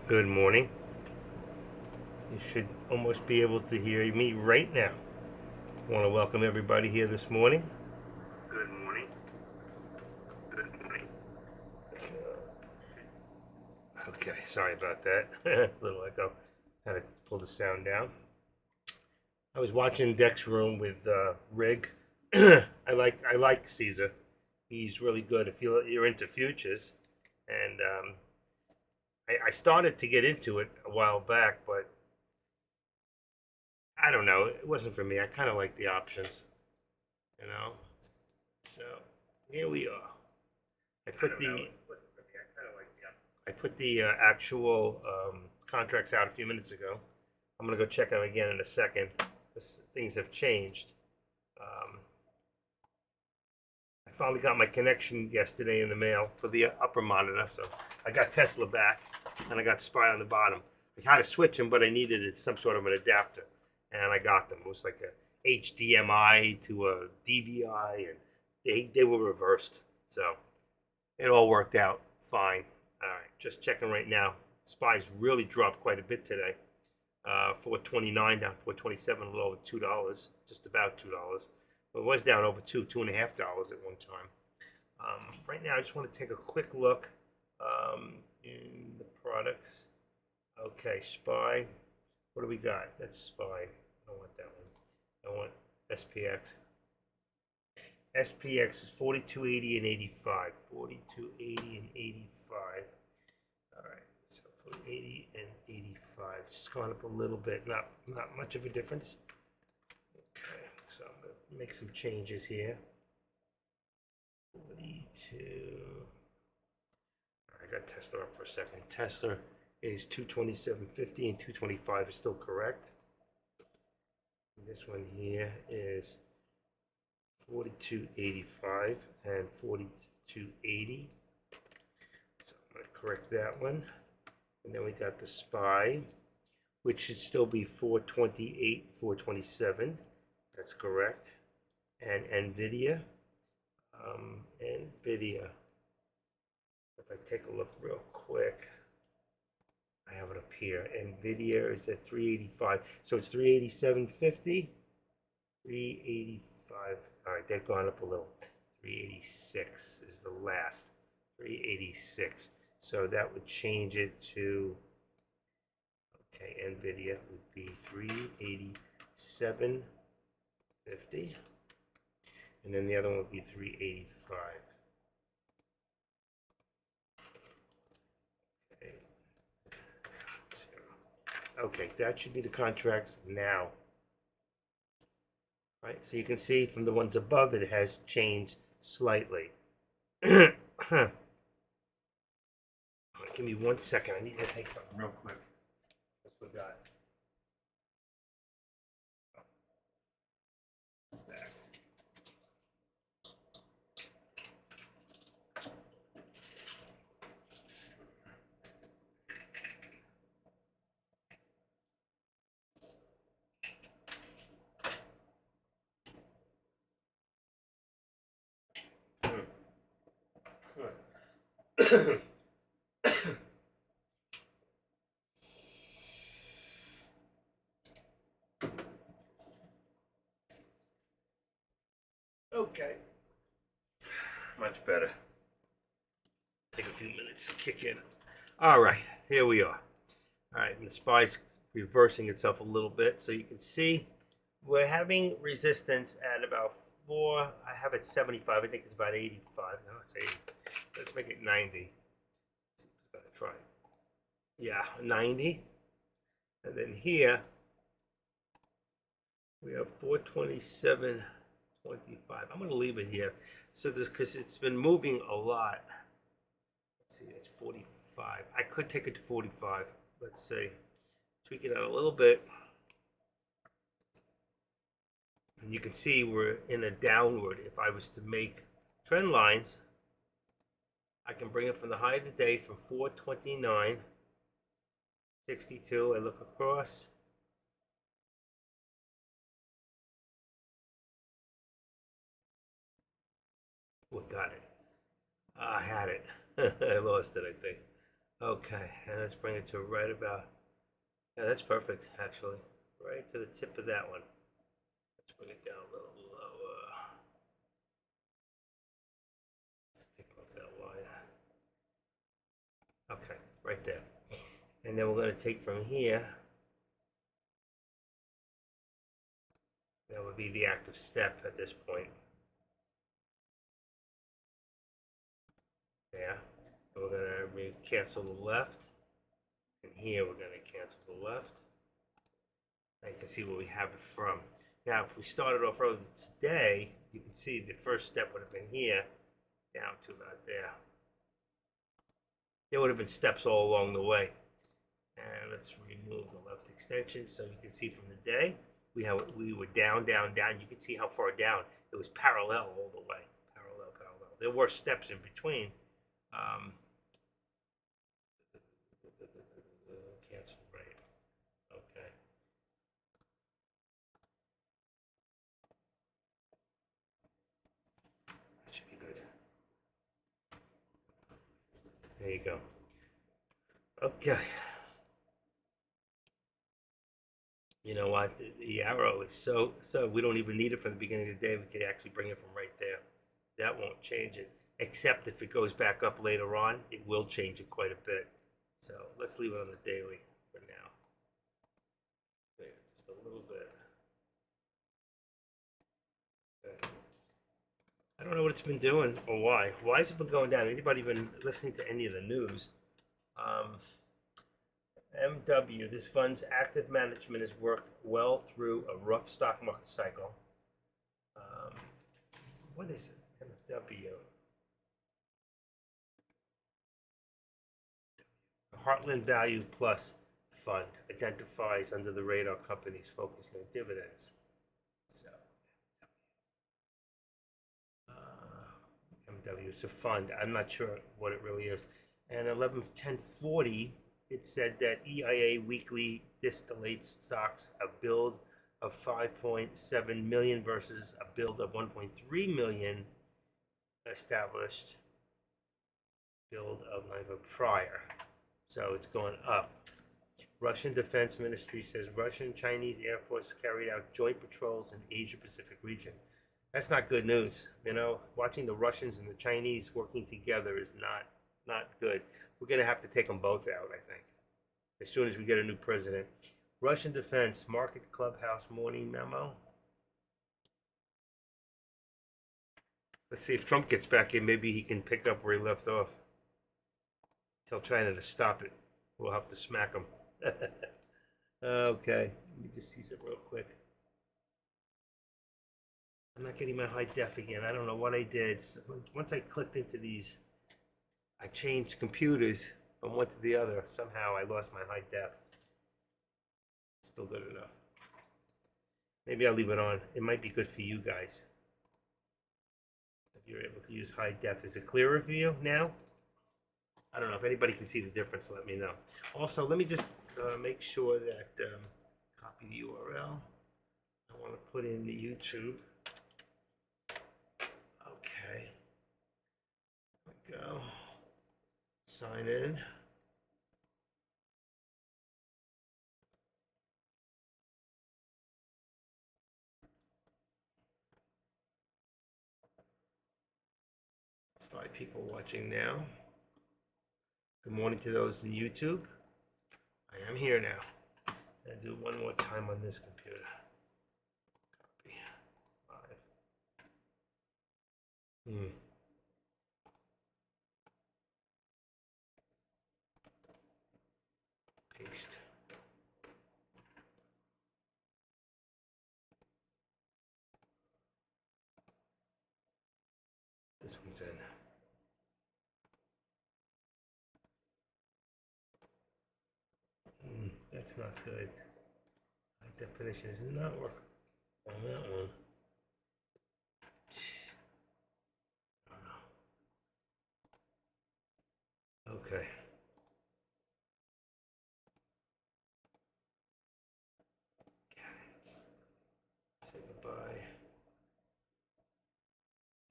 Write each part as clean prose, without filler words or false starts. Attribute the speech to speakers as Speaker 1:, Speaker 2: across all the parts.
Speaker 1: Good morning. You should almost be able to hear me right now. I want to welcome everybody here this morning. Good morning. Good morning. Okay, sorry about that. Little echo. Had to pull the sound down. I was watching Deck's Room with Rig. I like Caesar. He's really good. If you're into futures, and I started to get into it a while back, but I don't know. It wasn't for me. I kind of like the options, you know. So here we are. I put the I put the actual contracts out a few minutes ago. I'm gonna go check them again in a second. Things have changed. Um, I finally got my connection yesterday in the mail for the upper monitor, so I got Tesla back and I got Spy on the bottom. I had to switch them, but I needed some sort of an adapter, and I got them. It was like a HDMI to a DVI, and they were reversed, so it all worked out fine. All right, just checking right now. Spies really dropped quite a bit today. 429 down 427, a little over $2, just about $2. But it was down over $2.5 at one time. Right now, I just want to take a quick look in the products. Okay, Spy. What do we got? That's Spy. I don't want that one. I want SPX. SPX is 4280 and 85. 4280 and 85. All right, so from 80 and 85, just gone up a little bit, not much of a difference. Okay, so I'm gonna make some changes here. 42. I got Tesla up for a second. Tesla is 227.50 and 225 is still correct. And this one here is 42.85 and 42.80. So I'm gonna correct that one. And then we got the Spy, which should still be 428, 427. That's correct. And NVIDIA. NVIDIA. If I take a look real quick, I have it up here. NVIDIA is at 385. So it's 387.50. 385. All right, they've gone up a little. 386 is the last. 386. So that would change it to, okay, NVIDIA would be 387.50. And then the other one would be 385. Okay. Okay, that should be the contracts now. Right, so you can see from the ones above it has changed slightly. Give me 1 second. I need to take something real quick. I forgot. Back. Okay, much better. Take a few minutes to kick in. All right, here we are. All right, and the spy's reversing itself a little bit, so you can see we're having resistance at about 4. I have it 75. I think it's about 85. No, it's 80. Let's make it 90. Let's try it. Yeah, 90. And then here we have 427.25. I'm going to leave it here. So this, because it's been moving a lot. Let's see, it's 45. I could take it to 45. Let's see. Tweak it out a little bit. And you can see we're in a downward. If I was to make trend lines, I can bring it from the high of the day from 429.62. I look across. Oh, got it. I had it. I lost it, I think. Okay, and let's bring it to right about. Yeah, that's perfect, actually. Right to the tip of that one. Let's bring it down a little lower. Let's take off that wire. Okay, right there. And then we're going to take from here. That would be the active step at this point. Yeah. And we're going to cancel the left. And here we're going to cancel the left. Now you can see where we have it from. Now, if we started off early today, you can see the first step would have been here, down to about there. There would have been steps all along the way. And let's remove the left extension so you can see from the day we were down, down, down. You can see how far down. It was parallel all the way. Parallel, parallel. There were steps in between. Cancel, right. Okay. That should be good. There you go. Okay. You know what? The arrow is so we don't even need it from the beginning of the day. We could actually bring it from right there. That won't change it. Except if it goes back up later on, it will change it quite a bit. So let's leave it on the daily for now. There, just a little bit. Okay. I don't know what it's been doing or why. Why has it been going down? Anybody been listening to any of the news? MW, this fund's active management has worked well through a rough stock market cycle. What is it? MW. Heartland Value Plus Fund identifies under the radar companies focusing on dividends. So, MW, it's a fund. I'm not sure what it really is. And 11/10/40, it said that EIA weekly distillates stocks a build of 5.7 million versus a build of 1.3 million established build of like prior. So it's going up. Russian Defense Ministry says Russian Chinese Air Force carried out joint patrols in Asia Pacific region. That's not good news. You know, watching the Russians and the Chinese working together is not good. We're going to have to take them both out, I think, as soon as we get a new president. Russian Defense Market Clubhouse morning memo. Let's see if Trump gets back in. Maybe he can pick up where he left off. Tell China to stop it. We'll have to smack them. Okay, let me just see something real quick. I'm not getting my high def again. I don't know what I did. Once I clicked into these, I changed computers from one to the other. Somehow I lost my high def. Still good enough. Maybe I'll leave it on. It might be good for you guys. If you're able to use high def. Is it clearer for you now? I don't know. If anybody can see the difference, let me know. Also, let me just make sure that copy the URL. I want to put in the YouTube. Okay. There we go. Sign in. There's 5 people watching now. Good morning to those in YouTube. I am here now. I'll do one more time on this computer. Copy. 5. Paste. This one's in. That's not good. High definition does not work on that one. I don't know. Okay. Say goodbye.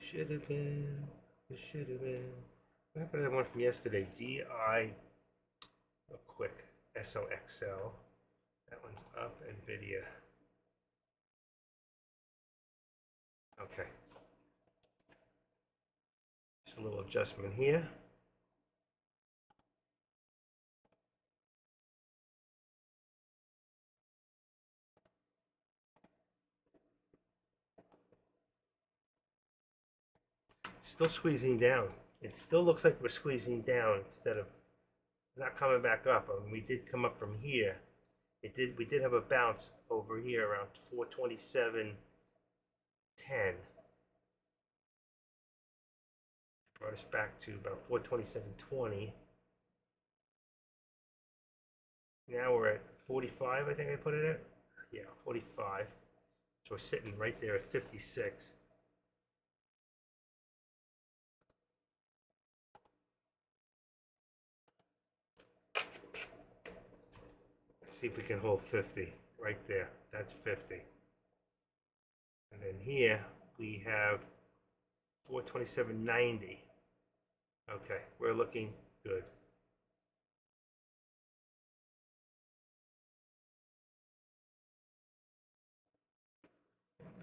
Speaker 1: Should have been. It should have been. What happened to that one from yesterday? DI real quick. SOXL. That one's up. NVIDIA. Okay. Just a little adjustment here. Still squeezing down. It still looks like we're squeezing down instead of not coming back up. I mean, we did come up from here. We did have a bounce over here around 427.10. Brought us back to about 427.20. Now we're at 45, I think I put it at. Yeah, 45. So we're sitting right there at 56. Let's see if we can hold 50 right there. That's 50. And then here we have 427.90. Okay, we're looking good.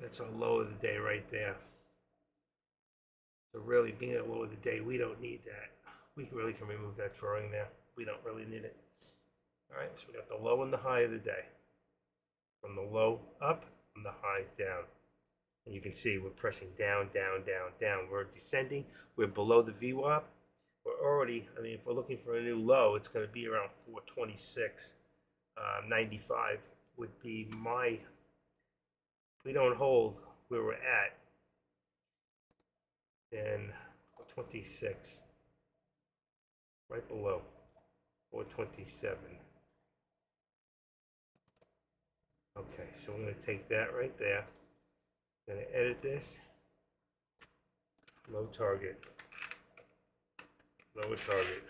Speaker 1: That's our low of the day right there. So really being at low of the day, we don't need that. We really can remove that drawing there. We don't really need it. All right, so we got the low and the high of the day. From the low up, from the high down. And you can see we're pressing down, down, down, down. We're descending. We're below the VWAP. We're already, I mean, if we're looking for a new low, it's going to be around 426. 95 would be my, if we don't hold where we're at, then 426, right below 427. Okay, so I'm going to take that right there. I'm going to edit this. Low target. Lower target.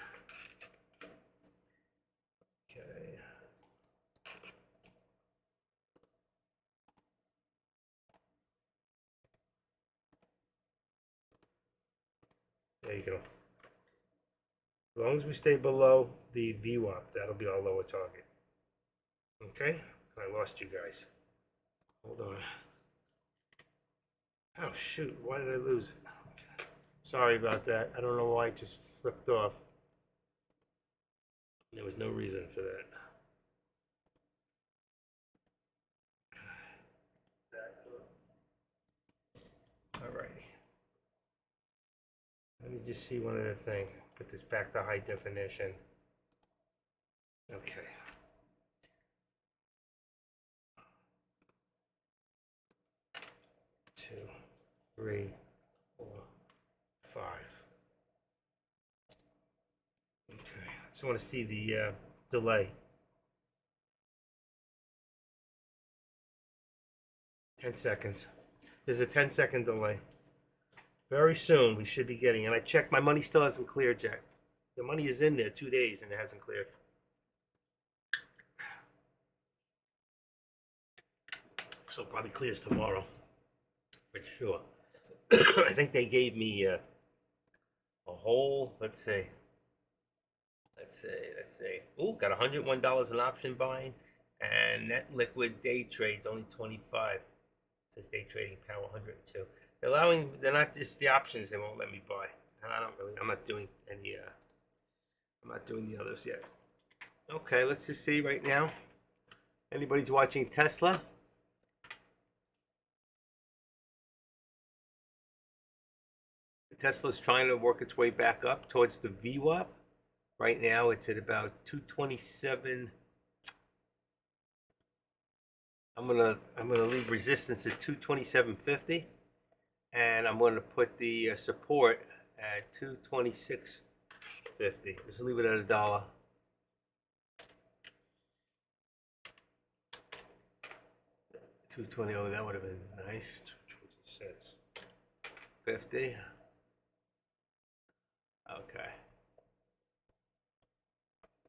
Speaker 1: Okay. There you go. As long as we stay below the VWAP, that'll be our lower target. Okay? I lost you guys. Hold on. Oh shoot, why did I lose it? Okay. Sorry about that. I don't know why it just flipped off. There was no reason for that. Alrighty. Let me just see one other thing. Put this back to high definition. Okay. Two, three, 4, 5. Okay. Just want to see the delay. 10 seconds. There's a 10-second delay. Very soon we should be getting, and I checked, my money still hasn't cleared yet. The money is in there 2 days and it hasn't cleared. So it probably clears tomorrow, for sure. I think they gave me a whole, let's see. Ooh, got $101 in option buying, and net liquid day trades only 25. Says day trading power 102. They're not just the options they won't let me buy. And I'm not doing any, I'm not doing the others yet. Okay, let's just see right now. Anybody's watching Tesla? Tesla's trying to work its way back up towards the VWAP. Right now it's at about 227. I'm gonna leave resistance at 227.50, and I'm gonna put the support at 226.50. Just leave it at $1. $220. Oh, that would have been nice. 226.50. Okay.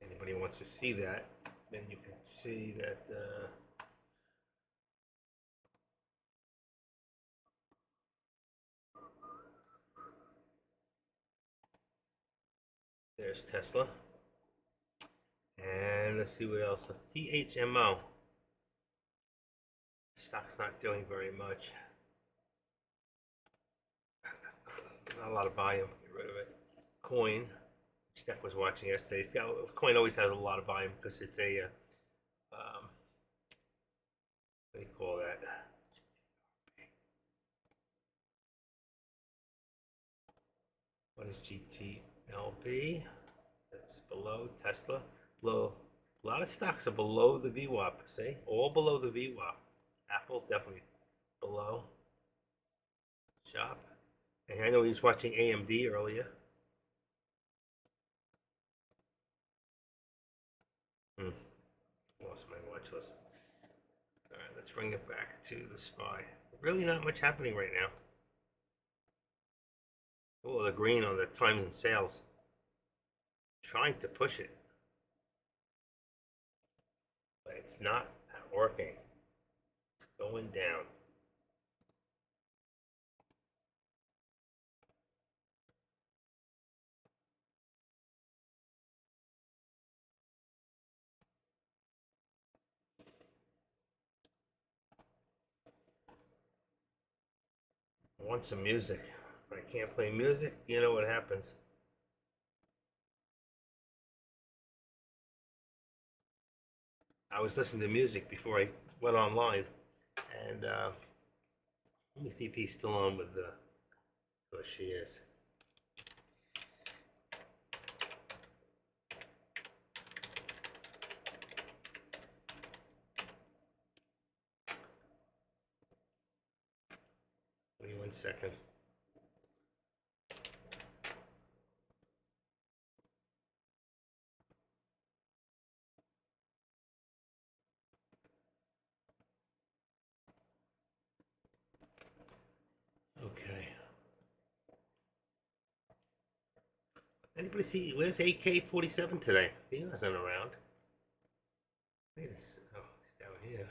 Speaker 1: Anybody wants to see that, then you can see that. There's Tesla, And let's see what else. THMO. Stock's not doing very much. Not a lot of volume. Get rid of it. Coin. Which Deck was watching yesterday. Coin always has a lot of volume because it's a what do you call that? What is GTLB? That's below Tesla. Below, a lot of stocks are below the VWAP. See, all below the VWAP. Apple's definitely below. Shop. And I know he was watching AMD earlier. Lost my watch list. All right, let's bring it back to the SPY. Really not much happening right now. Oh, the green on the times and sales. Trying to push it. But it's not working. It's going down. I want some music. If I can't play music, you know what happens. I was listening to music before I went online, and let me see if he's still on with the. Oh, she is. Give me 1 second. Okay. Anybody see where's AK-47 today? He wasn't around. Wait a second. Oh, he's down here.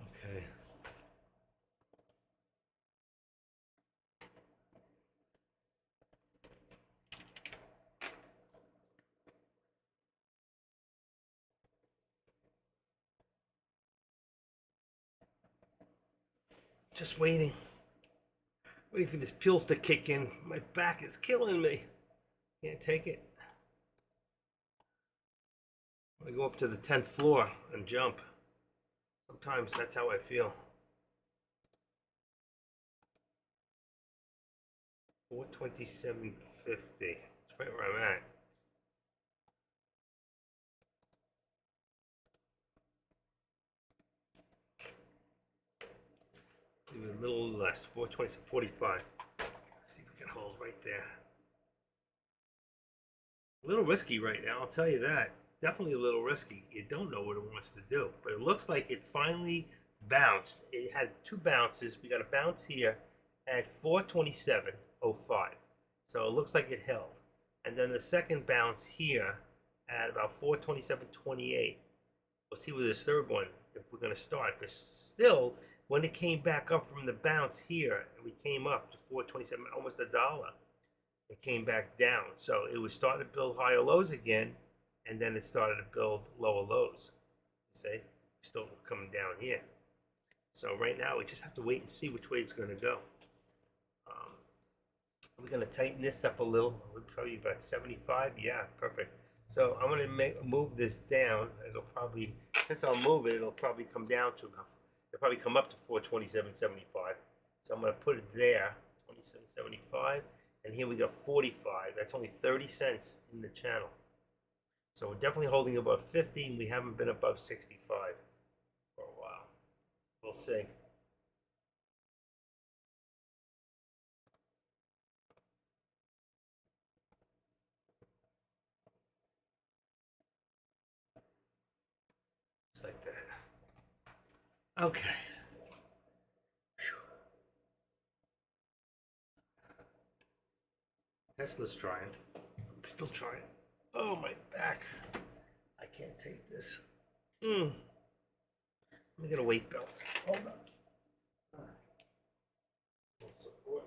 Speaker 1: Okay. Just waiting. Waiting for this pills to kick in. My back is killing me. Can't take it. I go up to the 10th floor and jump. Sometimes that's how I feel. 427.50. That's right where I'm at. Maybe a little less. 420.45. Let's see if we can hold right there. A little risky right now, I'll tell you that. Definitely a little risky. You don't know what it wants to do. But it looks like it finally bounced. It had two bounces. We got a bounce here at 427.05. So it looks like it held. And then the second bounce here at about 427.28. We'll see with this third one if we're going to start. Because still, when it came back up from the bounce here, we came up to 427, almost $1. It came back down. So it was starting to build higher lows again, and then it started to build lower lows. You see? Still coming down here. So right now, we just have to wait and see which way it's going to go. We're going to tighten this up a little. Probably about 75. Yeah, perfect. So I'm going to move this down. It'll probably, since I'll move it, it'll probably come down to about, it'll probably come up to 427.75. So I'm going to put it there, 27.75. And here we got 45. That's only 30 cents in the channel. So we're definitely holding above 50, and we haven't been above 65 for a while. We'll see. Just like that. Okay. Tesla's trying. It's still trying. Oh, my back. I can't take this. Let me get a weight belt. Hold on. Full support.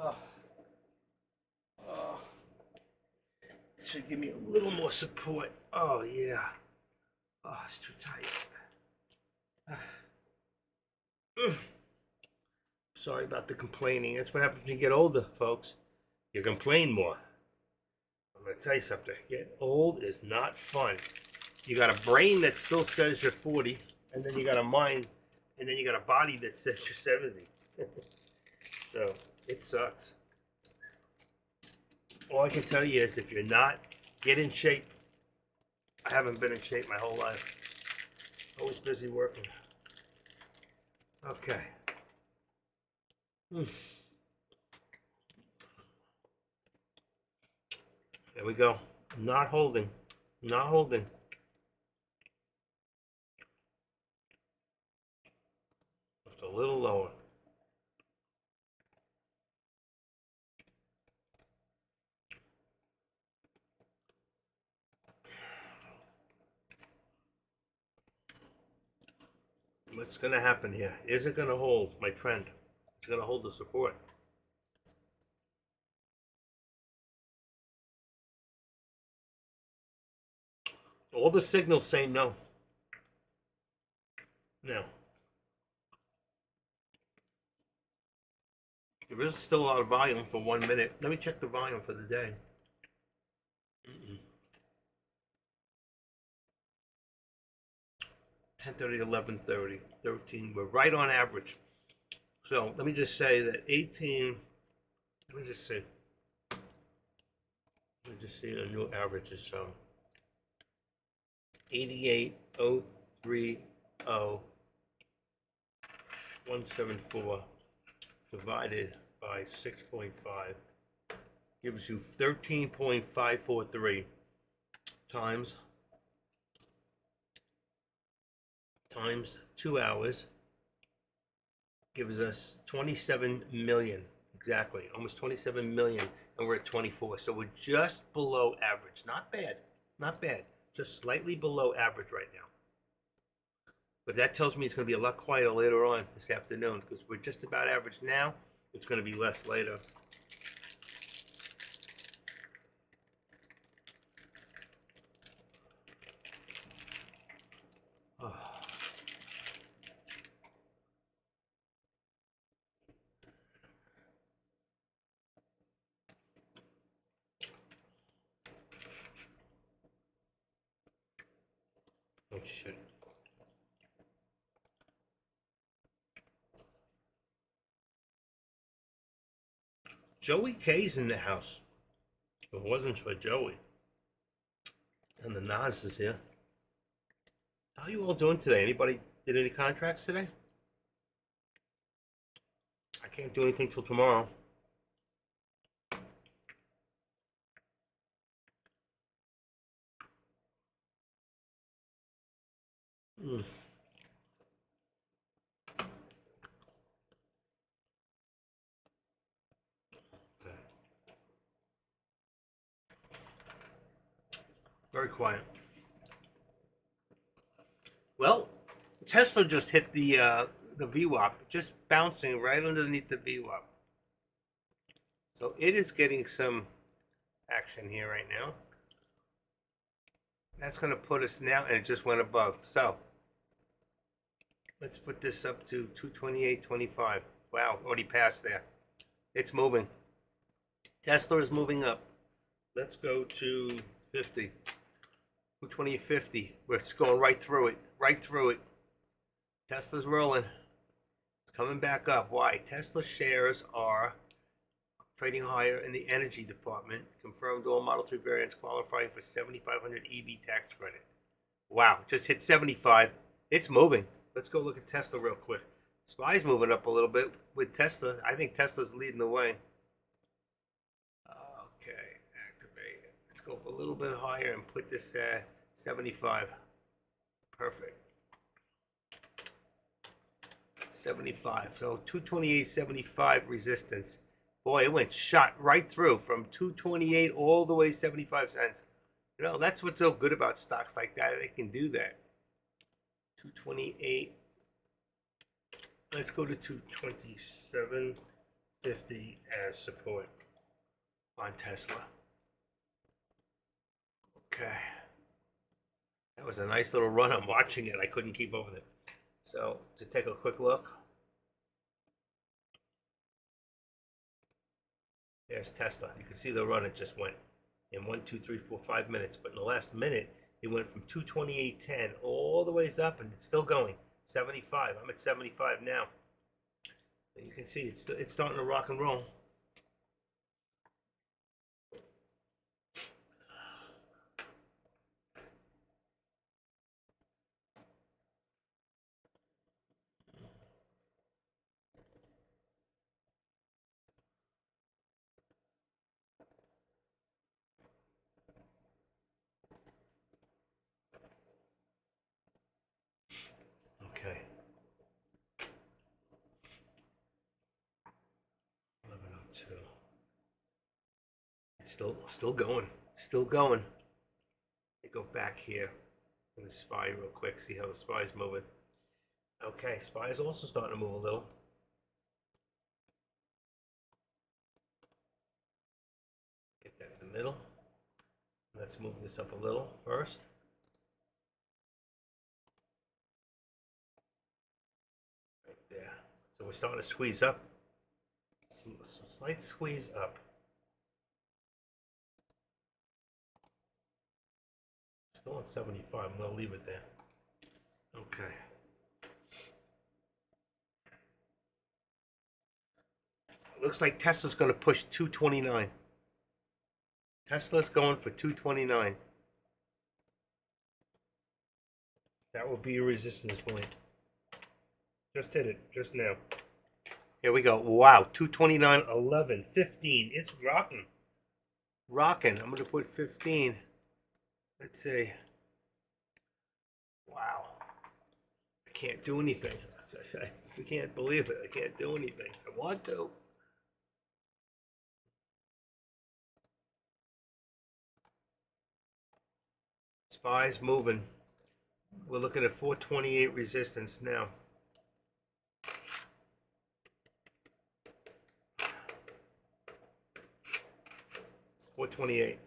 Speaker 1: Oh. Oh. Should give me a little more support. Oh, yeah. Oh, it's too tight. Sorry about the complaining. That's what happens when you get older, folks. You complain more. I'm going to tell you something. Getting old is not fun. You got a brain that still says you're 40, and then you got a mind, and then you got a body that says you're 70. So, it sucks. All I can tell you is if you're not, get in shape. I haven't been in shape my whole life. Always busy working. Okay. There we go. Not holding. Not holding. Just a little lower. What's going to happen here? Is it going to hold my trend? It's going to hold the support. All the signals say no. Now, there is still a lot of volume for 1 minute. Let me check the volume for the day. 10:30, 11:30, 13. We're right on average. So let me just say that 18. Let me just see. Let me just see the new averages. So 88,030, 174 divided by 6.5 gives you 13.543 times 2 hours gives us 27 million. Exactly, almost 27 million, and we're at 24. So we're just below average. Not bad, not bad. Just slightly below average right now. But that tells me it's going to be a lot quieter later on this afternoon because we're just about average now. It's going to be less later. Oh. Oh shit. Joey K's in the house. If it wasn't for Joey. And the Nas is here. How are you all doing today? Anybody did any contracts today? I can't do anything till tomorrow. Okay. Very quiet. Well, Tesla just hit the VWAP, just bouncing right underneath the VWAP. So it is getting some action here right now. That's going to put us now, and it just went above. So let's put this up to 228.25. Wow, already passed there. It's moving. Tesla is moving up. Let's go to 50. 220.50. We're just going right through it. Right through it. Tesla's rolling. It's coming back up. Why? Tesla shares are trading higher in the energy department. Confirmed all Model 3 variants qualifying for 7,500 EV tax credit. Wow, just hit 75. It's moving. Let's go look at Tesla real quick. SPY's moving up a little bit with Tesla. I think Tesla's leading the way. Okay, go up a little bit higher and put this at 75. Perfect. 75. So 228.75 resistance. Boy, it went shot right through from 228 all the way 75 cents. You know, that's what's so good about stocks like that. They can do that. 228. Let's go to 227.50 as support on Tesla. Okay. That was a nice little run. I'm watching it. I couldn't keep up with it. So to take a quick look. There's Tesla. You can see the run it just went in 1, 2, 3, 4, 5 minutes. But in the last minute, it went from 228.10 all the ways up, and it's still going. 75. I'm at 75 now. So you can see it's starting to rock and roll. Okay. 11:02. It's still going. Still going. Let me go back here in the SPY real quick. See how the SPY is moving. Okay, SPY is also starting to move a little. Get that in the middle. Let's move this up a little first. Right there. So we're starting to squeeze up. Slight squeeze up. Still on 75. I'm going to leave it there. Okay. Looks like Tesla's going to push 229. Tesla's going for 229. That will be a resistance point. Just hit it, just now. Here we go. Wow, 229.11, 15. It's rocking. Rocking. I'm going to put 15. Let's see. Wow. I can't do anything. I can't believe it. I can't do anything. I want to. SPY's moving. We're looking at 428 resistance now. $428.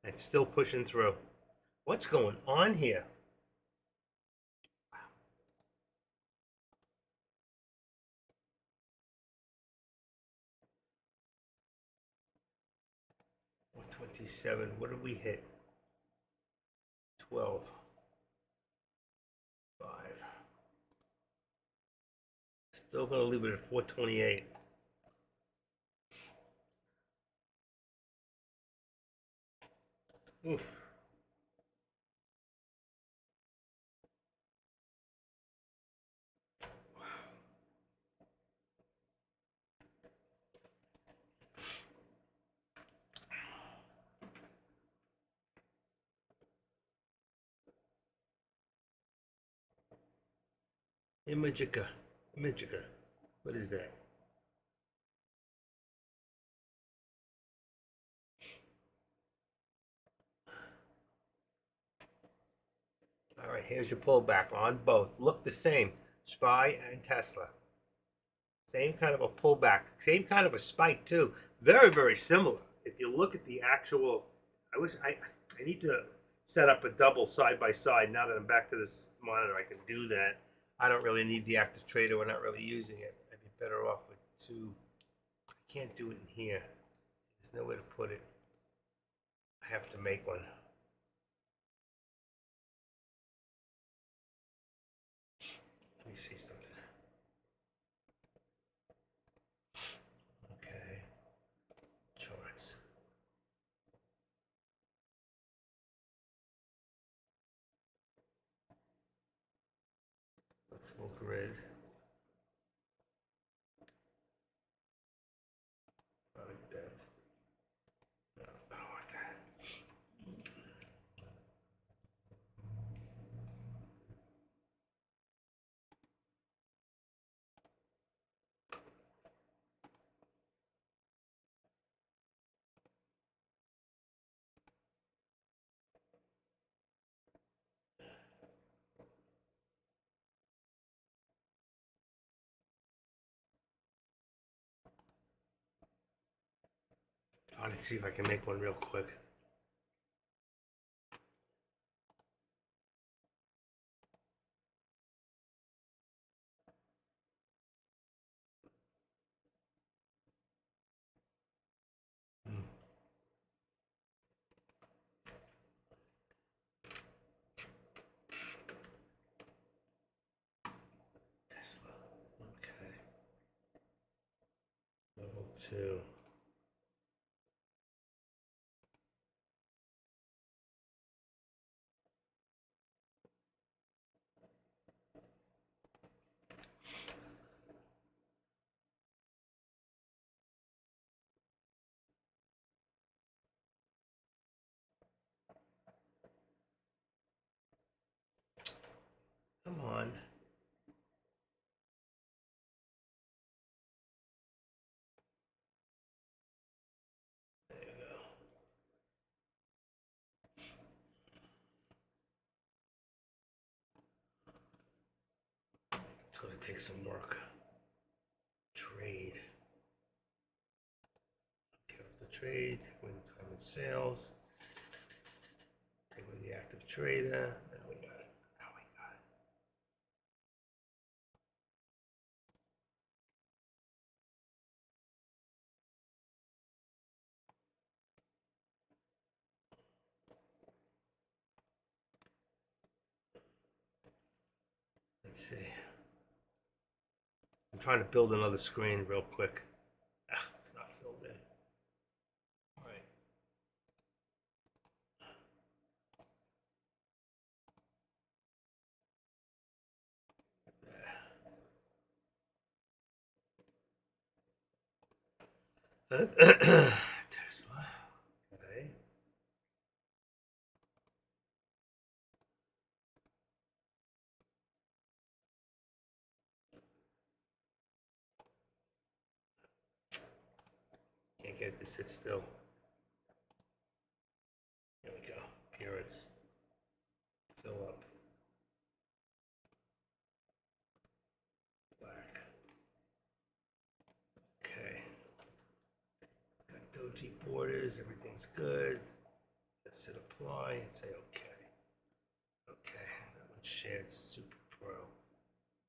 Speaker 1: It's still pushing through. What's going on here? Wow. 127. What did we hit? 12. 5. Still going to leave it at 428. Oof. Imagica. What is that? All right, here's your pullback on both. Look the same, SPY and Tesla. Same kind of a pullback, same kind of a spike too. Very, very similar. If you look at the actual, I need to set up a double side by side. Now that I'm back to this monitor, I can do that. I don't really need the active trader. We're not really using it. I'd be better off with two. I can't do it in here. There's no way to put it. I have to make one. Let me see something. Okay. Charts. Let's go grid. Product depth. trying to see if I can make one real quick. Tesla. Okay. Level 2. Come on. There you go. It's going to take some work. Trade. Get up the trade. Take away the time in sales. Take away the active trader. Now we got it. Now we got it. Let's see. I'm trying to build another screen real quick. Ah, it's not filled in. All right. Tesla. Okay. Can't get it to sit still. Here we go. Appearance. Fill up. Black. Okay. It's got doji borders. Everything's good. Let's hit apply and say okay. Okay. That one's shared Super Pro.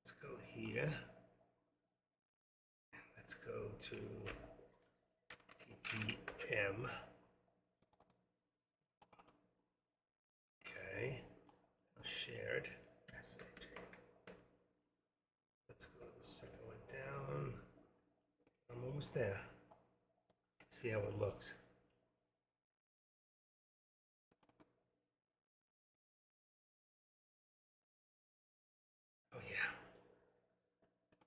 Speaker 1: Let's go here. And let's go to TTM. Okay. Shared. Let's go to the second one down. I'm almost there. See how it looks. Oh yeah.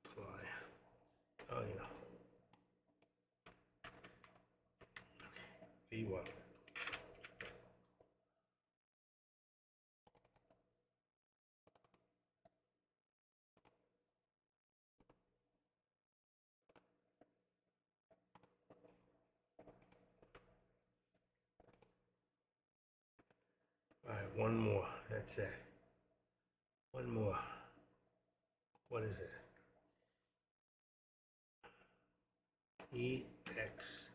Speaker 1: Apply. Oh yeah. Okay. V1. All right, one more. That's it. One more. What is it? EXP.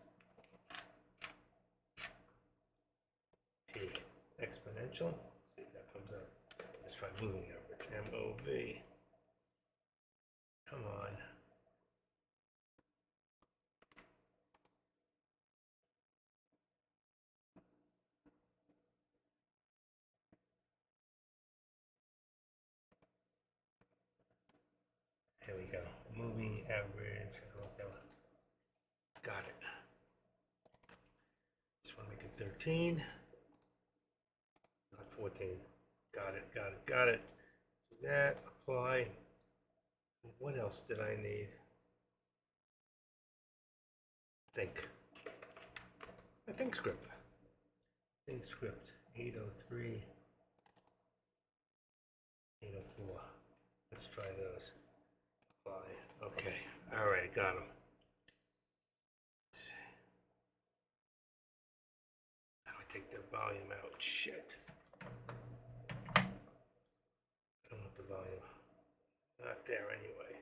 Speaker 1: Exponential. See if that comes up. Let's try moving average. MOV. Come on. There we go. Moving average. Got it. Just want to make it 13. Not 14. Got it, got it, got it. Do that, apply. What else did I need? I think script. Think script. 803. 804. Let's try those. Apply. Okay. All right, got them. Let's see. How do I take the volume out? Shit. I don't want the volume. Not there anyway.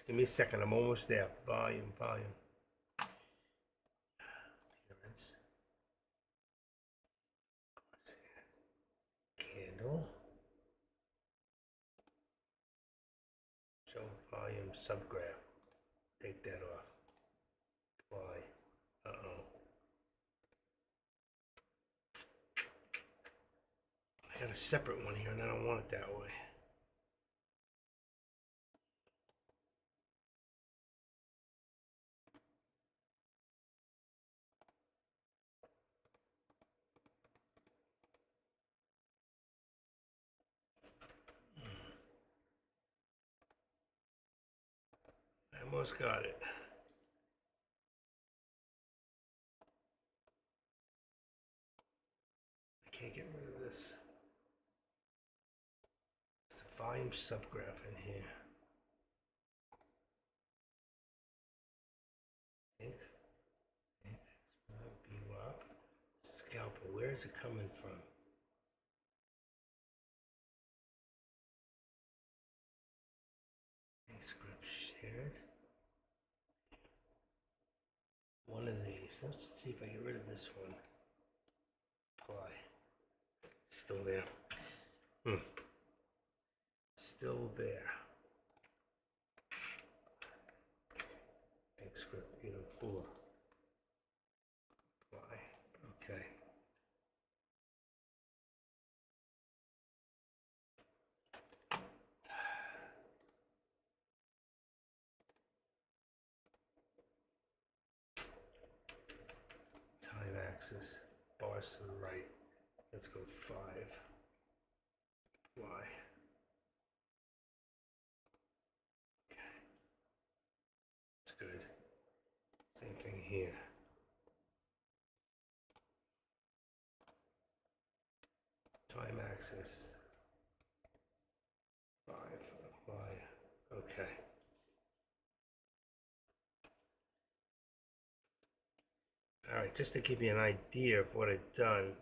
Speaker 1: Just give me a second. I'm almost there. Volume. Appearance. Candle. Show volume subgraph. Take that off. Apply. Uh-oh. I got a separate one here and I don't want it that way. I almost got it. I can't get rid of this. It's a volume subgraph in here. Ink. View up. Scalpel. Where is it coming from? Ink script shared. One of these. Let's see if I get rid of this one. Apply. Still there. Still there. Ink script, beautiful. Apply. Okay. Time axis. Bars to the right. Let's go 5. Apply. Okay. That's good. Same thing here. Time axis. 5. Apply. Okay. All right, just to give you an idea of what I've done,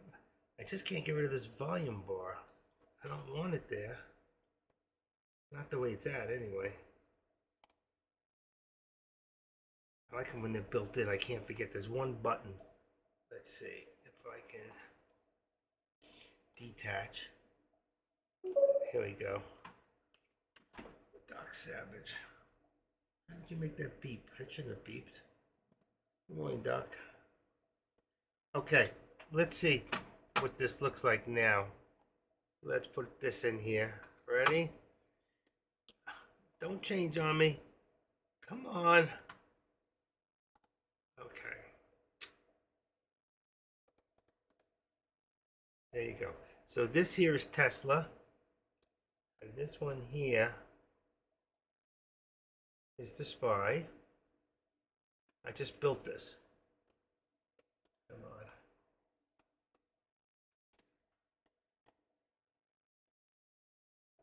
Speaker 1: I just can't get rid of this volume bar. I don't want it there. Not the way it's at, anyway. I like them when they're built in. I can't forget there's one button. Let's see if I can detach. Here we go. Doc Savage. How did you make that beep? It shouldn't have beeped. Good morning, Doc. Okay, let's see what this looks like now. Let's put this in here. Ready? Don't change on me. Come on. Okay. There you go. So this here is Tesla. And this one here is the Spy. I just built this. Come on.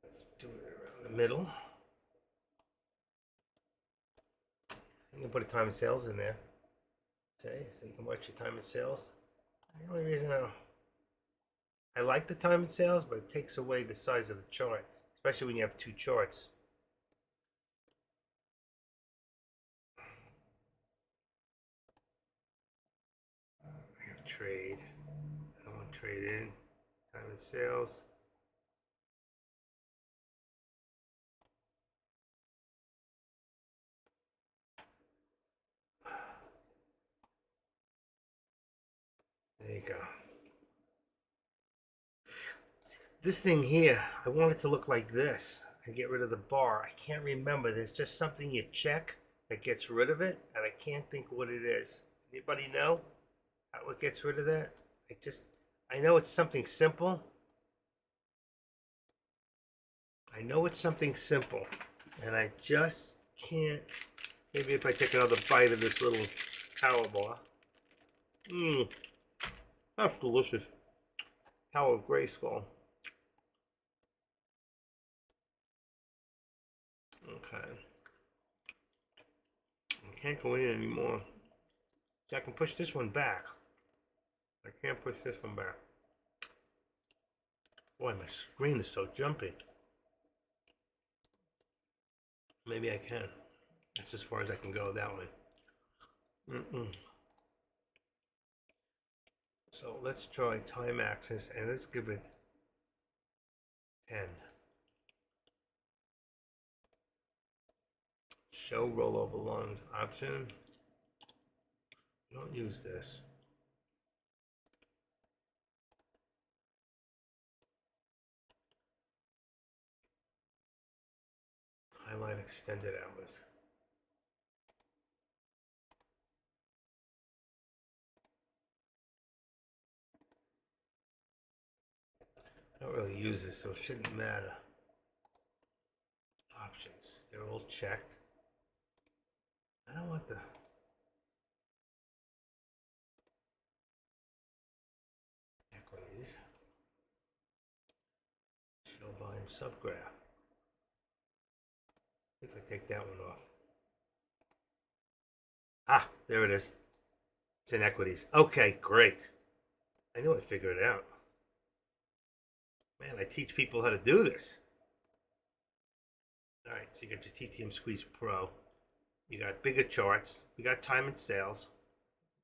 Speaker 1: Let's do it around the middle. You can put a time and sales in there. Okay, so you can watch your time and sales. The only reason I like the time and sales, but it takes away the size of the chart, especially when you have 2 charts. I have trade. I want trade in. Time and sales. There you go. This thing here, I want it to look like this and get rid of the bar. I can't remember. There's just something you check that gets rid of it, and I can't think what it is. Anybody know what gets rid of that? I know it's something simple. I know it's something simple, and I just can't. Maybe if I take another bite of this little power bar. That's delicious. Power of Grayskull. Okay. I can't go in anymore. So I can push this one back. I can't push this one back. Boy, my screen is so jumpy. Maybe I can. That's as far as I can go that one. So let's try time axis, and let's give it 10. Show rollover lines option. Don't use this. Highlight extended hours. I don't really use this, so it shouldn't matter. Options, they're all checked. I don't want the equities. Show volume subgraph. See if I take that one off. Ah, there it is. It's in equities. Okay, great. I knew I'd figure it out. Man, I teach people how to do this. All right, so you got your TTM Squeeze Pro. You got bigger charts. We got time and sales,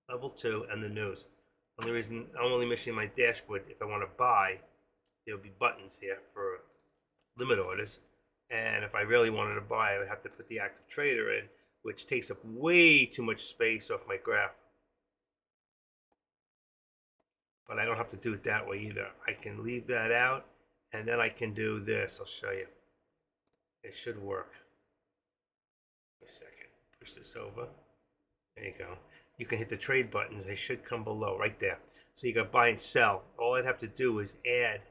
Speaker 1: level 2, and the news. Only reason I'm only missing my dashboard, if I want to buy, there'll be buttons here for limit orders. And if I really wanted to buy, I would have to put the active trader in, which takes up way too much space off my graph. But I don't have to do it that way either. I can leave that out, and then I can do this. I'll show you. It should work. A second. Push this over. There you go. You can hit the trade buttons. They should come below, right there. So you got buy and sell. All I'd have to do is add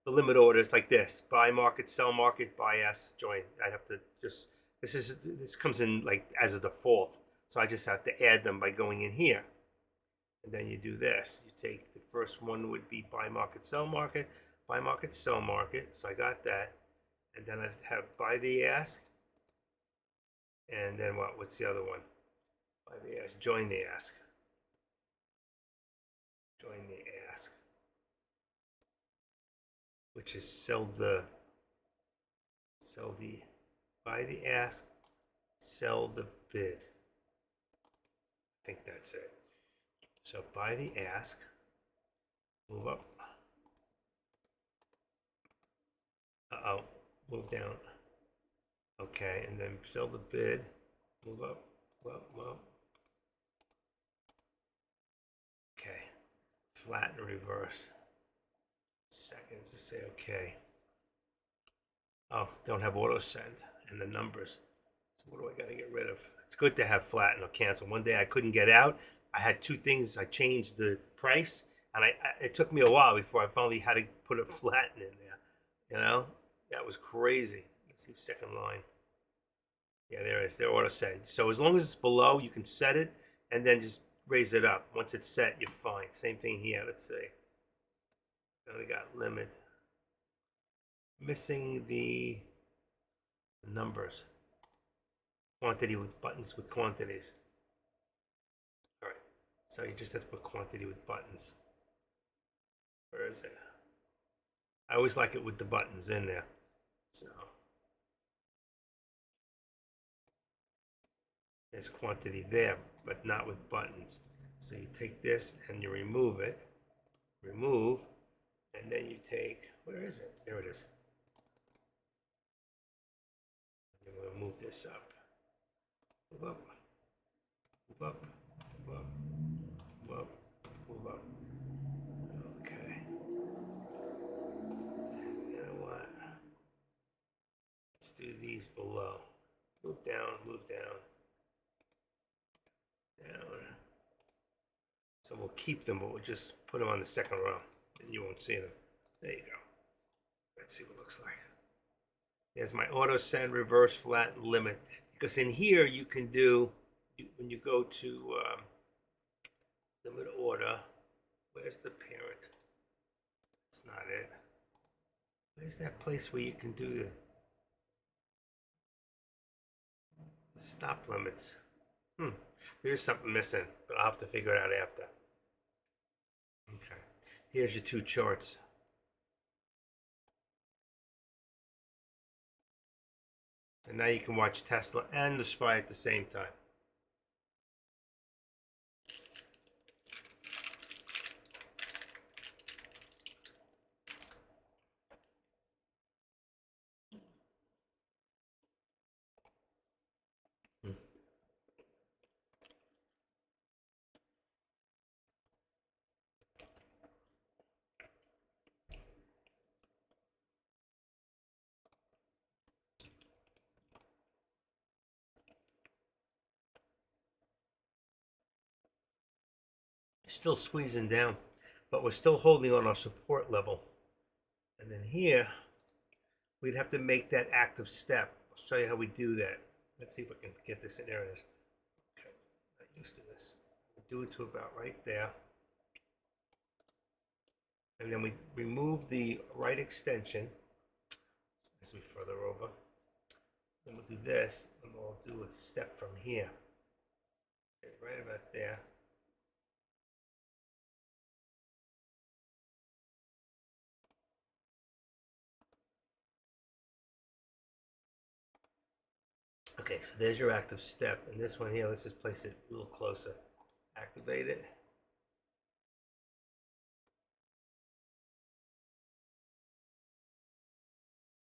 Speaker 1: the limit orders like this: buy market, sell market, buy S, join. I'd have to just this comes in like as a default. So I just have to add them by going in here. And then you do this. You take the first one would be buy market, sell market, buy market, sell market. So I got that. And then I'd have buy the ask. And then what? What's the other one? Buy the ask, join the ask. Join the ask. Which is buy the ask, sell the bid. I think that's it. So buy the ask, move up. Uh-oh, move down. Okay, and then sell the bid, move up, well. Okay, flat and reverse. Seconds to say okay. Oh, don't have auto send and the numbers. So what do I got to get rid of? It's good to have flatten or cancel. One day I couldn't get out. I had two things. I changed the price, and it took me a while before I finally had to put a flatten in there. You know, that was crazy. Let's see, second line. Yeah, there it is. They're auto send. So as long as it's below, you can set it and then just raise it up. Once it's set, you're fine. Same thing here. Let's see. We got limit. Missing the numbers. Quantity with buttons with quantities. All right. So you just have to put quantity with buttons. Where is it? I always like it with the buttons in there. So there's quantity there, but not with buttons. So you take this and you remove it. Remove. And then you take, where is it? There it is. I'm going to move this up. Move up. Move up. Move up. Move up. Move up. Okay. And you know what? Let's do these below. Move down, move down. Down. So we'll keep them, but we'll just put them on the second row. And you won't see them. There you go. Let's see what it looks like. There's my auto send, reverse, flat, limit. Because in here you can do, when you go to limit order, where's the parent? It's not it. Where's that place where you can do the stop limits? There's something missing, but I'll have to figure it out after. Okay. Here's your two charts. So now you can watch Tesla and the SPY at the same time. Still squeezing down, but we're still holding on our support level. And then here, we'd have to make that active step. I'll show you how we do that. Let's see if we can get this in. There it is. Okay, not used to this. Do it to about right there. And then we remove the right extension. This will be further over. Then we'll do this, and we'll do a step from here. Okay, right about there. Okay, so there's your active step. And this one here, let's just place it a little closer. Activate it.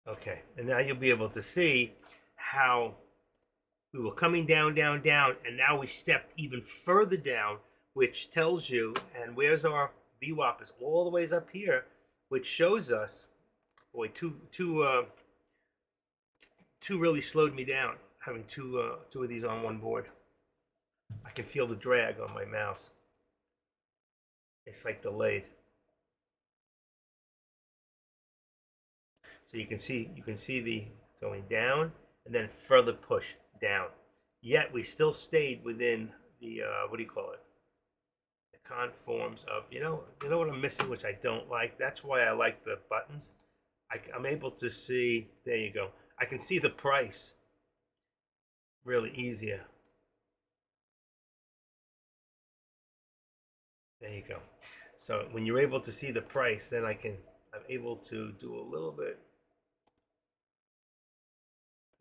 Speaker 1: Okay, and now you'll be able to see how we were coming down, down, down, and now we stepped even further down, which tells you, and where's our VWAP is all the ways up here, which shows us, boy, two really slowed me down, having two of these on one board. I can feel the drag on my mouse. It's like delayed. So you can see the going down and then further push down. Yet we still stayed within the what do you call it? The conforms of you know what I'm missing, which I don't like. That's why I like the buttons. I'm able to see. There you go. I can see the price really easier. There you go. So when you're able to see the price, then I'm able to do a little bit.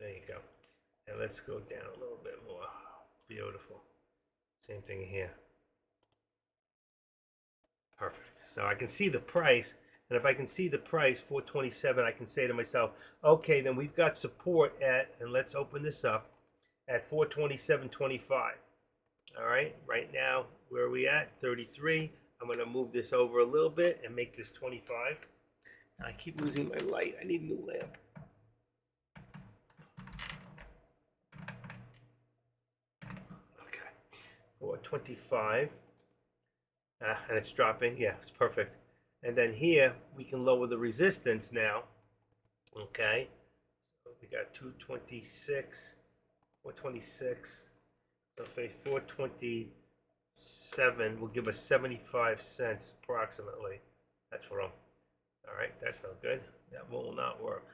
Speaker 1: There you go. And let's go down a little bit more. Beautiful. Same thing here. Perfect. So I can see the price. And if I can see the price, 427, I can say to myself, okay, then we've got support at, and let's open this up, at 427.25. All right, right now, where are we at? 33. I'm going to move this over a little bit and make this 25. I keep losing my light. I need a new lamp. Okay, 425. And it's dropping. Yeah, it's perfect. And then here, we can lower the resistance now. Okay, so we got 226, 426. So say 427 will give us 75 cents approximately. That's wrong. All right, that's no good. That will not work.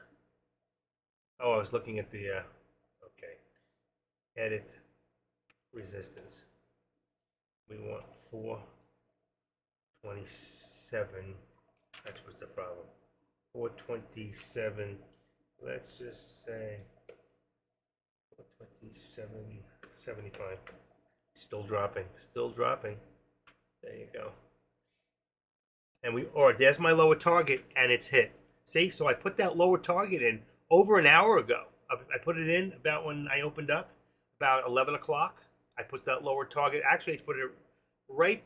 Speaker 1: Oh, I was looking at the, okay. Edit resistance. We want 427. That's what's the problem. 427. Let's just say 427.75. Still dropping. Still dropping. There you go. And there's my lower target, and it's hit. See, so I put that lower target in over an hour ago. I put it in about when I opened up, about 11 o'clock. I put that lower target. Actually, I put it right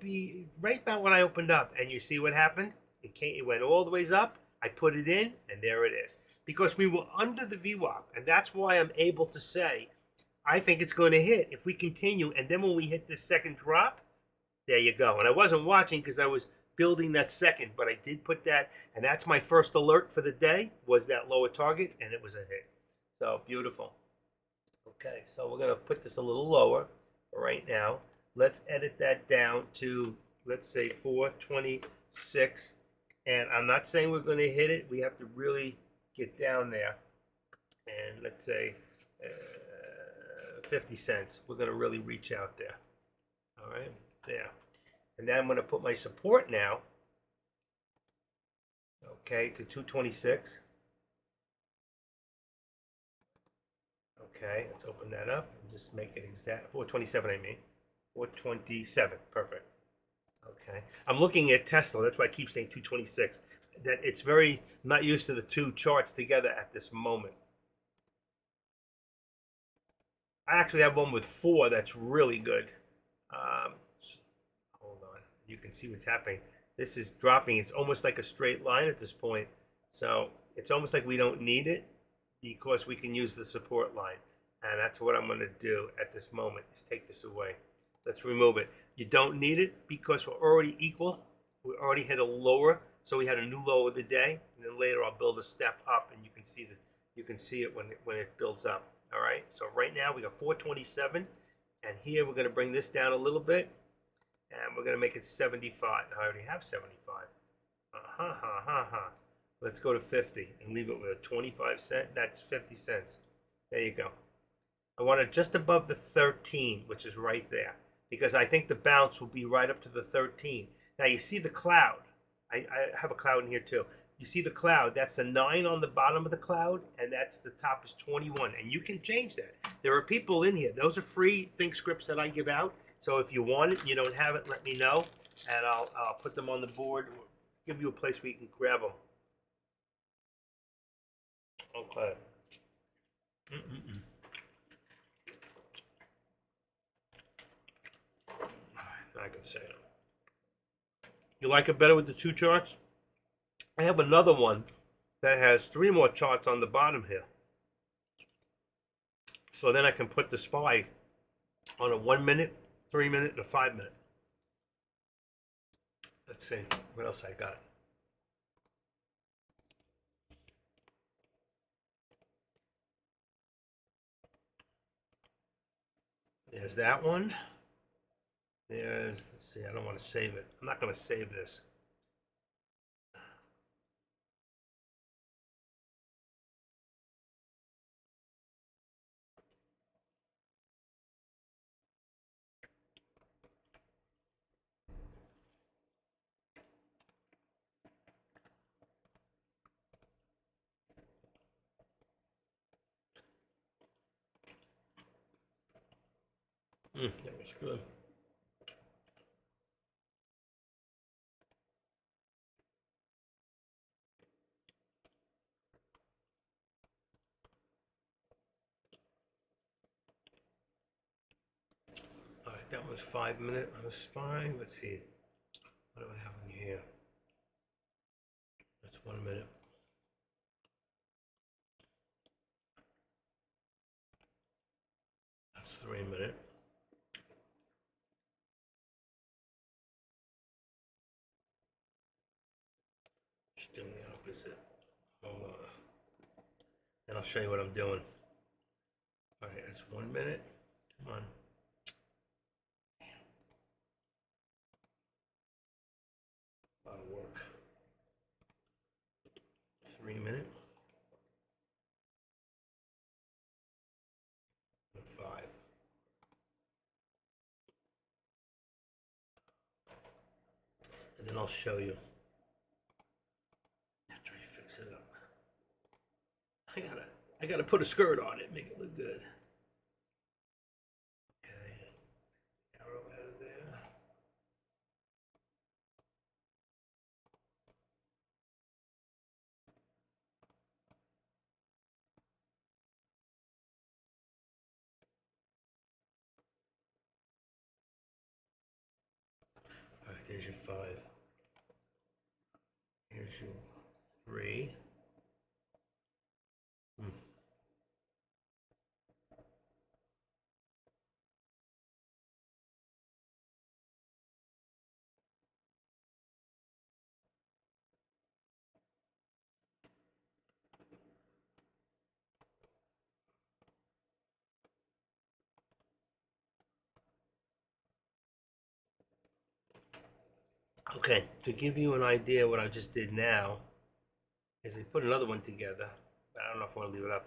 Speaker 1: about when I opened up, and you see what happened? It went all the ways up. I put it in, and there it is. Because we were under the VWAP, and that's why I'm able to say I think it's going to hit if we continue. And then when we hit this second drop, there you go. And I wasn't watching because I was building that second, but I did put that, and that's my first alert for the day, was that lower target, and it was a hit. So beautiful. Okay, so we're going to put this a little lower right now. Let's edit that down to, let's say, 426. And I'm not saying we're going to hit it. We have to really get down there. And let's say 50 cents. We're going to really reach out there. All right, there. And then I'm going to put my support now, okay, to 226. Okay, let's open that up and just make it exact. 427, I mean. 427, perfect. Okay, I'm looking at Tesla. That's why I keep saying 226. That it's very I'm not used to the two charts together at this moment. I actually have one with 4 that's really good. Um, hold on, you can see what's happening. This is dropping. It's almost like a straight line at this point. So it's almost like we don't need it because we can use the support line. And that's what I'm going to do at this moment is take this away. Let's remove it. You don't need it because we're already equal. We already hit a lower, so we had a new low of the day. And then later I'll build a step up, and you can see it when it builds up. All right. So right now we got 427, and here we're going to bring this down a little bit, and we're going to make it 75. I already have 75. Let's go to 50 and leave it with a 25 cent. That's 50 cents. There you go. I want it just above the 13, which is right there, because I think the bounce will be right up to the 13. Now you see the cloud. I have a cloud in here too. You see the cloud. That's the 9 on the bottom of the cloud, and that's the top is 21. And you can change that. There are people in here. Those are free think scripts that I give out. So if you want it and you don't have it, let me know, and I'll put them on the board. Give you a place where you can grab them. Okay. I can say it. You like it better with the 2 charts? I have another one that has 3 more charts on the bottom here. So then I can put the SPY on a 1 minute, 3 minute, and a 5 minute. Let's see what else I got. There's that one. Let's see, I don't want to save it. I'm not going to save this. That was good. All right, that was 5 minute on the SPY. Let's see. What do I have in here? That's 1 minute. That's 3 minute. Just doing the opposite. Hold on. Then I'll show you what I'm doing. All right, that's 1 minute. Come on. A lot of work. 3 minute. 5. And then I'll show you after I fix it up. I gotta put a skirt on it, make it look good. Okay, arrow out of there. All right, there's your 5. Here's your 3. Okay, to give you an idea what I just did now is I put another one together. I don't know if I want to leave it up.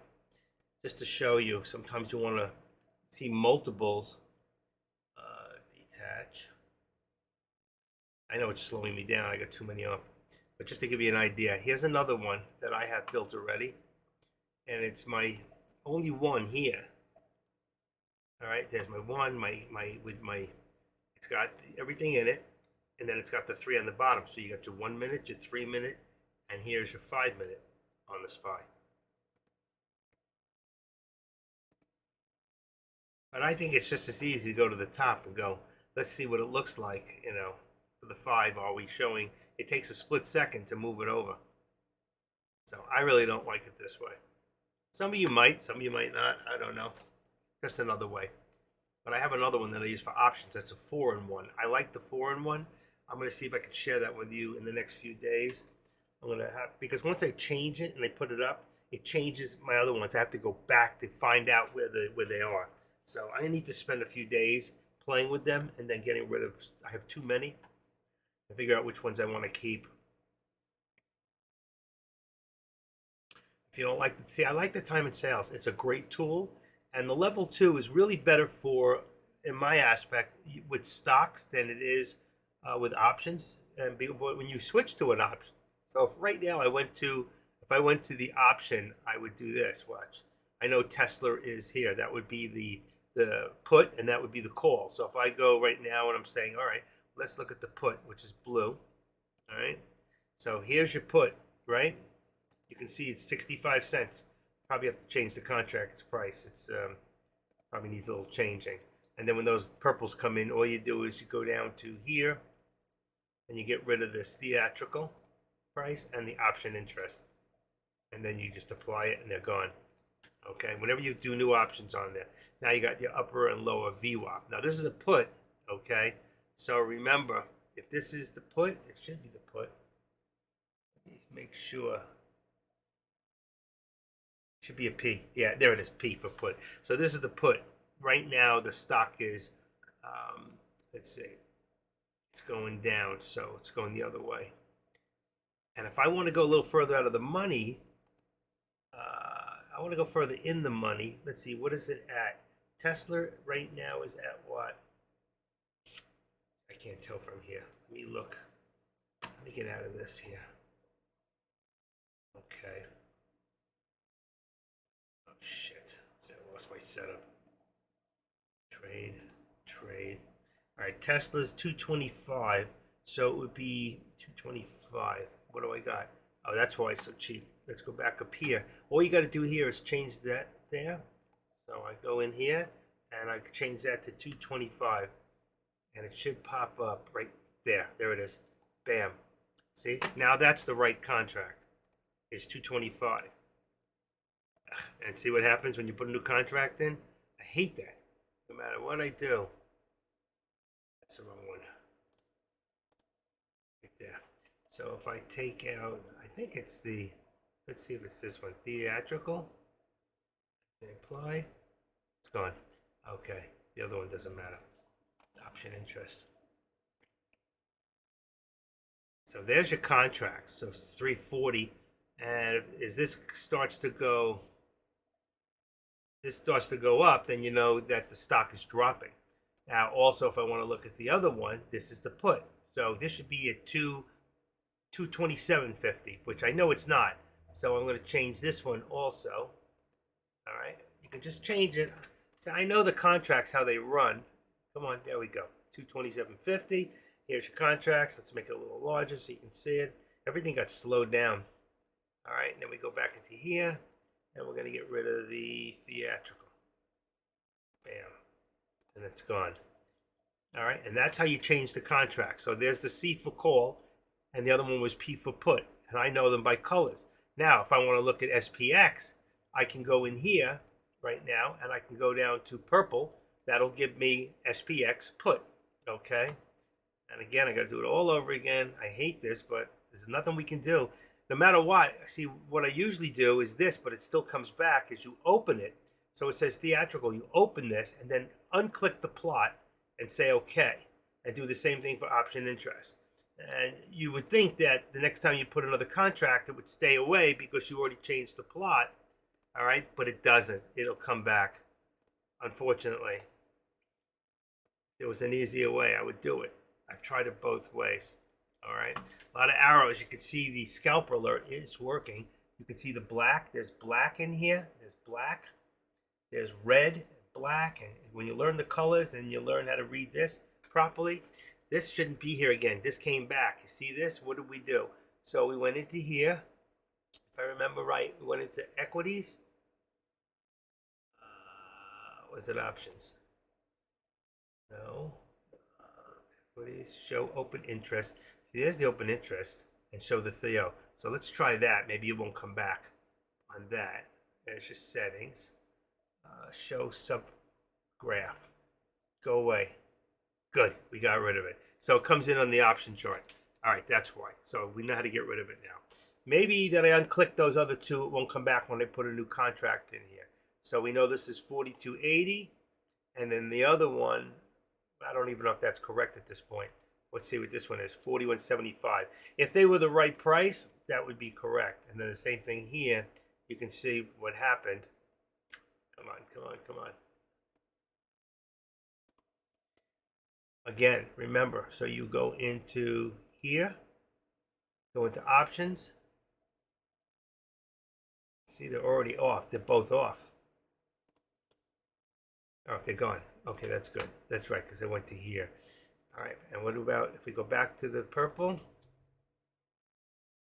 Speaker 1: Just to show you, sometimes you want to see multiples. Detach. I know it's slowing me down. I got too many up. But just to give you an idea, here's another one that I have built already. And it's my only one here. All right, there's my one, it's got everything in it, and then it's got the 3 on the bottom. So you got your 1 minute, your 3 minute, and here's your 5 minute on the SPY. But I think it's just as easy to go to the top and go, let's see what it looks like, for the 5, are we showing? It takes a split second to move it over. So I really don't like it this way. Some of you might not. I don't know. Just another way. But I have another one that I use for options. That's a 4-in-1. I like the 4-in-1. I'm going to see if I can share that with you in the next few days. I'm going to have, because once I change it and I put it up, it changes my other ones. I have to go back to find out where they are. So I need to spend a few days playing with them and then getting rid of, I have too many, and figure out which ones I want to keep. If you don't like see, I like the time and sales. It's a great tool. And the level 2 is really better for, in my aspect, with stocks than it is with options. And when you switch to an option, so if right now if I went to the option, I would do this. Watch. I know Tesla is here. That would be the put, and that would be the call. So if I go right now and I'm saying, all right, let's look at the put, which is blue. All right. So here's your put, right? You can see it's 65 cents. Probably have to change the contract price. It's probably needs a little changing. And then when those purples come in, all you do is you go down to here and you get rid of this theatrical price and the option interest. And then you just apply it and they're gone. Okay, whenever you do new options on there, now you got your upper and lower VWAP. Now this is a put, okay? So remember, if this is the put, it should be the put. Let me make sure. Should be a P. Yeah, there it is, P for put. So this is the put. Right now the stock is, let's see, it's going down, so it's going the other way. And if I want to go a little further out of the money, I want to go further in the money. Let's see, what is it at? Tesla right now is at what? I can't tell from here. Let me look. Let me get out of this here. Okay. Oh, shit. So I lost my setup. Trade. All right, Tesla's 225. So it would be 225. What do I got? Oh, that's why it's so cheap. Let's go back up here. All you got to do here is change that there. So I go in here and I change that to 225. And it should pop up right there. There it is. Bam. See? Now that's the right contract. It's 225. And see what happens when you put a new contract in? I hate that. No matter what I do. That's the wrong one. Right there. So if I take out, I think it's the, let's see if it's this one, theatrical. Apply. It's gone. Okay. The other one doesn't matter. Option interest. So there's your contract. So it's 340. And as this starts to go up, then you know that the stock is dropping. Now, also, if I want to look at the other one, this is the put. So this should be at 227.50, which I know it's not. So I'm going to change this one also. All right, you can just change it. So I know the contracts, how they run. Come on, there we go. 227.50. Here's your contracts. Let's make it a little larger so you can see it. Everything got slowed down. All right, and then we go back into here, and we're going to get rid of the theatrical. Bam. And it's gone. All right, and that's how you change the contract. So there's the C for call, and the other one was P for put, and I know them by colors. Now, if I want to look at SPX, I can go in here right now, and I can go down to purple. That'll give me SPX put, okay? And again, I got to do it all over again. I hate this, but there's nothing we can do. No matter what, see, what I usually do is this, but it still comes back, is you open it. So it says theatrical. You open this and then unclick the plot and say okay, and do the same thing for option interest. And you would think that the next time you put another contract, it would stay away because you already changed the plot, all right? But it doesn't. It'll come back, unfortunately. If there was an easier way, I would do it. I've tried it both ways, all right? A lot of arrows. You can see the scalper alert is working. You can see the black. There's black in here. There's black. There's red, black, and when you learn the colors, then you learn how to read this properly. This shouldn't be here again. This came back. You see this? What did we do? So we went into here. If I remember right, we went into equities. Was it options? No. Equities, show open interest. See, there's the open interest and show the Theo. So let's try that. Maybe it won't come back on that. There's your settings. Show subgraph. Go away. Good, we got rid of it. So it comes in on the option chart. All right, that's why. So we know how to get rid of it now. Maybe that I unclick those other two, it won't come back when I put a new contract in here. So we know this is 42.80, and then the other one, I don't even know if that's correct at this point. Let's see what this one is, 41.75. If they were the right price, that would be correct. And then the same thing here, you can see what happened. Come on, come on, come on. Again, remember, so you go into here, go into options. See, they're already off. They're both off. Oh, they're gone. Okay, that's good. That's right, because I went to here. All right, and what about if we go back to the purple?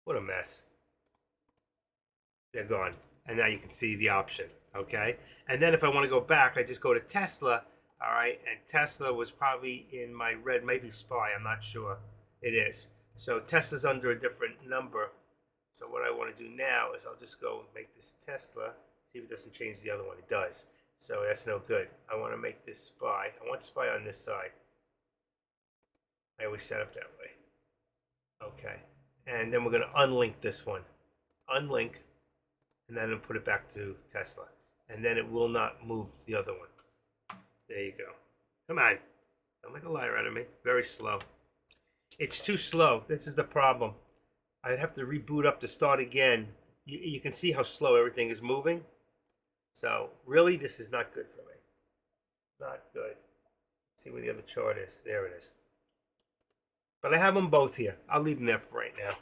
Speaker 1: What a mess. They're gone. And now you can see the option, okay? And then if I want to go back, I just go to Tesla, all right? And Tesla was probably in my red, maybe SPY, I'm not sure. It is. So Tesla's under a different number. So what I want to do now is I'll just go make this Tesla, see if it doesn't change the other one. It does. So that's no good. I want to make this SPY. I want SPY on this side. I always set up that way. Okay. And then we're going to unlink this one. Unlink. And then I'll put it back to Tesla. And then it will not move the other one. There you go. Come on. Don't make a liar out of me. Very slow. It's too slow. This is the problem. I'd have to reboot up to start again. You can see how slow everything is moving. So really, this is not good for me. Not good. Let's see where the other chart is. There it is. But I have them both here. I'll leave them there for right now.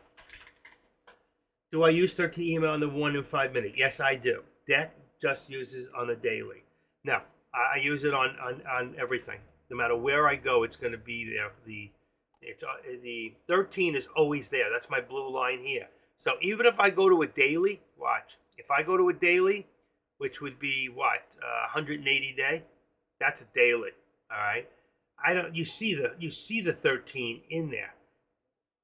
Speaker 1: Do I use 13 email on the 1 in 5 minute? Yes, I do. Debt just uses on a daily. Now, I use it on everything. No matter where I go, it's going to be there. The 13 is always there. That's my blue line here. So even if I go to a daily, watch. If I go to a daily, which would be what, 180 day, that's a daily. All right. You see the 13 in there.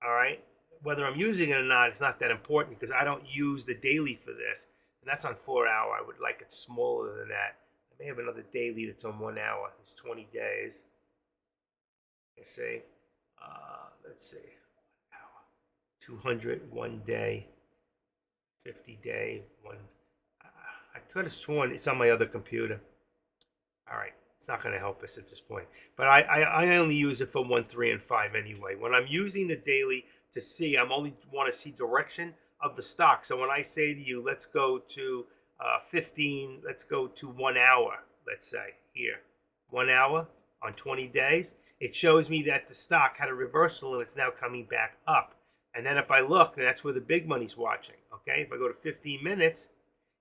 Speaker 1: All right. Whether I'm using it or not, it's not that important because I don't use the daily for this. And that's on 4 hour. I would like it smaller than that. I may have another daily that's on 1 hour. It's 20 days. You see. Let's see. 200 1 day, 50 day, one. I could have sworn it's on my other computer. All right, it's not going to help us at this point. But I only use it for 1, 3, and 5 anyway. When I'm using the daily to see, I'm only want to see direction of the stock. So when I say to you, let's go to 15, let's go to 1 hour, let's say here, 1 hour on 20 days, it shows me that the stock had a reversal and it's now coming back up. And then if I look, that's where the big money's watching. Okay, if I go to 15 minutes,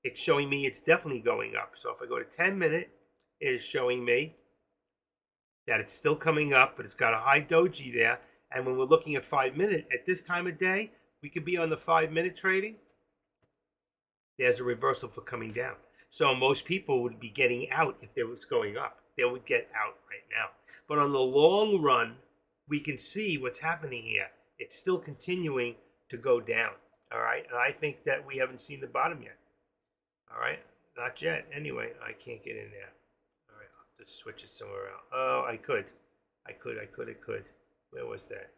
Speaker 1: it's showing me it's definitely going up. So if I go to 10 minute, it is showing me that it's still coming up, but it's got a high doji there. And when we're looking at 5 minute, at this time of day, we could be on the 5 minute trading. There's a reversal for coming down. So most people would be getting out if it was going up. They would get out right now. But on the long run, we can see what's happening here. It's still continuing to go down. All right. And I think that we haven't seen the bottom yet. All right. Not yet. Anyway, I can't get in there. All right. I'll have to switch it somewhere else. Oh, I could. Where was that?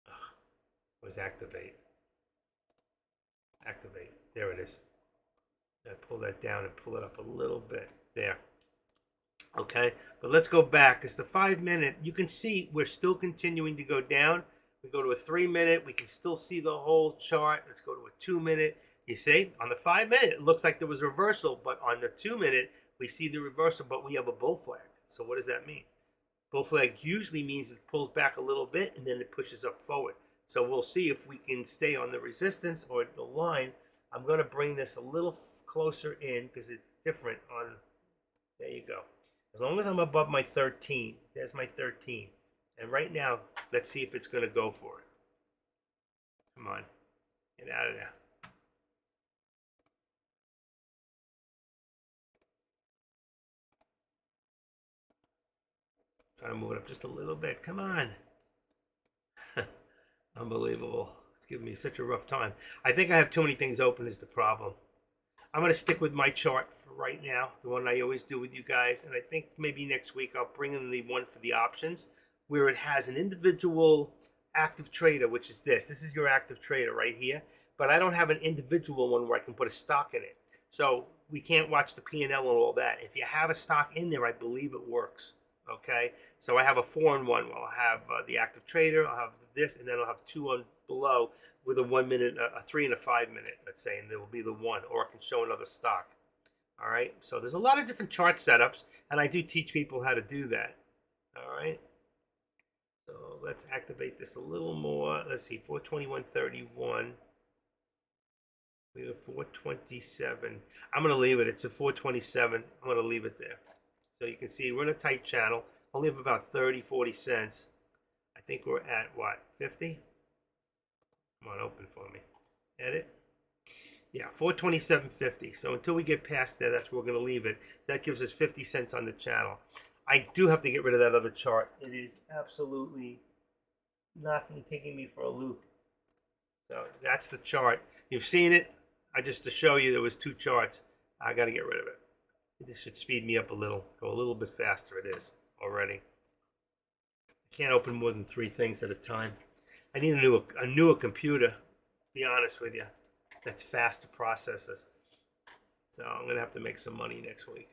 Speaker 1: It was activate. Activate. There it is. I pull that down and pull it up a little bit. There. Okay, but let's go back. It's the 5 minute. You can see we're still continuing to go down. We go to a 3 minute. We can still see the whole chart. Let's go to a 2 minute. You see, on the 5 minute, it looks like there was a reversal, but on the 2 minute, we see the reversal, but we have a bull flag. So what does that mean? Bull flag usually means it pulls back a little bit and then it pushes up forward. So we'll see if we can stay on the resistance or the line. I'm going to bring this a little closer in because it's different on There you go. As long as I'm above my 13, there's my 13. And right now, let's see if it's going to go for it. Come on. Get out of there. Try to move it up just a little bit. Come on. Unbelievable. It's giving me such a rough time. I think I have too many things open is the problem. I'm going to stick with my chart for right now, the one I always do with you guys. And I think maybe next week I'll bring in the one for the options where it has an individual active trader, which is this. This is your active trader right here. But I don't have an individual one where I can put a stock in it. So we can't watch the P&L and all that. If you have a stock in there, I believe it works. Okay, so I have a 4-in-1. Well, I'll have the active trader, I'll have this, and then I'll have 2 on below with a 1 minute, a 3 and a 5 minute, let's say, and there will be the 1, or I can show another stock. All right, so there's a lot of different chart setups, and I do teach people how to do that. All right, so let's activate this a little more. Let's see, 421.31. We have 427. I'm going to leave it. It's a 427. I'm going to leave it there. So you can see we're in a tight channel. Only have about 30, 40 cents. I think we're at what, 50? Come on, open for me. Edit. Yeah, 427.50. So until we get past there, that's where we're going to leave it. That gives us 50 cents on the channel. I do have to get rid of that other chart. It is absolutely taking me for a loop. So that's the chart. You've seen it. Just to show you there was 2 charts. I got to get rid of it. This should speed me up a little. Go a little bit faster. It is already. I can't open more than 3 things at a time. I need a newer computer, to be honest with you, that's fast to process this. So I'm going to have to make some money next week.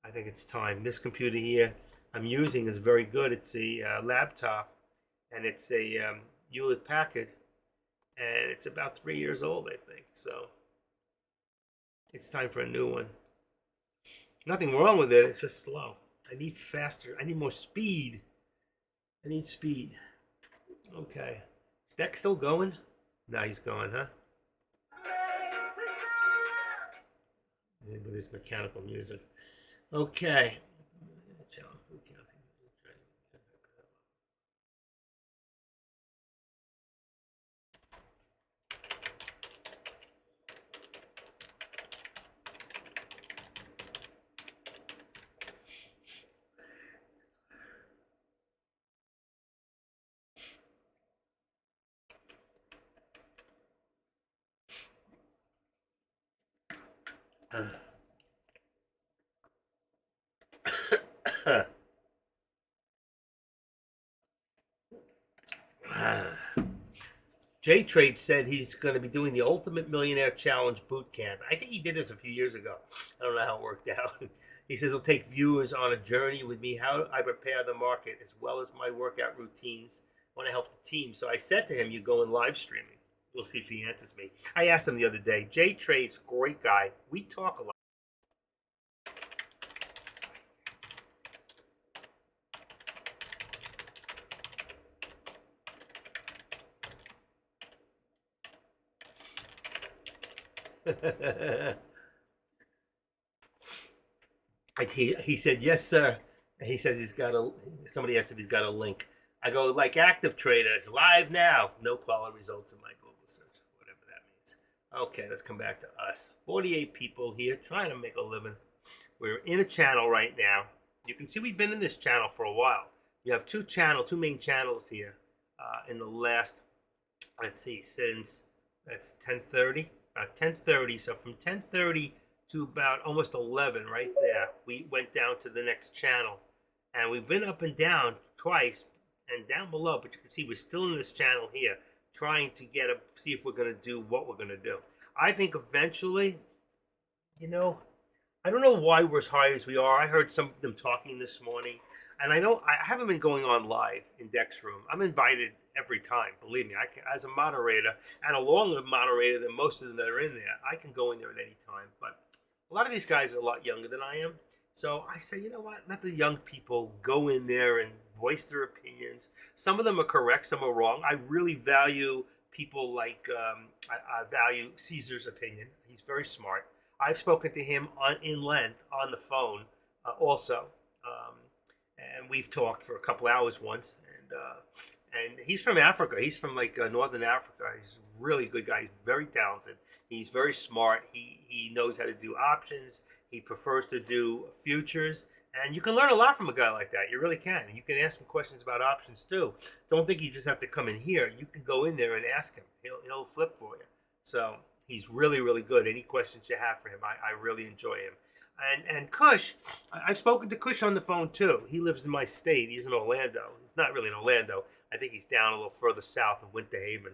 Speaker 1: I think it's time. This computer here I'm using is very good. It's a laptop, and it's a Hewlett Packard, and it's about 3 years old, I think. So it's time for a new one. Nothing wrong with it. It's just slow. I need faster. I need more speed. I need speed. Okay. Is Deck still going? No, he's going, huh? With this mechanical music. Okay. J-Trade said he's going to be doing the Ultimate Millionaire Challenge boot camp. I think he did this a few years ago. I don't know how it worked out. He says he'll take viewers on a journey with me, how I prepare the market, as well as my workout routines. I want to help the team. So I said to him, you go in live streaming. We'll see if he answers me. I asked him the other day. J-Trade's a great guy. We talk a lot. He said, yes, sir. And he says somebody asked if he's got a link. I go, like Active Trader, it's live now. No quality results in my Google search, whatever that means. Okay, let's come back to us. 48 people here trying to make a living. We're in a channel right now. You can see we've been in this channel for a while. You have two main channels here in the last, let's see, since that's 10:30. 10:30. So from 10:30 to about almost 11, right there, we went down to the next channel, and we've been up and down twice, and down below. But you can see we're still in this channel here, trying to see if we're going to do what we're going to do. I think eventually, I don't know why we're as high as we are. I heard some of them talking this morning, and I haven't been going on live in Deck's room. I'm invited every time. Believe me, as a moderator, and a longer moderator than most of them that are in there, I can go in there at any time. But a lot of these guys are a lot younger than I am. So I say, you know what? Let the young people go in there and voice their opinions. Some of them are correct, some are wrong. I really value people like, I value Caesar's opinion. He's very smart. I've spoken to him in length on the phone also, um, and we've talked for a couple hours once. And he's from Africa. He's from like northern Africa. He's a really good guy. He's very talented. He's very smart. He knows how to do options. He prefers to do futures. And you can learn a lot from a guy like that. You really can. You can ask him questions about options too. Don't think you just have to come in here. You can go in there and ask him. He'll flip for you. So he's really, really good. Any questions you have for him, I really enjoy him. And Kush, I've spoken to Kush on the phone too. He lives in my state. He's in Orlando. He's not really in Orlando. I think he's down a little further south in Winter Haven.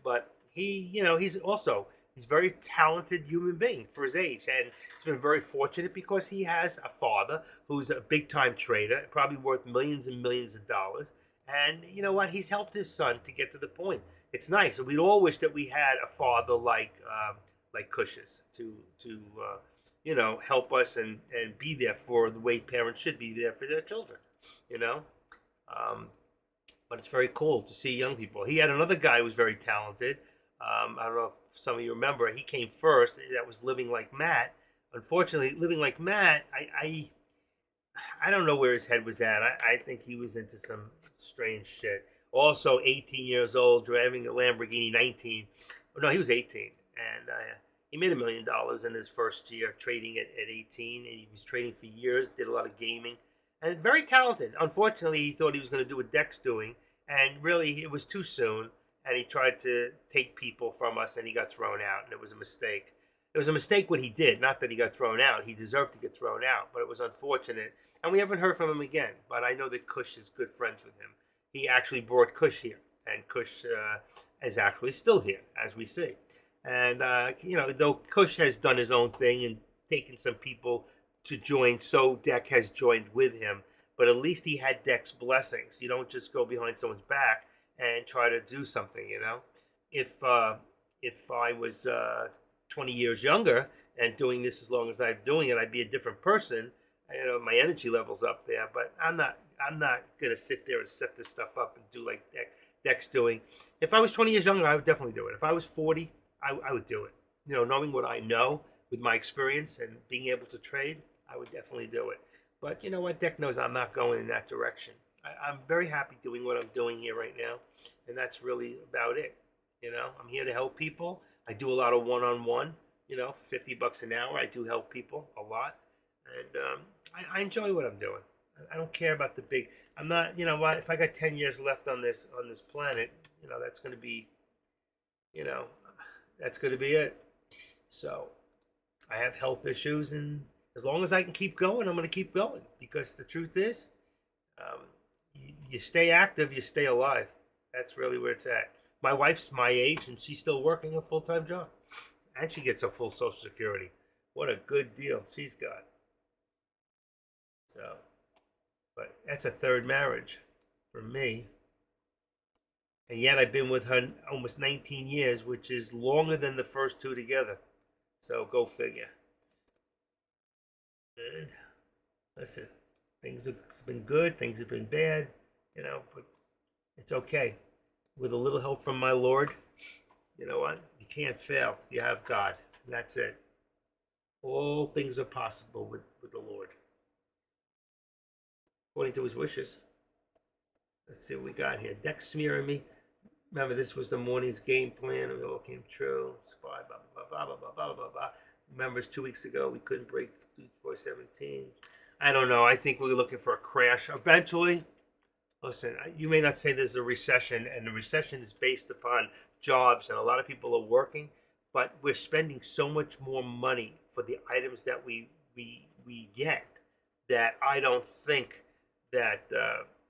Speaker 1: But he's a very talented human being for his age. And he's been very fortunate because he has a father who's a big time trader, probably worth millions and millions of dollars. And you know what? He's helped his son to get to the point. It's nice. We'd all wish that we had a father like Cush's to help us and be there for the way parents should be there for their children, you know. But it's very cool to see young people. He had another guy who was very talented. I don't know if some of you remember. He came first. That was Living Like Matt. Unfortunately, Living Like Matt, I don't know where his head was at. I think he was into some strange shit. Also, 18 years old, driving a Lamborghini 19. Oh, no, he was 18. And he made $1 million in his first year trading at 18. And he was trading for years, did a lot of gaming. And very talented. Unfortunately, he thought he was going to do what Deck's doing. And really, it was too soon. And he tried to take people from us, and he got thrown out. And it was a mistake. It was a mistake what he did. Not that he got thrown out. He deserved to get thrown out. But it was unfortunate. And we haven't heard from him again. But I know that Kush is good friends with him. He actually brought Kush here. And Kush is actually still here, as we see. And, though Kush has done his own thing and taken some people to join, so Deck has joined with him. But at least he had Deck's blessings. You don't just go behind someone's back and try to do something, you know. If I was 20 years younger and doing this as long as I'm doing it, I'd be a different person. You know, my energy level's up there. But I'm not gonna sit there and set this stuff up and do like Deck's doing. If I was 20 years younger, I would definitely do it. If I was 40, I would do it. You know, knowing what I know with my experience and being able to trade, I would definitely do it. But you know what? Deck knows I'm not going in that direction. I'm very happy doing what I'm doing here right now. And that's really about it. You know, I'm here to help people. I do a lot of one-on-one, you know, $50 an hour. I do help people a lot. And I enjoy what I'm doing. I don't care about the big, I'm not, you know what, if I got 10 years left on this planet, you know, that's going to be, you know, that's going to be it. So I have health issues, and as long as I can keep going, I'm going to keep going, because the truth is, you stay active, you stay alive. That's really where it's at. My wife's my age, and she's still working a full-time job, and she gets a full Social Security. What a good deal she's got. So, but that's a third marriage for me. And yet I've been with her almost 19 years, which is longer than the first two together. So go figure. And listen, things have been good, things have been bad, you know, but it's okay. With a little help from my Lord, you know what? You can't fail. You have God. And that's it. All things are possible with the Lord, according to his wishes. Let's see what we got here. Deck smearing me. Remember, this was the morning's game plan. It all came true. Spy, blah, blah, blah, blah, blah, blah, blah, blah. Remember, 2 weeks ago, we couldn't break 417. I don't know. I think we're looking for a crash. Eventually, listen, you may not say there's a recession, and the recession is based upon jobs, and a lot of people are working, but we're spending so much more money for the items that we get that I don't think that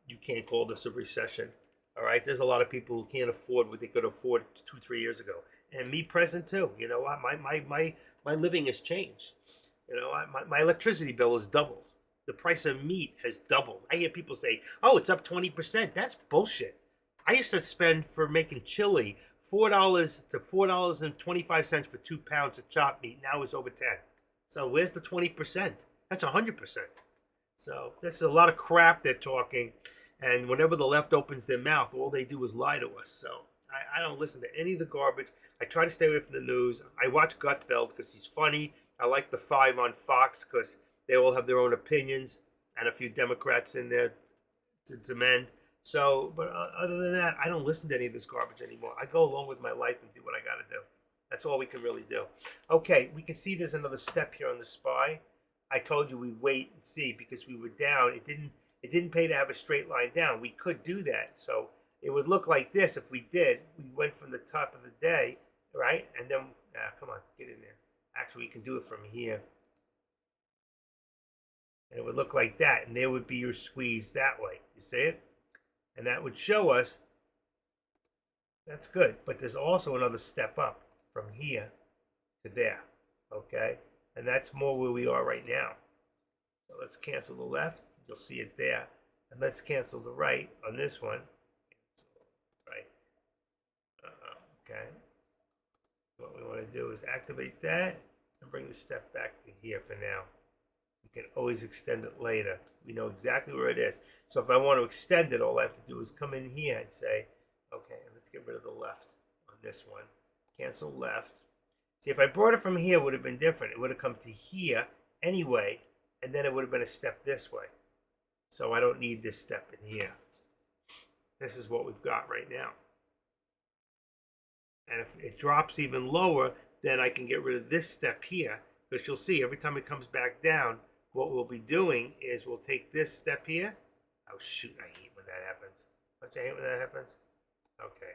Speaker 1: you can't call this a recession. All right, there's a lot of people who can't afford what they could afford 2-3 years ago, and me present too. You know what? My living has changed. You know, my electricity bill has doubled. The price of meat has doubled. I hear people say, "Oh, it's up 20%." That's bullshit. I used to spend for making chili $4 to $4.25 for 2 pounds of chopped meat. Now it's over 10. So where's the 20%? That's 100%. So this is a lot of crap they're talking. And whenever the left opens their mouth, all they do is lie to us. So I don't listen to any of the garbage. I try to stay away from the news. I watch Gutfeld because he's funny. I like the 5 on Fox because they all have their own opinions and a few Democrats in there to demand. So, but other than that, I don't listen to any of this garbage anymore. I go along with my life and do what I got to do. That's all we can really do. Okay, we can see there's another step here on the SPY. I told you we'd wait and see because we were down. It didn't pay to have a straight line down. We could do that. So it would look like this if we did. We went from the top of the day, right? And then, come on, get in there. Actually, we can do it from here. And it would look like that. And there would be your squeeze that way. You see it? And that would show us that's good. But there's also another step up from here to there. Okay? And that's more where we are right now. So let's cancel the left. You'll see it there. And let's cancel the right on this one. Right. Okay. What we want to do is activate that and bring the step back to here for now. We can always extend it later. We know exactly where it is. So if I want to extend it, all I have to do is come in here and say, okay, let's get rid of the left on this one. Cancel left. See, if I brought it from here, it would have been different. It would have come to here anyway, and then it would have been a step this way. So I don't need this step in here. This is what we've got right now. And if it drops even lower, then I can get rid of this step here. Because you'll see, every time it comes back down, what we'll be doing is we'll take this step here. Oh, shoot, I hate when that happens. Don't you hate when that happens? Okay,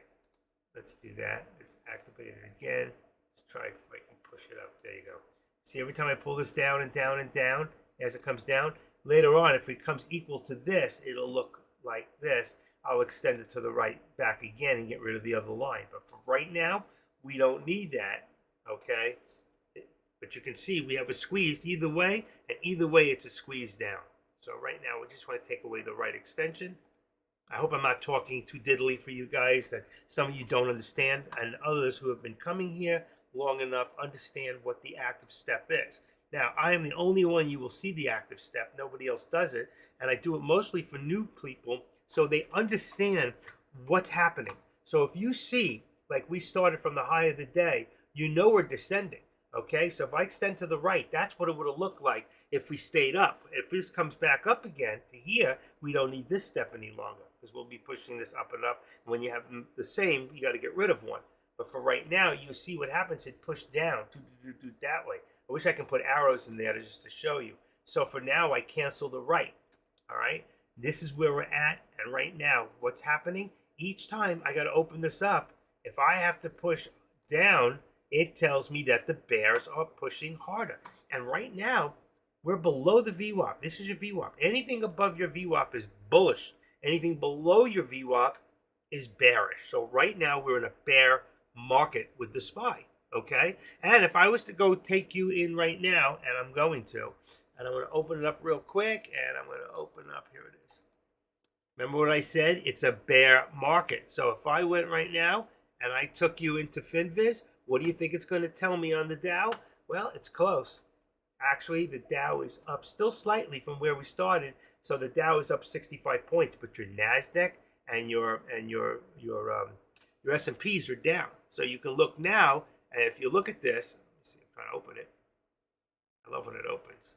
Speaker 1: let's do that. Let's activate it again. Let's try if I can push it up. There you go. See, every time I pull this down and down and down, as it comes down, later on, if it comes equal to this, it'll look like this. I'll extend it to the right back again and get rid of the other line. But for right now, we don't need that, okay? But you can see we have a squeeze either way, and either way it's a squeeze down. So right now we just want to take away the right extension. I hope I'm not talking too diddly for you guys, that some of you don't understand, and others who have been coming here long enough understand what the active step is. Now, I am the only one you will see the active step. Nobody else does it, and I do it mostly for new people so they understand what's happening. So if you see, like we started from the high of the day, you know we're descending. Okay, so if I extend to the right, that's what it would have looked like if we stayed up. If this comes back up again to here, we don't need this step any longer because we'll be pushing this up and up. And when you have the same, you got to get rid of one. But for right now, you see what happens. It pushed down that way. I wish I can put arrows in there just to show you. So for now, I cancel the right. All right, this is where we're at. And right now, what's happening? Each time I got to open this up. If I have to push down, it tells me that the bears are pushing harder. And right now, we're below the VWAP. This is your VWAP. Anything above your VWAP is bullish. Anything below your VWAP is bearish. So right now, we're in a bear market with the SPY, okay? And if I was to go take you in right now, and I'm going to, and I'm going to open it up real quick, and I'm going to open up, here it is. Remember what I said? It's a bear market. So if I went right now, and I took you into FinViz, what do you think it's going to tell me on the Dow? Well, it's close. Actually, the Dow is up still slightly from where we started. So the Dow is up 65 points, but your Nasdaq and your S&Ps are down. So you can look now, and if you look at this, let's see, I'm trying to open it. I love when it opens.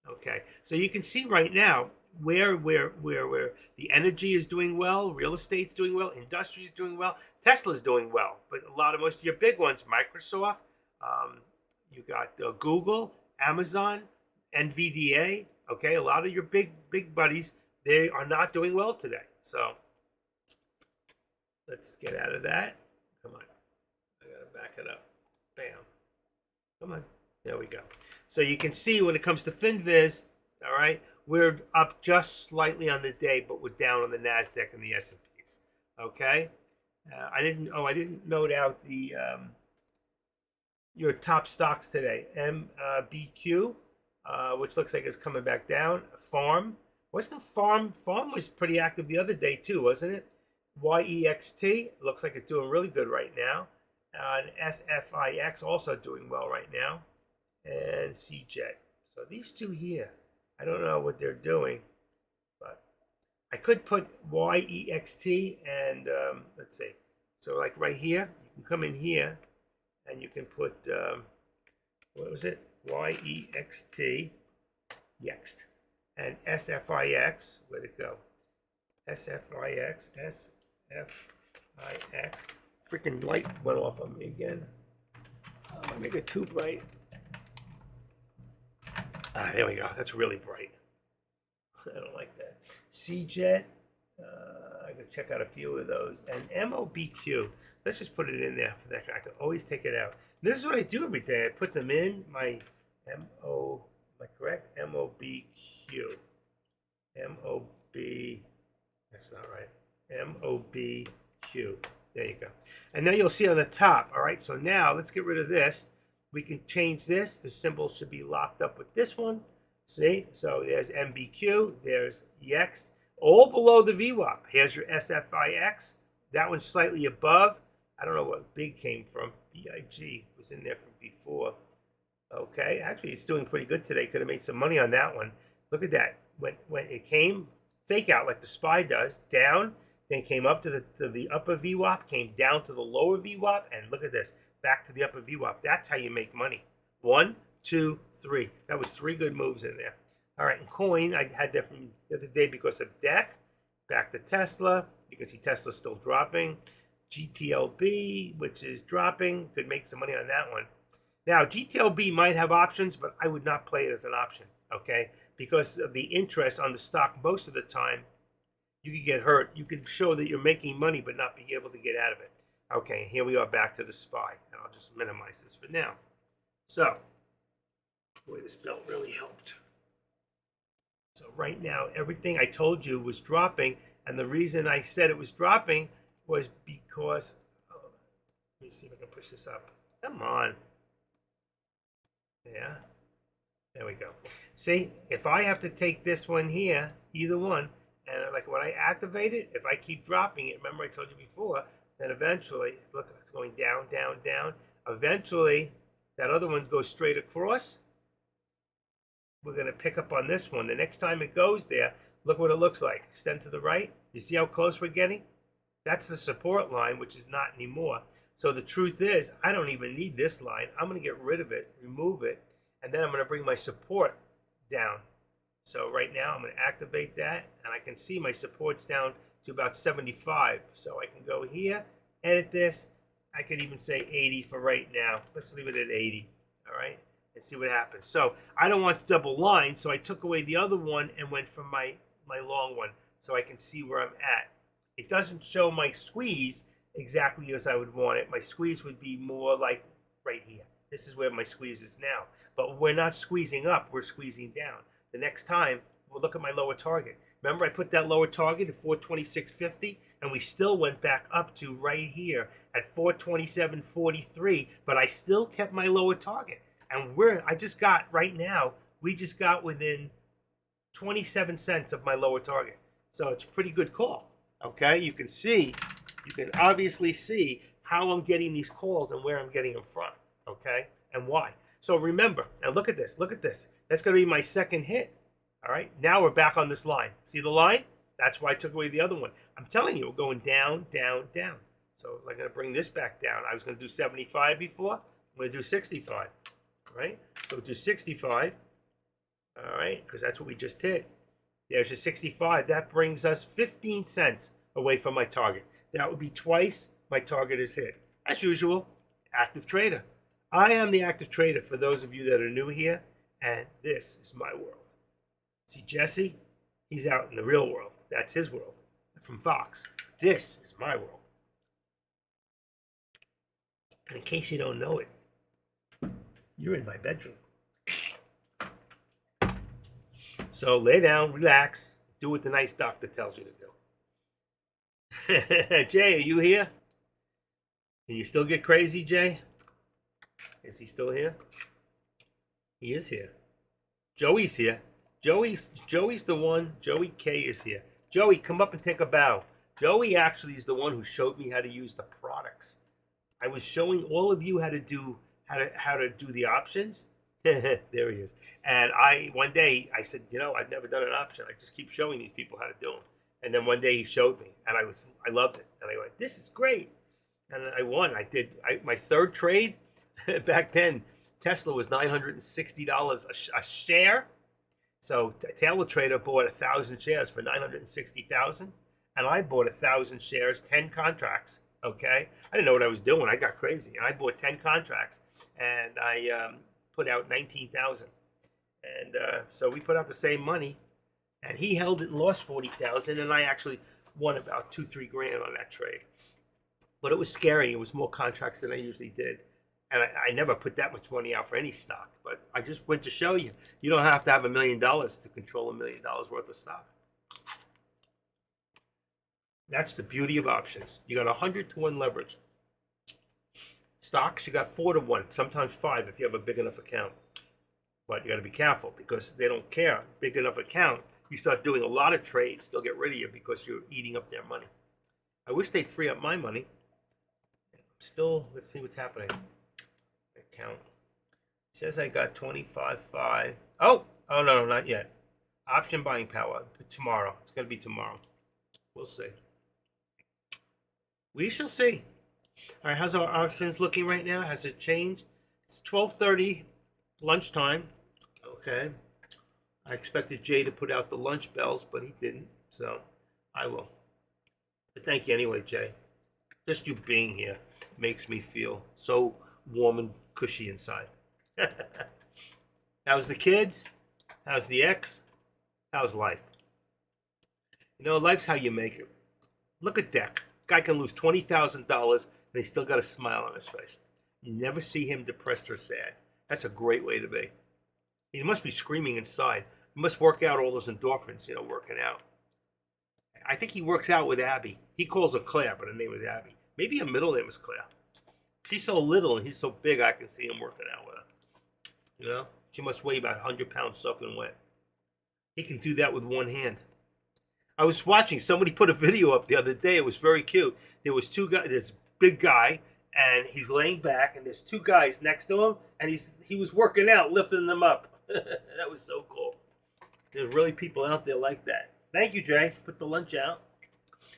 Speaker 1: Okay, so you can see right now where the energy is doing well, real estate's doing well, industry is doing well, Tesla's doing well, but most of your big ones, Microsoft, you got Google, Amazon, NVDA. Okay, a lot of your big buddies, they are not doing well today. So let's get out of that. Come on, I gotta back it up. Bam. Come on. There we go. So you can see when it comes to FinViz, all right, we're up just slightly on the day, but we're down on the Nasdaq and the S&Ps. Okay, I didn't note out the your top stocks today. MBQ, which looks like it's coming back down. Farm, what's the Farm? Farm was pretty active the other day too, wasn't it? YEXT looks like it's doing really good right now. And SFIX also doing well right now. And CJET. So these two here, I don't know what they're doing, but I could put YEXT and let's see. So like right here, you can come in here and you can put what was it? YEXT, Yext. And SFIX, where'd it go? SFIX, SFIX. Freaking light went off on me again. I make it too bright. Ah, there we go. That's really bright. I don't like that. CJET. I could check out a few of those. And MOBQ. Let's just put it in there for that. I can always take it out. This is what I do every day. I put them in my MO. Am I correct? MOBQ. MOB. That's not right. MOBQ. There you go. And then you'll see on the top. All right. So now let's get rid of this. We can change this. The symbol should be locked up with this one. See? So there's MBQ. There's EX. All below the VWAP. Here's your SFIX. That one's slightly above. I don't know what big came from. BIG was in there from before. Okay. Actually, it's doing pretty good today. Could have made some money on that one. Look at that. When it came fake out like the SPY does, down, then came up to the upper VWAP, came down to the lower VWAP, and look at this. Back to the upper VWAP. That's how you make money. 1, 2, 3. That was 3 good moves in there. All right, and coin, I had that from the other day because of DEC. Back to Tesla. You can see Tesla's still dropping. GTLB, which is dropping. Could make some money on that one. Now, GTLB might have options, but I would not play it as an option, okay? Because of the interest on the stock most of the time, you could get hurt. You could show that you're making money, but not be able to get out of it. Okay, here we are back to the SPY. And I'll just minimize this for now. So, boy, this belt really helped. So right now, everything I told you was dropping. And the reason I said it was dropping was because, let me see if I can push this up. Come on. Yeah, there we go. See, if I have to take this one here, either one, and like when I activate it, if I keep dropping it, remember I told you before, then eventually, look, it's going down, down, down. Eventually, that other one goes straight across. We're going to pick up on this one. The next time it goes there, look what it looks like. Extend to the right. You see how close we're getting? That's the support line, which is not anymore. So the truth is, I don't even need this line. I'm going to get rid of it, remove it, and then I'm going to bring my support down. So right now, I'm going to activate that, and I can see my support's down to about 75. So I can go here, edit this. I could even say 80 for right now. Let's leave it at 80, all right? And see what happens. So I don't want double lines, so I took away the other one and went for my long one so I can see where I'm at. It doesn't show my squeeze exactly as I would want it. My squeeze would be more like right here. This is where my squeeze is now. But we're not squeezing up, we're squeezing down. The next time, we'll look at my lower target. Remember I put that lower target at 426.50 and we still went back up to right here at 427.43, but I still kept my lower target. And I just got right now, we just got within 27 cents of my lower target. So it's a pretty good call. Okay, you can obviously see how I'm getting these calls and where I'm getting them from. Okay, and why. So remember, now look at this. That's going to be my second hit. All right, now we're back on this line. See the line? That's why I took away the other one. I'm telling you, we're going down, down, down. So I'm going to bring this back down. I was going to do 75 before. I'm going to do 65. Right? So do 65. All right, because that's what we just hit. There's your 65. That brings us 15 cents away from my target. That would be twice my target is hit. As usual, active trader. I am the active trader for those of you that are new here, and this is my world. See Jesse? He's out in the real world. That's his world from Fox. This is my world. And in case you don't know it, you're in my bedroom. So lay down, relax, do what the nice doctor tells you to do. Jay, are you here? Can you still get crazy, Jay? Is he still here? He is here. Joey's here. Joey's the one. Joey K is here. Joey, come up and take a bow. Joey actually is the one who showed me how to use the products. I was showing all of you how to do the options. There he is. And one day I said, I've never done an option. I just keep showing these people how to do them. And then one day he showed me, and I loved it. And I went, this is great. And I won. My third trade back then. Tesla was $960 a share. So Taylor Trader bought 1,000 shares for 960,000, and I bought 1,000 shares, 10 contracts. Okay, I didn't know what I was doing. I got crazy, and I bought 10 contracts, and I put out 19,000, and so we put out the same money, and he held it and lost 40,000, and I actually won about 2-3 grand on that trade. But it was scary. It was more contracts than I usually did. And I never put that much money out for any stock. But I just went to show you, you don't have to have $1 million to control $1 million worth of stock. That's the beauty of options. You got 100 to 1 leverage. Stocks, you got 4 to 1, sometimes 5 if you have a big enough account. But you got to be careful because they don't care. Big enough account, you start doing a lot of trades, they'll get rid of you because you're eating up their money. I wish they'd free up my money. Still, let's see what's happening. Account. It says I got 25.5. Oh, no, not yet. Option buying power tomorrow. It's going to be tomorrow. We'll see. We shall see. All right, how's our options looking right now? Has it changed? It's 12:30, lunchtime. Okay. I expected Jay to put out the lunch bells, but he didn't, so I will. But thank you anyway, Jay. Just you being here makes me feel so warm and cushy inside. How's the kids? How's the ex? How's life? You know, life's how you make it. Look at Deck. Guy can lose $20,000 and he still got a smile on his face. You never see him depressed or sad. That's a great way to be. He must be screaming inside. He must work out all those endorphins, working out. I think he works out with Abby. He calls her Claire, but her name is Abby. Maybe her middle name is Claire. She's so little and he's so big, I can see him working out with her. She must weigh about 100 pounds soaking wet. He can do that with one hand. I was watching, somebody put a video up the other day. It was very cute. There was two guys, this big guy, and he's laying back, and there's two guys next to him, and he was working out, lifting them up. That was so cool. There's really people out there like that. Thank you, Jay. Put the lunch out.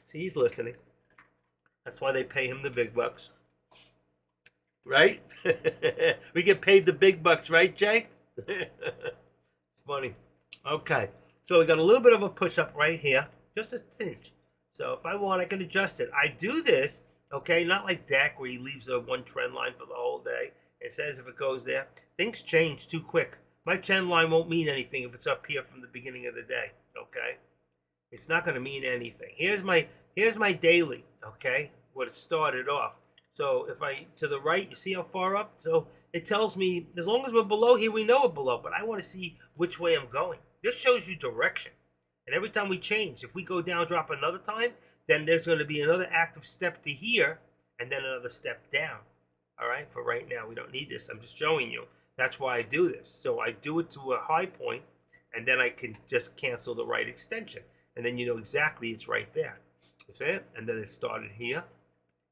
Speaker 1: See, he's listening. That's why they pay him the big bucks. Right? We get paid the big bucks, right, Jay? It's funny. Okay. So we got a little bit of a push-up right here. Just a tinge. So if I want, I can adjust it. I do this, okay, not like Dak where he leaves a one trend line for the whole day. It says if it goes there. Things change too quick. My trend line won't mean anything if it's up here from the beginning of the day, okay? It's not going to mean anything. Here's my daily, okay, what it started off. So if I, to the right, you see how far up? So it tells me, as long as we're below here, we know we're below, but I want to see which way I'm going. This shows you direction. And every time we change, if we go down, drop another time, then there's going to be another active step to here, and then another step down. All right, for right now, we don't need this. I'm just showing you. That's why I do this. So I do it to a high point, and then I can just cancel the right extension. And then you know exactly it's right there. You see it? And then it started here.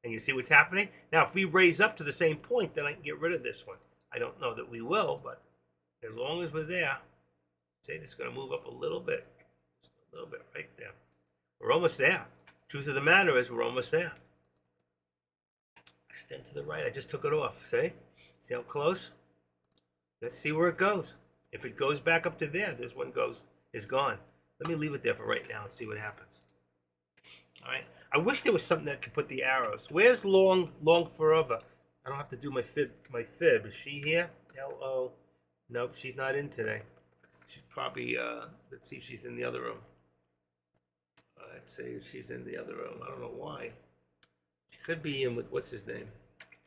Speaker 1: And you see what's happening? Now, if we raise up to the same point, then I can get rid of this one. I don't know that we will, but as long as we're there, say this is going to move up a little bit. Just a little bit right there. We're almost there. Truth of the matter is we're almost there. Extend to the right. I just took it off. See? See how close? Let's see where it goes. If it goes back up to there, this one is gone. Let me leave it there for right now and see what happens. All right. I wish there was something that could put the arrows. Where's long forever? I don't have to do my fib. Is she here? L-O. Nope, she's not in today. She's probably, let's see if she's in the other room. Let's see if she's in the other room. I don't know why. She could be in with, what's his name?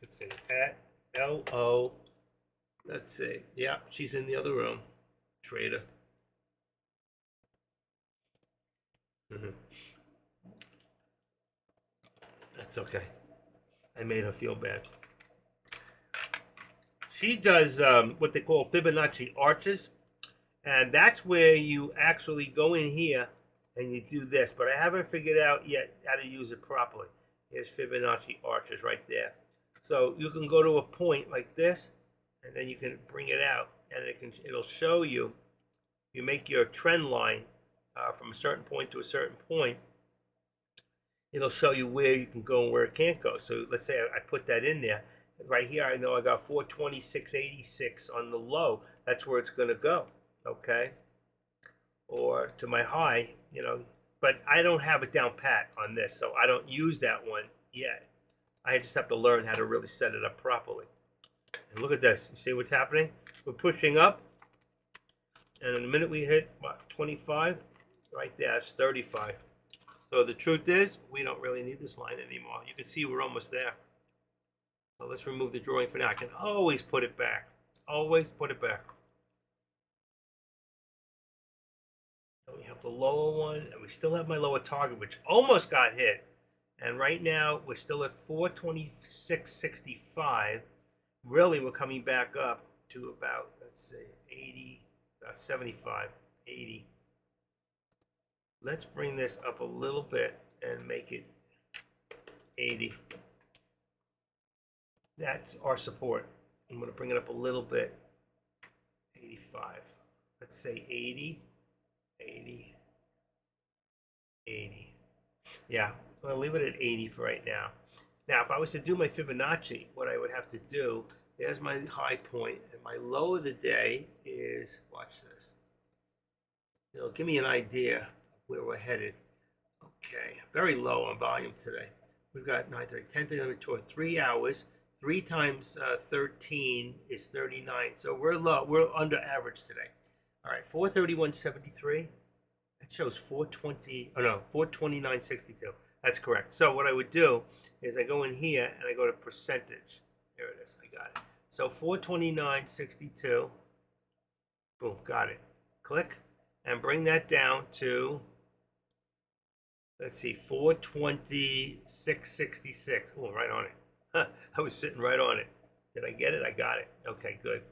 Speaker 1: Let's see, at L-O. Let's see. Yeah, she's in the other room. Trader. That's okay. I made her feel bad. She does what they call Fibonacci arches. And that's where you actually go in here and you do this. But I haven't figured out yet how to use it properly. Here's Fibonacci arches right there. So you can go to a point like this, and then you can bring it out. And it'll show you, you make your trend line from a certain point to a certain point. It'll show you where you can go and where it can't go. So let's say I put that in there. Right here, I know I got 426.86 on the low. That's where it's going to go, okay? Or to my high, you know, but I don't have it down pat on this, so I don't use that one yet. I just have to learn how to really set it up properly. And look at this. You see what's happening? We're pushing up, and in a minute we hit, what, 25? Right there, it's 35. So the truth is, we don't really need this line anymore. You can see we're almost there. So let's remove the drawing for now. I can always put it back. Always put it back. And we have the lower one, and we still have my lower target, which almost got hit. And right now, we're still at 426.65. Really, we're coming back up to about, let's see, 80, about 75, 80. Let's bring this up a little bit and make it 80. That's our support. I'm going to bring it up a little bit. 85. Let's say 80, 80, 80. Yeah, I'm going to leave it at 80 for right now. Now, if I was to do my Fibonacci, what I would have to do, there's my high point, and my low of the day is, watch this. It'll give me an idea of where we're headed. Okay, very low on volume today. We've got 9:30, 10:30, 11, 12, 3 hours. 3 times 13 is 39. So we're low. We're under average today. All right, 431.73. That shows 420. Oh no, 429.62. That's correct. So what I would do is I go in here and I go to percentage. There it is. I got it. So 429.62. Boom, got it. Click and bring that down to, let's see, 426.66. Oh, right on it. I was sitting right on it. Did I get it? I got it. Okay, good.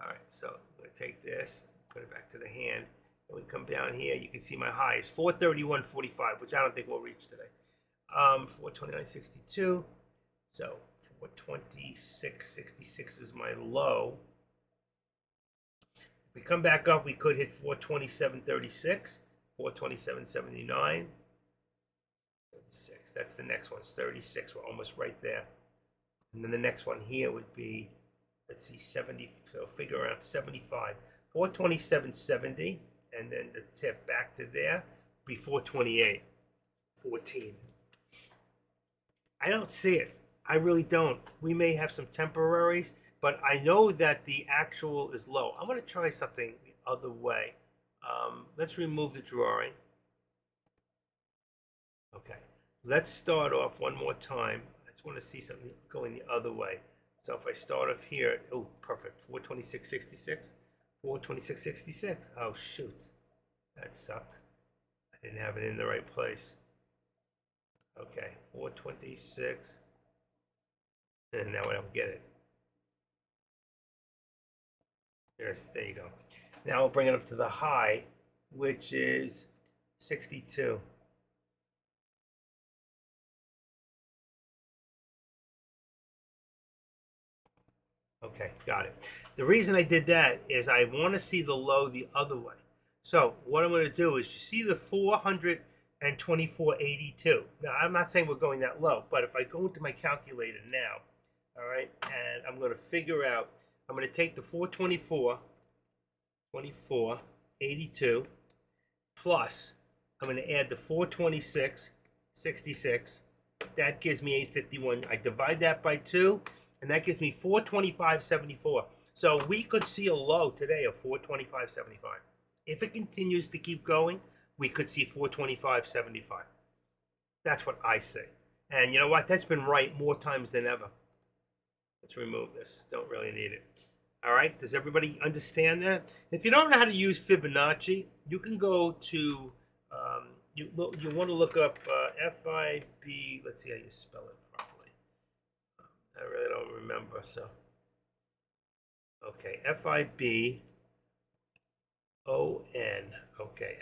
Speaker 1: All right, so I'm going to take this, put it back to the hand. And we come down here, you can see my high is 431.45, which I don't think we'll reach today. 429.62. So 426.66 is my low. If we come back up, we could hit 427.36, 427.79. 36. That's the next one. It's 36. We're almost right there. And then the next one here would be, let's see, 70. So figure around 75. 427.70. And then the tip back to there be 428. 14. I don't see it. I really don't. We may have some temporaries, but I know that the actual is low. I'm going to try something the other way. Let's remove the drawing. Okay. Let's start off one more time. I just want to see something going the other way. So if I start off here, oh, perfect. 426.66. 426.66. Oh, shoot. That sucked. I didn't have it in the right place. Okay, 426. And now I don't get it. There you go. Now we'll bring it up to the high, which is 62. Okay, got it. The reason I did that is I want to see the low the other way. So what I'm going to do is, you see the 424.82. Now, I'm not saying we're going that low, but if I go into my calculator now, all right, and I'm going to figure out, I'm going to take the 424.82 plus, I'm going to add the 426.66. That gives me 851. I divide that by 2. And that gives me 425.74. So we could see a low today of 425.75. If it continues to keep going, we could see 425.75. That's what I say. And you know what? That's been right more times than ever. Let's remove this. Don't really need it. All right. Does everybody understand that? If you don't know how to use Fibonacci, you can go to, you want to look up FIB. Let's see how you spell it properly. I really don't remember, so. Okay, FIBON. Okay,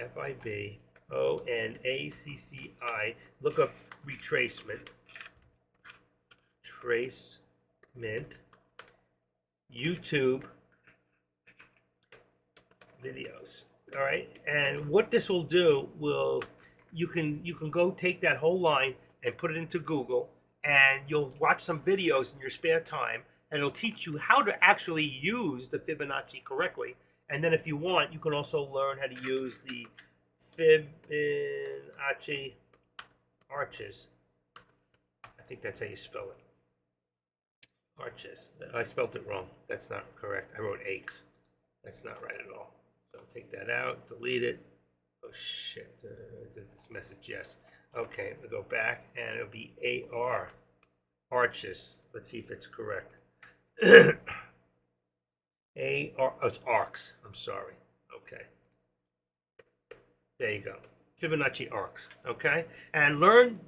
Speaker 1: FIBONACCI. Look up retracement. Tracement. YouTube videos. All right, and what this will do will, you can go take that whole line and put it into Google, and you'll watch some videos in your spare time, and it'll teach you how to actually use the Fibonacci correctly. And then if you want, you can also learn how to use the Fibonacci arches. I think that's how you spell it. Arches. I spelled it wrong. That's not correct. I wrote aches. That's not right at all. So take that out, delete it. Oh shit, this message, yes. Okay, we'll go back and it'll be AR, arches. Let's see if it's correct. AR, oh, it's arcs, I'm sorry. Okay. There you go. Fibonacci arcs, okay? And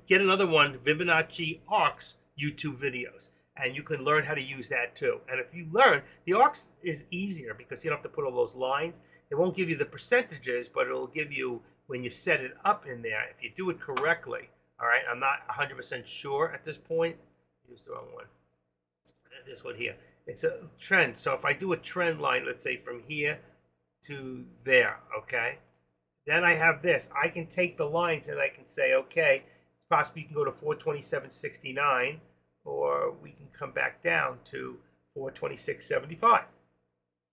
Speaker 1: get another one, Fibonacci arcs YouTube videos. And you can learn how to use that too. And if you learn, the arcs is easier because you don't have to put all those lines. It won't give you the percentages, but it'll give you when you set it up in there. If you do it correctly, all right? I'm not 100% sure at this point. Use the wrong one. This one here. It's a trend. So if I do a trend line, let's say from here to there, okay? Then I have this. I can take the lines and I can say, okay, possibly you can go to 426.69, or we can come back down to 426.75.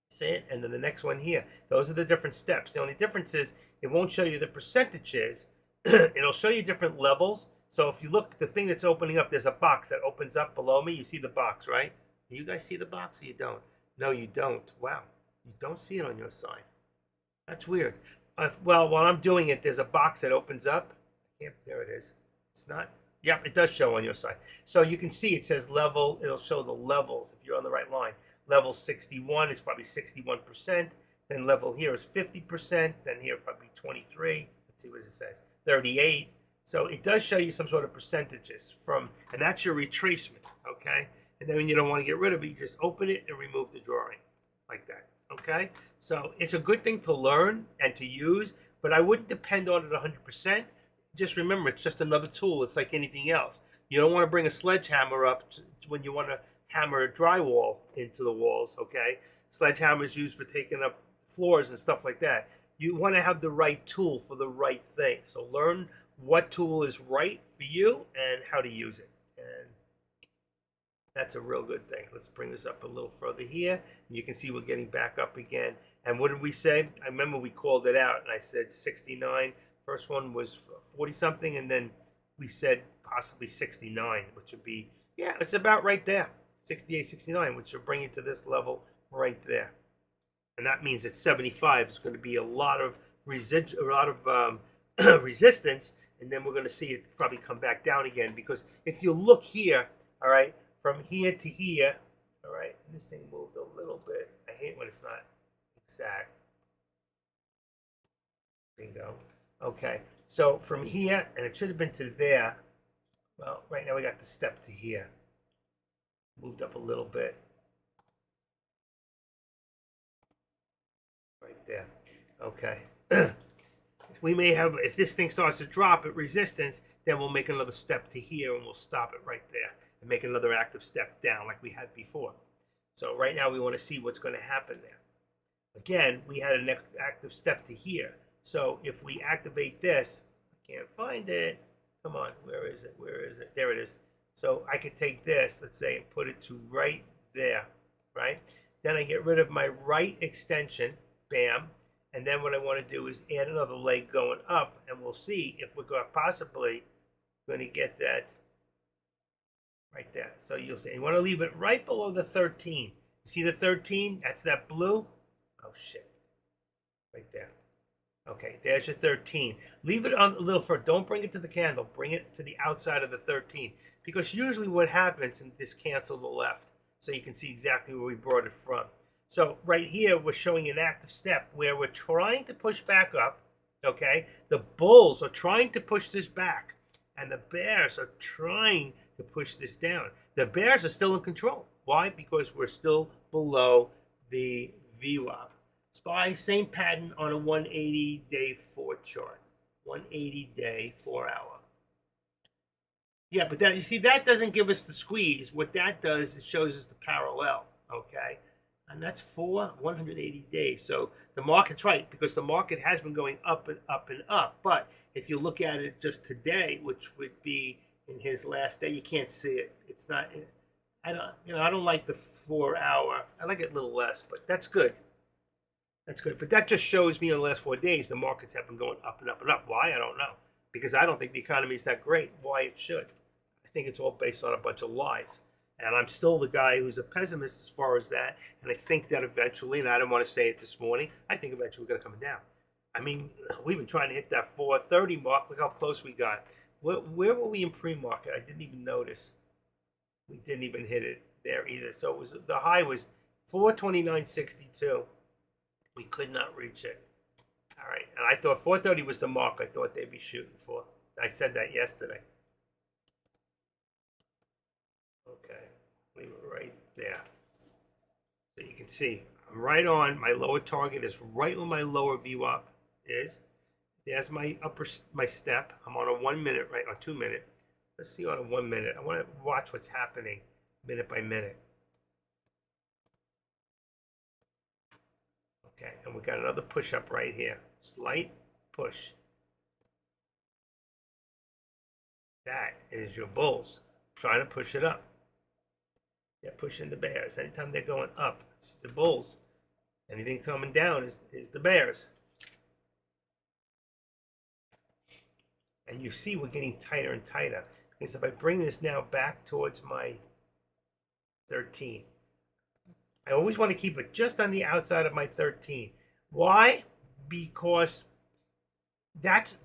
Speaker 1: See it? And then the next one here. Those are the different steps. The only difference is it won't show you the percentages. It'll show you different levels. So if you look, the thing that's opening up, there's a box that opens up below me. You see the box, right? Do you guys see the box or you don't? No, you don't. Wow. You don't see it on your side. That's weird. Well, while I'm doing it, there's a box that opens up. There it is. It's not. Yep, it does show on your side. So you can see it says level. It'll show the levels if you're on the right line. Level 61 is probably 61%. Then level here is 50%. Then here probably 23. Let's see what it says. 38. So it does show you some sort of percentages from, and that's your retracement, okay? And then when you don't want to get rid of it, you just open it and remove the drawing like that, okay? So it's a good thing to learn and to use, but I wouldn't depend on it 100%. Just remember, it's just another tool. It's like anything else. You don't want to bring a sledgehammer up when you want to hammer drywall into the walls, okay? Sledgehammer is used for taking up floors and stuff like that. You want to have the right tool for the right thing. So learn what tool is right for you and how to use it. And that's a real good thing. Let's bring this up a little further here. You can see we're getting back up again. And what did we say? I remember we called it out and I said 69. First one was 40 something, and then we said possibly 69, which would be, yeah, it's about right there. 68, 69, which will bring you to this level right there. And that means at 75 is going to be a lot of resistance, and then we're going to see it probably come back down again. Because if you look here, all right, from here to here, all right, this thing moved a little bit. I hate when it's not exact. Bingo. Okay, so from here, and it should have been to there. Well, right now we got the step to here. Moved up a little bit. Right there. Okay. We may have, if this thing starts to drop at resistance, then we'll make another step to here and we'll stop it right there and make another active step down like we had before. So right now we want to see what's going to happen there. Again, we had an active step to here. So if we activate this, I can't find it. Come on, where is it? Where is it? There it is. So I could take this, let's say, and put it to right there, right? Then I get rid of my right extension, bam. And then what I want to do is add another leg going up, and we'll see if we're possibly going to get that right there. So you'll see, you want to leave it right below the 13. You see the 13? That's that blue. Oh, shit. Right there. Okay, there's your 13. Leave it on a little further. Don't bring it to the candle. Bring it to the outside of the 13. Because usually what happens, and this cancel the left, so you can see exactly where we brought it from. So right here, we're showing an active step where we're trying to push back up, okay? The bulls are trying to push this back, and the bears are trying to push this down. The bears are still in control. Why? Because we're still below the VWAP. SPY, same pattern on a 180-day 4 chart. 180-day 4-hour. Yeah, but that, you see, that doesn't give us the squeeze. What that does is shows us the parallel, okay? And that's for 180 days. So the market's right, because the market has been going up and up and up. But if you look at it just today, which would be in his last day. You can't see it. It's not. I don't like the 4 hour. I like it a little less, but that's good. That's good. But that just shows me in the last 4 days the markets have been going up and up and up. Why? I don't know. Because I don't think the economy is that great. Why it should. I think it's all based on a bunch of lies. And I'm still the guy who's a pessimist as far as that. And I think that eventually, and I didn't want to say it this morning, I think eventually we're going to come down. I mean, we've been trying to hit that 430 mark. Look how close we got. Where were we in pre-market? I didn't even notice. We didn't even hit it there either. So it was the high was 429.62. We could not reach it. All right, and I thought 430 was the mark I thought they'd be shooting for. I said that yesterday. Okay, leave it right there. So you can see I'm right on. My lower target is right where my lower VWAP is. There's my step. I'm on a 1 minute, right, on 2 minute. Let's see on a 1 minute. I want to watch what's happening minute by minute. Okay, and we got another push up right here. Slight push. That is your bulls trying to push it up. They're pushing the bears. Anytime they're going up, it's the bulls. Anything coming down is the bears. And you see we're getting tighter and tighter. Because if I bring this now back towards my 13, I always want to keep it just on the outside of my 13. Why? Because that's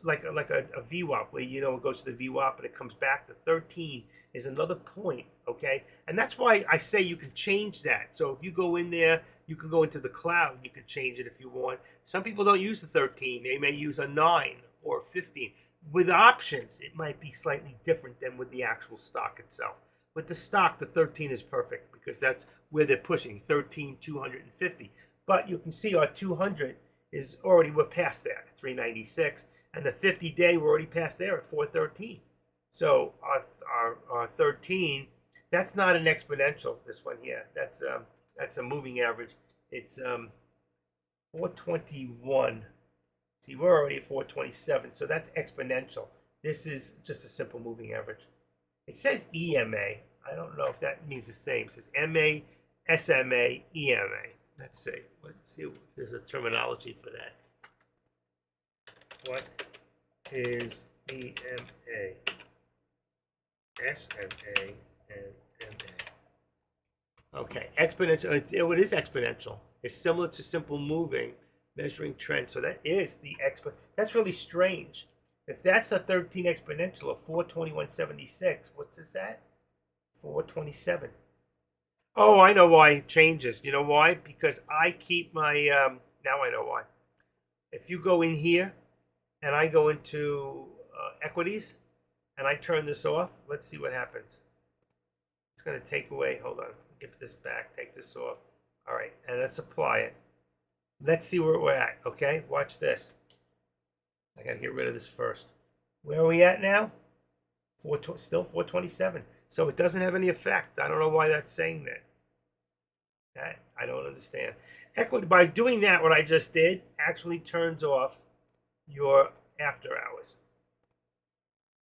Speaker 1: like a VWAP where it goes to the VWAP and it comes back. The 13 is another point, okay? And that's why I say you can change that. So if you go in there, you can go into the cloud. You can change it if you want. Some people don't use the 13. They may use a 9 or a 15. With options, it might be slightly different than with the actual stock itself. With the stock, the 13 is perfect because that's where they're pushing, 13,250. But you can see our 200 is already, we're past that, 396. And the 50-day, we're already past there at 413. So our 13, that's not an exponential, this one here. That's a moving average. It's 421. See, we're already at 427, so that's exponential. This is just a simple moving average. It says EMA. I don't know if that means the same. It says MA, SMA, EMA. Let's see. Let's see if there's a terminology for that. What is EMA, SMA, and MA? Okay, exponential. It is exponential. It's similar to simple moving, measuring trend. So that is the that's really strange. If that's a 13 exponential of 421.76, what's this at? 427. Oh, I know why it changes. You know why? Because I keep my, now I know why. If you go in here and I go into equities and I turn this off, let's see what happens. It's going to take away, hold on, get this back, take this off. All right, and let's apply it. Let's see where we're at, okay? Watch this. I got to get rid of this first. Where are we at now? Still 427. So it doesn't have any effect. I don't know why that's saying that. Okay? I don't understand. Equity, by doing that, what I just did actually turns off your after hours.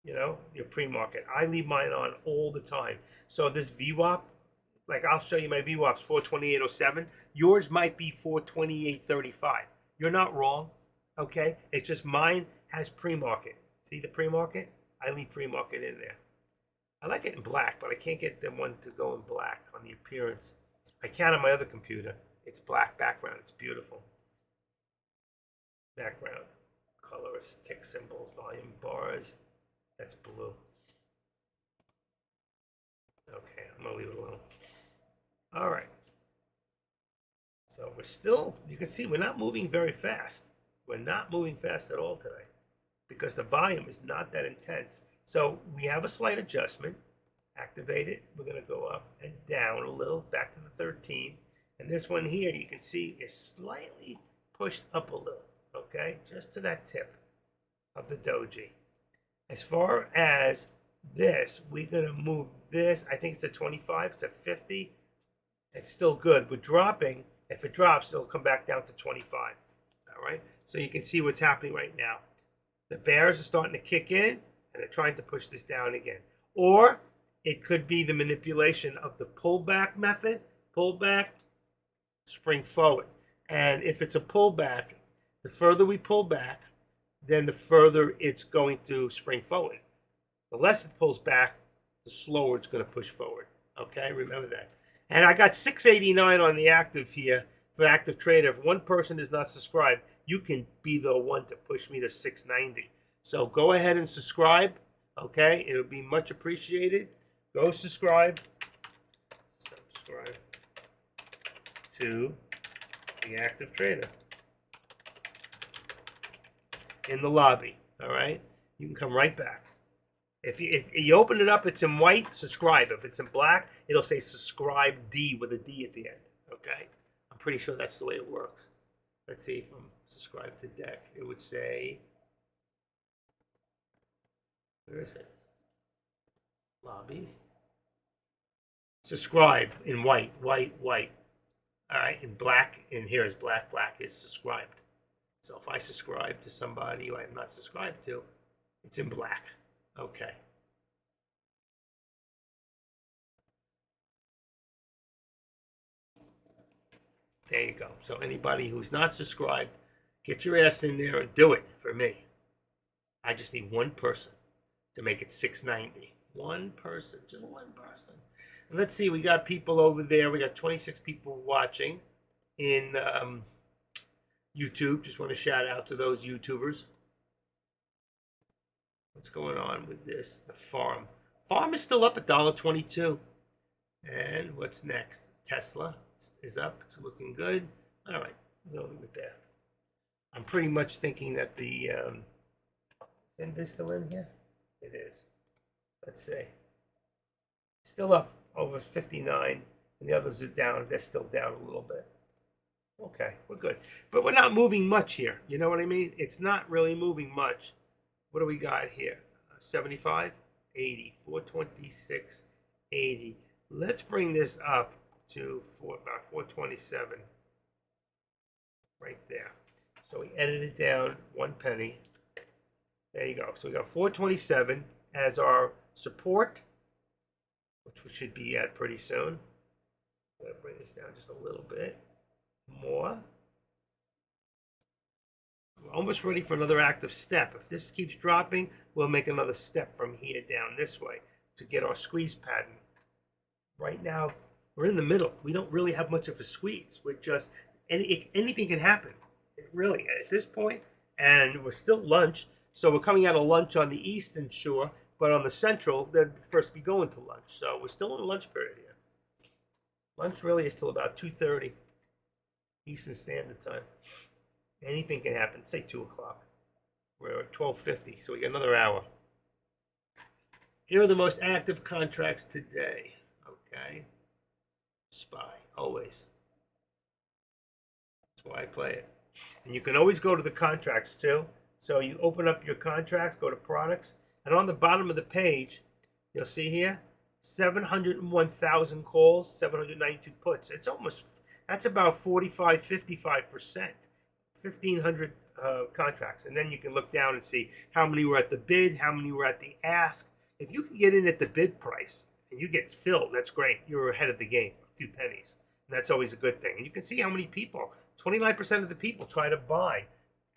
Speaker 1: Your pre-market. I leave mine on all the time. So this VWAP, like I'll show you my VWAPs, 428.07. Yours might be 428.35. You're not wrong, okay? It's just mine has pre-market. See the pre-market? I leave pre-market in there. I like it in black, but I can't get the one to go in black on the appearance. I can on my other computer. It's black background. It's beautiful. Background. Colors, tick symbols, volume bars. That's blue. Okay, I'm going to leave it alone. All right. So we're still, you can see we're not moving very fast. We're not moving fast at all today because the volume is not that intense. So we have a slight adjustment. Activate it. We're going to go up and down a little, back to the 13. And this one here, you can see, is slightly pushed up a little, okay? Just to that tip of the doji. As far as this, we're going to move this. I think it's a 25. It's a 50. It's still good. We're dropping. If it drops, it'll come back down to 25. All right? So you can see what's happening right now. The bears are starting to kick in. and they're trying to push this down again. Or it could be the manipulation of the pullback method, pullback, spring forward. And if it's a pullback, the further we pull back, then the further it's going to spring forward. The less it pulls back, the slower it's going to push forward. Okay, remember that. And I got 689 on the active here for active trader. If one person is not subscribed, you can be the one to push me to 690. So go ahead and subscribe. Okay, it'll be much appreciated. Go subscribe. Subscribe to the active trader in the lobby. All right, you can come right back. If you open it up, it's in white, subscribe. If it's in black, it'll say subscribe D with a D at the end. Okay, I'm pretty sure that's the way it works. Let's see if I'm subscribed to deck. It would say, where is it? Lobbies. Subscribe in white, white, white. All right, in black, in here is black, black is subscribed. So if I subscribe to somebody who I'm not subscribed to, it's in black. Okay. There you go. So anybody who's not subscribed, get your ass in there and do it for me. I just need one person to make it 690. One person, just one person. And let's see, we got people over there. We got 26 people watching in YouTube. Just want to shout out to those YouTubers. What's going on with this? The farm. Farm is still up at $1.22. And what's next? Tesla is up. It's looking good. All right, we'll leave it there. I'm pretty much thinking that the is this still in here? It is. Let's see. Still up over 59, and the others are down. They're still down a little bit. Okay, we're good. But we're not moving much here. You know what I mean? It's not really moving much. What do we got here? 75, 80, 426, 80. Let's bring this up to about 427. Right there. So we edit it down 1 penny. There you go. So we got 427 as our support, which we should be at pretty soon. I'm going to bring this down just a little bit more. We're almost ready for another active step. If this keeps dropping, we'll make another step from here down this way to get our squeeze pattern. Right now, we're in the middle. We don't really have much of a squeeze. We're just, anything can happen. Really, at this point, and we're still lunch. So we're coming out of lunch on the eastern shore, but on the central, they'd first be going to lunch. So we're still in the lunch period here. Lunch really is till about 2:30 Eastern Standard Time. Anything can happen. Say 2 o'clock. We're at 12:50, so we got another hour. Here are the most active contracts today. Okay. SPY, always. That's why I play it. And you can always go to the contracts too. So you open up your contracts, go to products, and on the bottom of the page, you'll see here, 701,000 calls, 792 puts. It's almost, that's about 45, 55%, 1,500 contracts. And then you can look down and see how many were at the bid, how many were at the ask. If you can get in at the bid price and you get filled, that's great. You're ahead of the game, a few pennies. And that's always a good thing. And you can see how many people, 29% of the people try to buy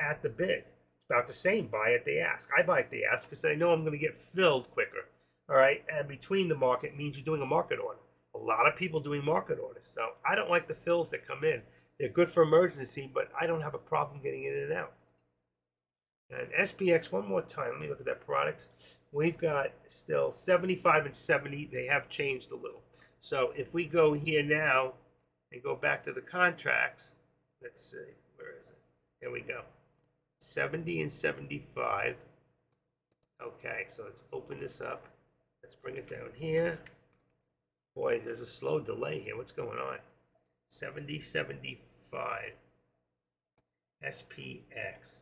Speaker 1: at the bid. About the same, buy at the ask. I buy at the ask because I know I'm going to get filled quicker. All right, and between the market means you're doing a market order. A lot of people doing market orders. So I don't like the fills that come in. They're good for emergency, but I don't have a problem getting in and out. And SPX, one more time. Let me look at that products. We've got still 75 and 70. They have changed a little. So if we go here now and go back to the contracts, let's see, where is it? Here we go. 70 and 75. Okay, so let's open this up. Let's bring it down here. Boy, there's a slow delay here. What's going on? 70, 75. SPX.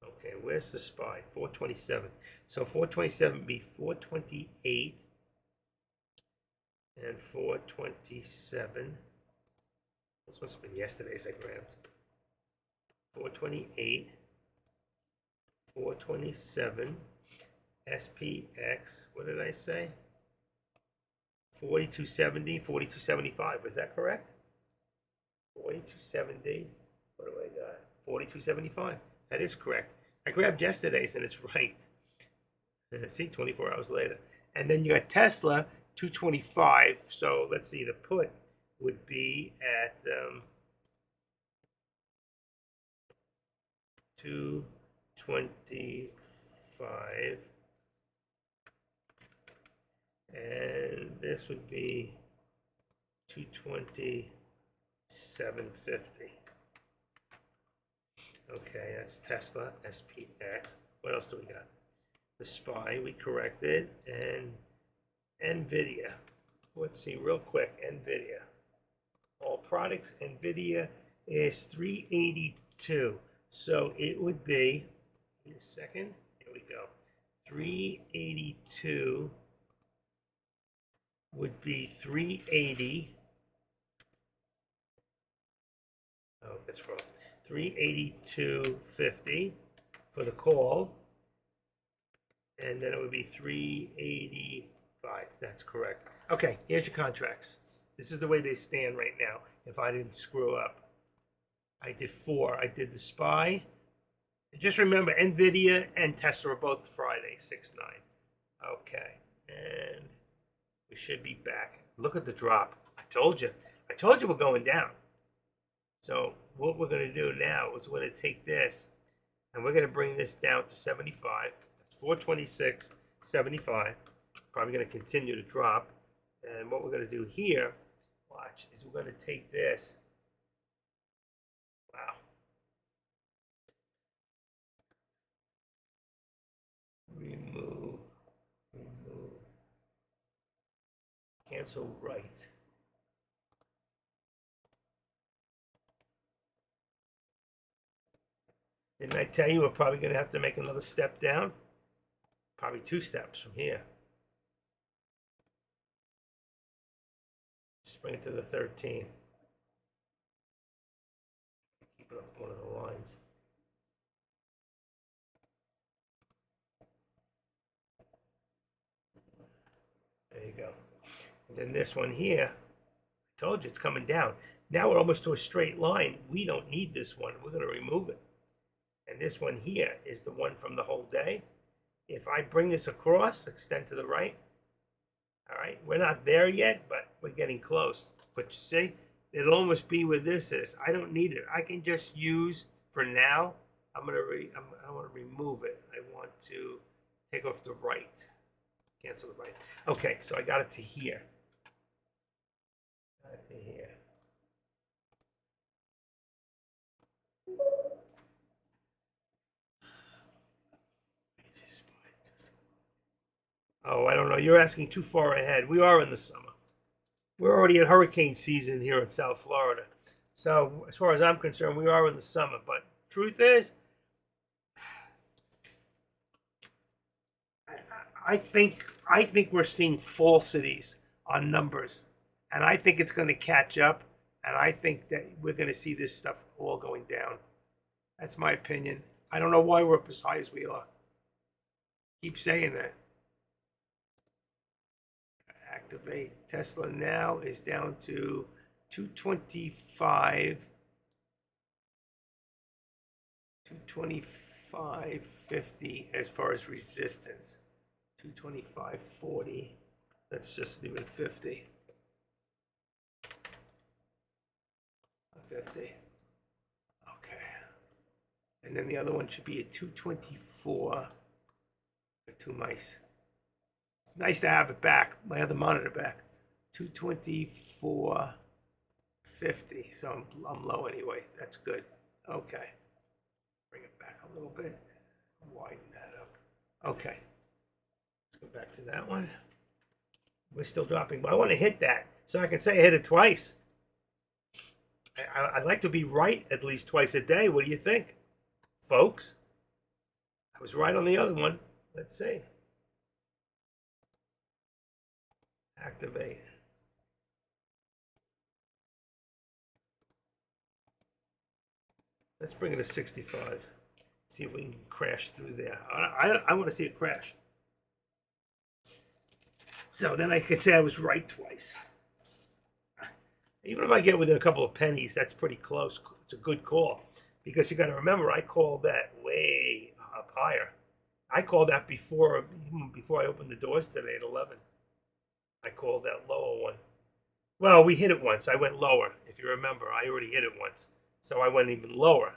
Speaker 1: Okay, where's the SPY? 427. So 427 would be 428 and 427. This must have been yesterday's I grabbed. 428. 427, SPX, what did I say? 4270, 4275, was that correct? 4270, what do I got? 4275, that is correct. I grabbed yesterday's and it's right. See, 24 hours later. And then you got Tesla, 225. So let's see, the put would be at 225. And this would be 227.50. Okay, that's Tesla, SPX. What else do we got? The SPY, we corrected, and NVIDIA. Let's see real quick, NVIDIA. All products, NVIDIA is 382. So it would be, in a second, here we go. 382 would be 380. Oh, that's wrong. 382.50 for the call. And then it would be 385. That's correct. Okay, here's your contracts. This is the way they stand right now. If I didn't screw up, I did 4. I did the SPY. Just remember, NVIDIA and Tesla are both Friday, 6-9. Okay, and we should be back. Look at the drop. I told you we're going down. So what we're going to do now is we're going to take this and we're going to bring this down to 75. That's 426.75. Probably going to continue to drop. And what we're going to do here, watch, is we're going to take this. Wow. Remove. Cancel right. Didn't I tell you we're probably going to have to make another step down? Probably 2 steps from here. Just bring it to the 13. Keep it off one of the lines. There you go. And then this one here, I told you it's coming down. Now we're almost to a straight line. We don't need this one. We're going to remove it. And this one here is the one from the whole day. If I bring this across, extend to the right. All right, we're not there yet, but we're getting close. But you see, it'll almost be where this is. I don't need it. I can just use, for now, I want to remove it. I want to take off the right. Cancel the right. Okay, so I got it to here. Got it to here. Oh, I don't know. You're asking too far ahead. We are in the summer. We're already at hurricane season here in South Florida. So as far as I'm concerned, we are in the summer. But truth is, I think we're seeing falsities on numbers. And I think it's going to catch up. And I think that we're going to see this stuff all going down. That's my opinion. I don't know why we're up as high as we are. Keep saying that. Activate. Tesla now is down to 225. 225.50 as far as resistance. 225.40. Let's just leave it at 50. 50. Okay. And then the other one should be at 224. Two mice. It's nice to have it back. My other monitor back. 224.50. So I'm low anyway. That's good. Okay. Bring it back a little bit. Widen that up. Okay. Let's go back to that one. We're still dropping, but I want to hit that so I can say I hit it twice. I'd like to be right at least twice a day. What do you think, folks? I was right on the other one. Let's see. Activate. Let's bring it to 65. See if we can crash through there. I want to see it crash. So then I could say I was right twice. Even if I get within a couple of pennies, that's pretty close. It's a good call. Because you got to remember, I called that way up higher. I called that even before I opened the doors today at 11. I called that lower one. Well, we hit it once. I went lower. If you remember, I already hit it once. So I went even lower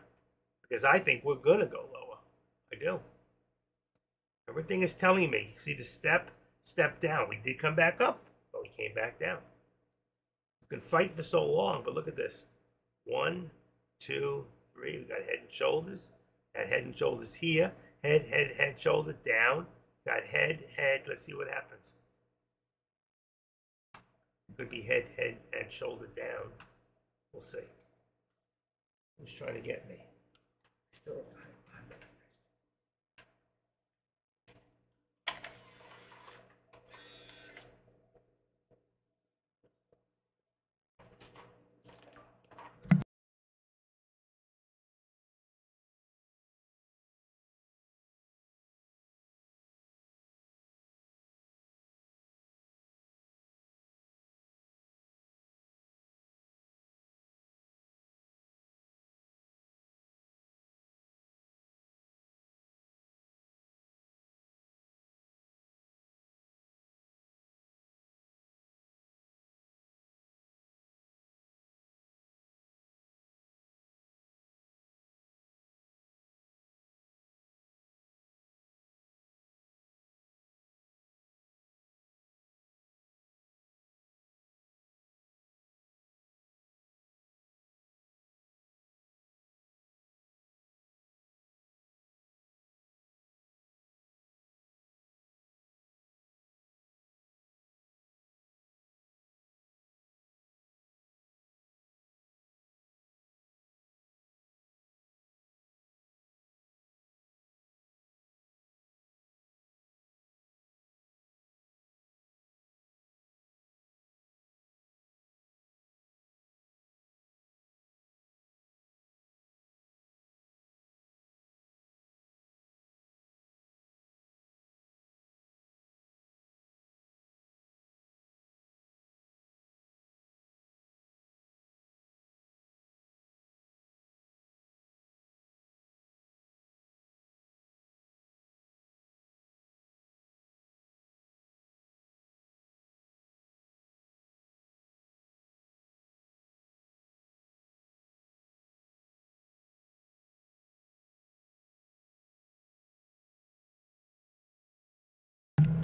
Speaker 1: because I think we're going to go lower. I do. Everything is telling me. See the step down. We did come back up, but we came back down. You can fight for so long, but look at this. 1, 2, 3. We got head and shoulders. Got head and shoulders here. Head, shoulder down. Got head. Let's see what happens. Could be head, and shoulder down. We'll see. Who's trying to get me? Still.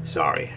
Speaker 1: Sorry.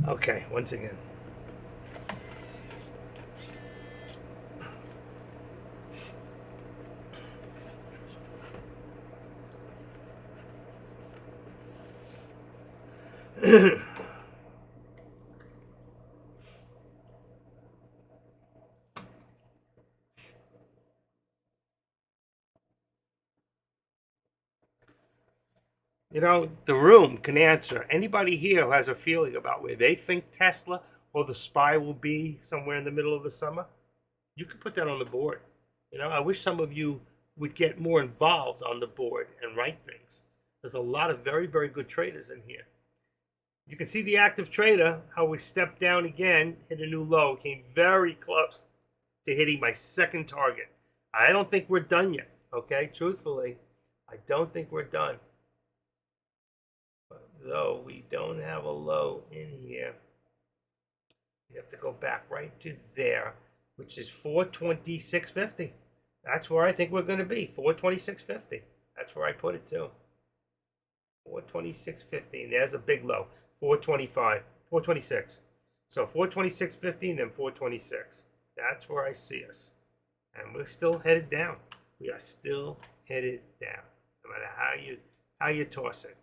Speaker 1: Okay, once again. You know, the room can answer. Anybody here who has a feeling about where they think Tesla or the SPY will be somewhere in the middle of the summer, you can put that on the board. You know, I wish some of you would get more involved on the board and write things. There's a lot of very, very good traders in here. You can see the active trader, how we stepped down again, hit a new low, came very close to hitting my second target. I don't think we're done yet, okay? Truthfully, I don't think we're done. But though we don't have a low in here, you have to go back right to there, which is 426.50. That's where I think we're going to be, 426.50. That's where I put it too. 426.50, and there's a big low, 425, 426. So 426.50 and then 426. That's where I see us. And we're still headed down. We are still headed down, no matter how you toss it.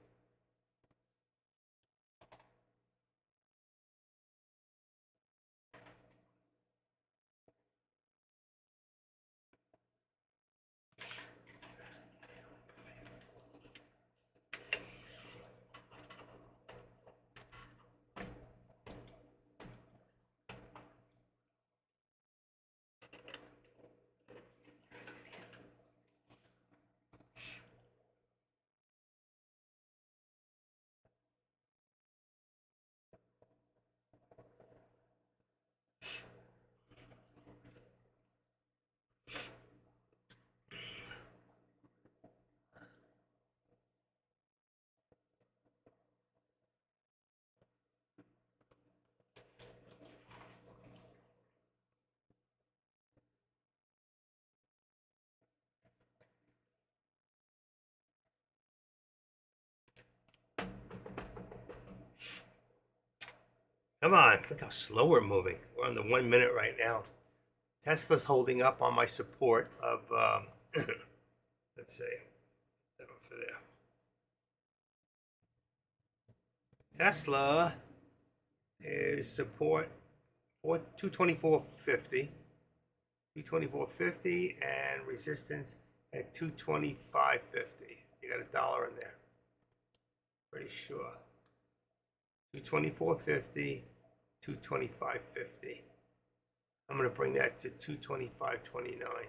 Speaker 1: Come on, look how slow we're moving. We're on the 1 minute right now. Tesla's holding up on my support of, let's see, that over there. Tesla is support 224.50, 224.50, and resistance at 225.50. You got $1 in there. Pretty sure. 224.50, 225.50. I'm going to bring that to 225.29.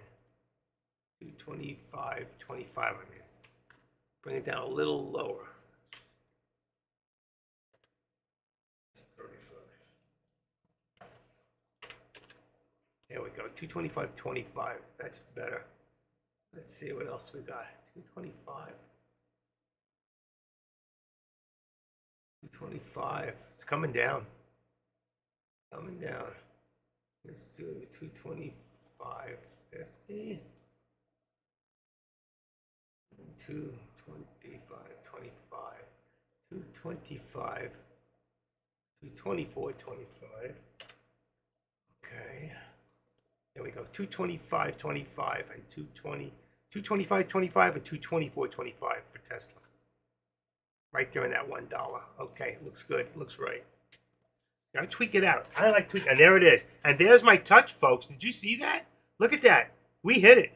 Speaker 1: 225.25, I mean. Bring it down a little lower. It's 35. There we go. 225.25. That's better. Let's see what else we got. 225. 225. It's coming down. Coming down. Let's do 225.50. 225.25. 225. 224.25. Okay. There we go. 225.25 and 225.25 and 224.25 for Tesla. Right there in that $1. Okay, looks good. Looks right. Gotta tweak it out. I like tweak. And there it is. And there's my touch, folks. Did you see that? Look at that. We hit it.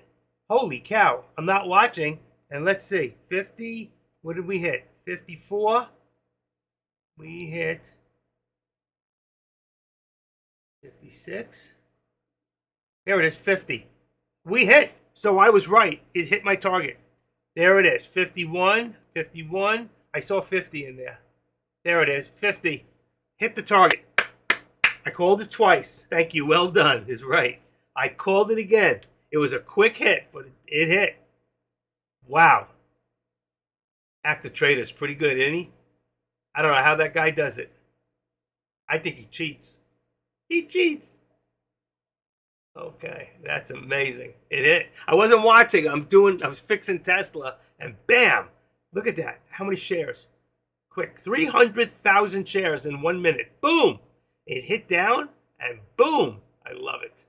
Speaker 1: Holy cow. I'm not watching. And let's see. 50. What did we hit? 54. We hit 56. There it is. 50. We hit. So I was right. It hit my target. There it is. 51. 51. I saw 50 in there. There it is. 50. Hit the target. I called it twice. Thank you. Well done. Is right. I called it again. It was a quick hit, but it hit. Wow. Active trader is pretty good, isn't he? I don't know how that guy does it. I think he cheats. He cheats. Okay, that's amazing. It hit. I wasn't watching. I was fixing Tesla, and bam! Look at that. How many shares? Quick, 300,000 shares in 1 minute. Boom! It hit down, and boom! I love it.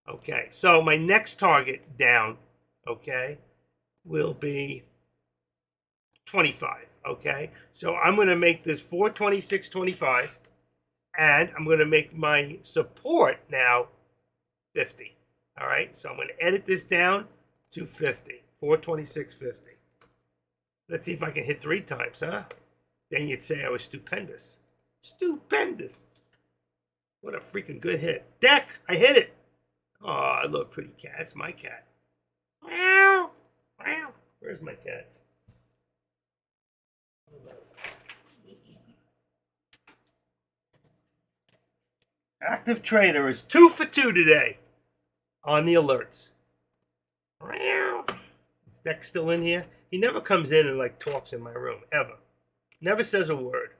Speaker 1: Okay, so my next target down, okay, will be 25. Okay, so I'm going to make this 426.25, and I'm going to make my support now 50. All right, so I'm going to edit this down to 50, 426.50. Let's see if I can hit 3 times, huh? Then you'd say I was stupendous. Stupendous. What a freaking good hit. Deck, I hit it. Oh, I love pretty cats. My cat. Meow. Meow. Where's my cat? Active Trader is 2 for 2 today on the alerts. Meow. Is Dex still in here? He never comes in and like talks in my room ever. Never says a word.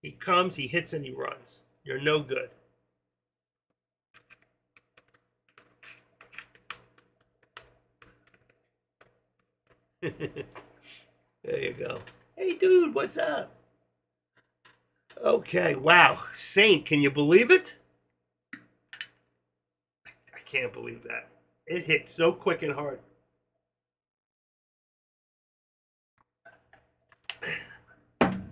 Speaker 1: He comes, he hits, and he runs. You're no good. There you go. Hey, dude, what's up? Okay, wow. Saint, can you believe it? I can't believe that. It hit so quick and hard.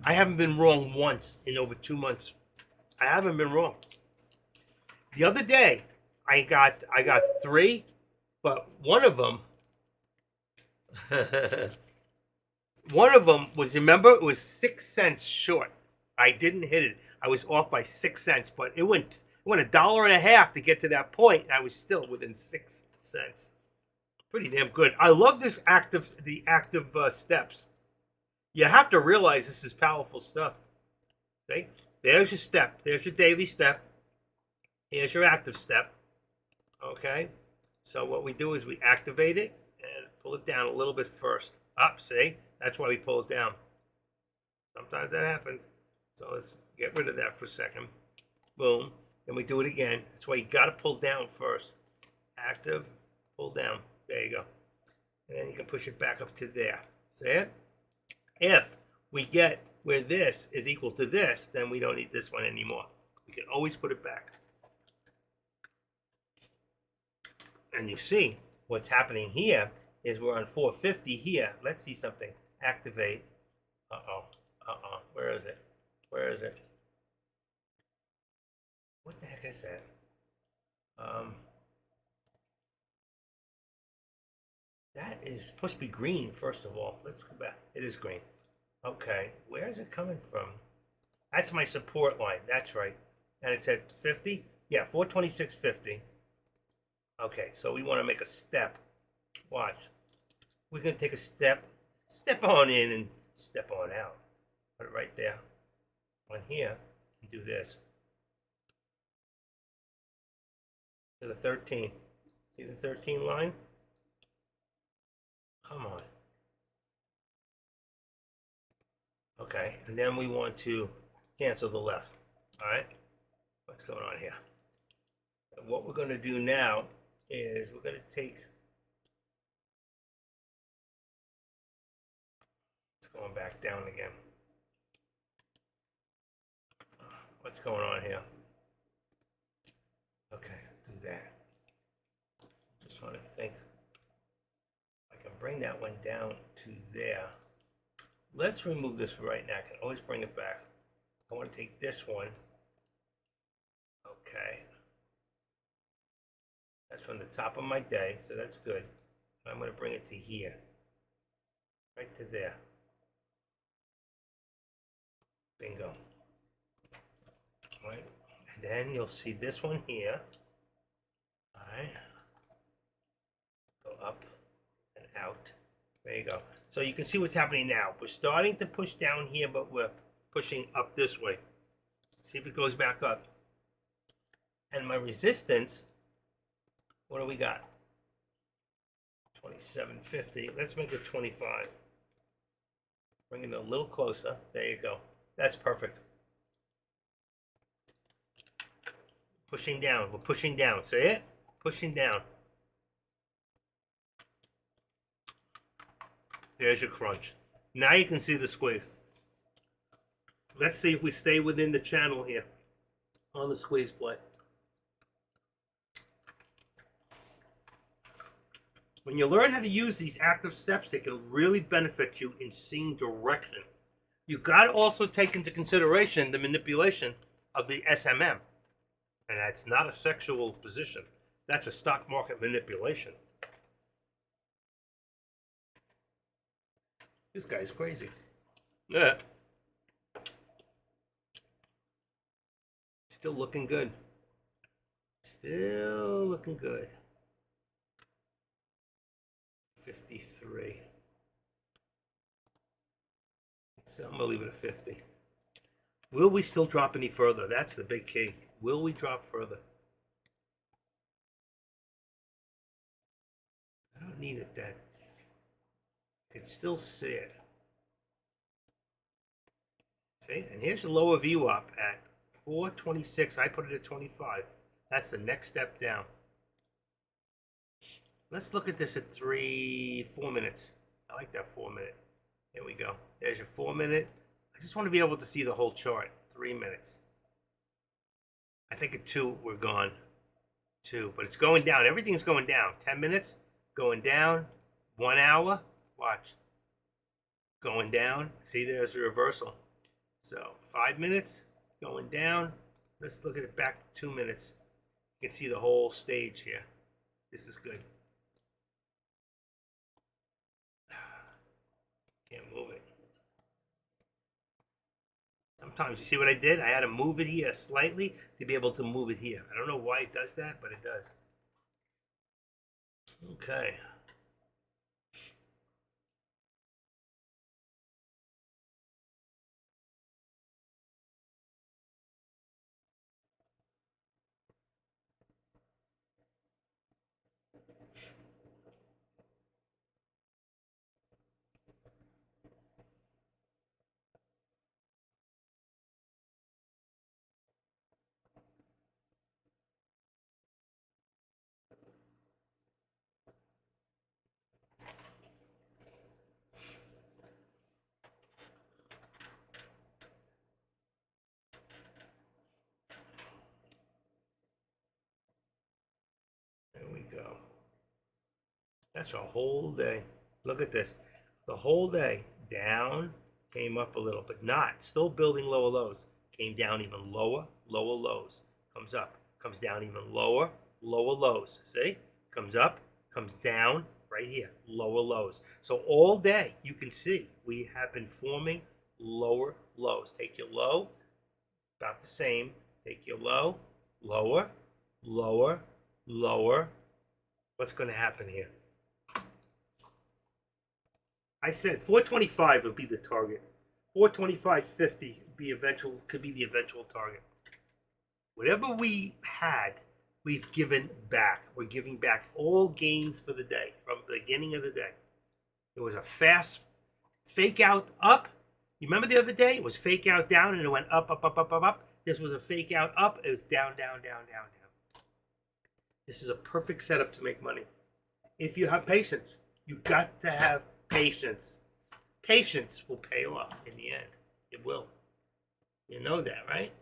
Speaker 1: I haven't been wrong once in over 2 months. I haven't been wrong. The other day, I got 3, but one of them was, remember, it was 6 cents short. I didn't hit it. I was off by 6 cents, but it went $1.50 to get to that point. I was still within 6 cents. Pretty damn good. I love the active steps. You have to realize this is powerful stuff. See? There's your step. There's your daily step. Here's your active step. Okay? So what we do is we activate it and pull it down a little bit first. Up, see? That's why we pull it down. Sometimes that happens. So let's get rid of that for a second. Boom. Then we do it again. That's why you got to pull down first. Active, pull down. There you go. And then you can push it back up to there. See it? If we get where this is equal to this, then we don't need this one anymore. We can always put it back. And you see what's happening here is we're on 450 here. Let's see something. Activate. Where is it? Where is it? What the heck is that? That is supposed to be green, first of all. Let's go back. It is green. Okay, where is it coming from? That's my support line. That's right. And it's at 50? Yeah, 426.50. Okay, so we want to make a step. Watch. We're going to take a step on in and step on out. Put it right there. On here, and do this. To the 13. See the 13 line? Come on. Okay, and then we want to cancel the left. All right, what's going on here? And what we're going to do now is we're going to take, it's going back down again. What's going on here? Okay, do that. Just trying to think. I can bring that one down to there. Let's remove this for right now. I can always bring it back. I want to take this one. Okay. That's from the top of my day, so that's good. I'm going to bring it to here. Right to there. Bingo. All right. And then you'll see this one here. All right. Go up and out. There you go. So you can see what's happening now. We're starting to push down here, but we're pushing up this way. See if it goes back up. And my resistance, what do we got? 27.50. Let's make it 25. Bring it a little closer. There you go. That's perfect. Pushing down. We're pushing down. See it? Pushing down. There's your crunch. Now you can see the squeeze. Let's see if we stay within the channel here on the squeeze plate. When you learn how to use these active steps, they can really benefit you in seeing direction. You've got to also take into consideration the manipulation of the SMM. And that's not a sexual position. That's a stock market manipulation. This guy's crazy. Yeah. Still looking good. Still looking good. 53. So I'm gonna leave it at 50. Will we still drop any further? That's the big key. Will we drop further? I don't need it that. I can still see it. See? And here's the lower view up at 426. I put it at 25. That's the next step down. Let's look at this at 4 minutes. I like that 4 minute. There we go. There's your 4 minute. I just want to be able to see the whole chart. 3 minutes. I think at 2 we're gone. 2, but it's going down. Everything's going down. 10 minutes going down. 1 hour. Watch. Going down. See, there's the reversal. So 5 minutes going down. Let's look at it back to 2 minutes. You can see the whole stage here. This is good. Can't move it. Sometimes, you see what I did? I had to move it here slightly to be able to move it here. I don't know why it does that, but it does. Okay. There we go. That's a whole day. Look at this. The whole day down, came up a little, but not. Still building lower lows. Came down even lower, lower lows. Comes up, comes down even lower, lower lows. See? Comes up, comes down, right here, lower lows. So all day, you can see we have been forming lower lows. Take your low, about the same. Take your low, lower, lower, lower. What's going to happen here? I said 425 would be the target. 425.50 could be the eventual target. Whatever we had, we've given back. We're giving back all gains for the day from the beginning of the day. It was a fast fake out up. You remember the other day? It was fake out down and it went up, up, up, up, up, up. This was a fake out up. It was down, down, down, down, down. This is a perfect setup to make money. If you have patience, you've got to have patience. Patience will pay off in the end. It will. You know that, right?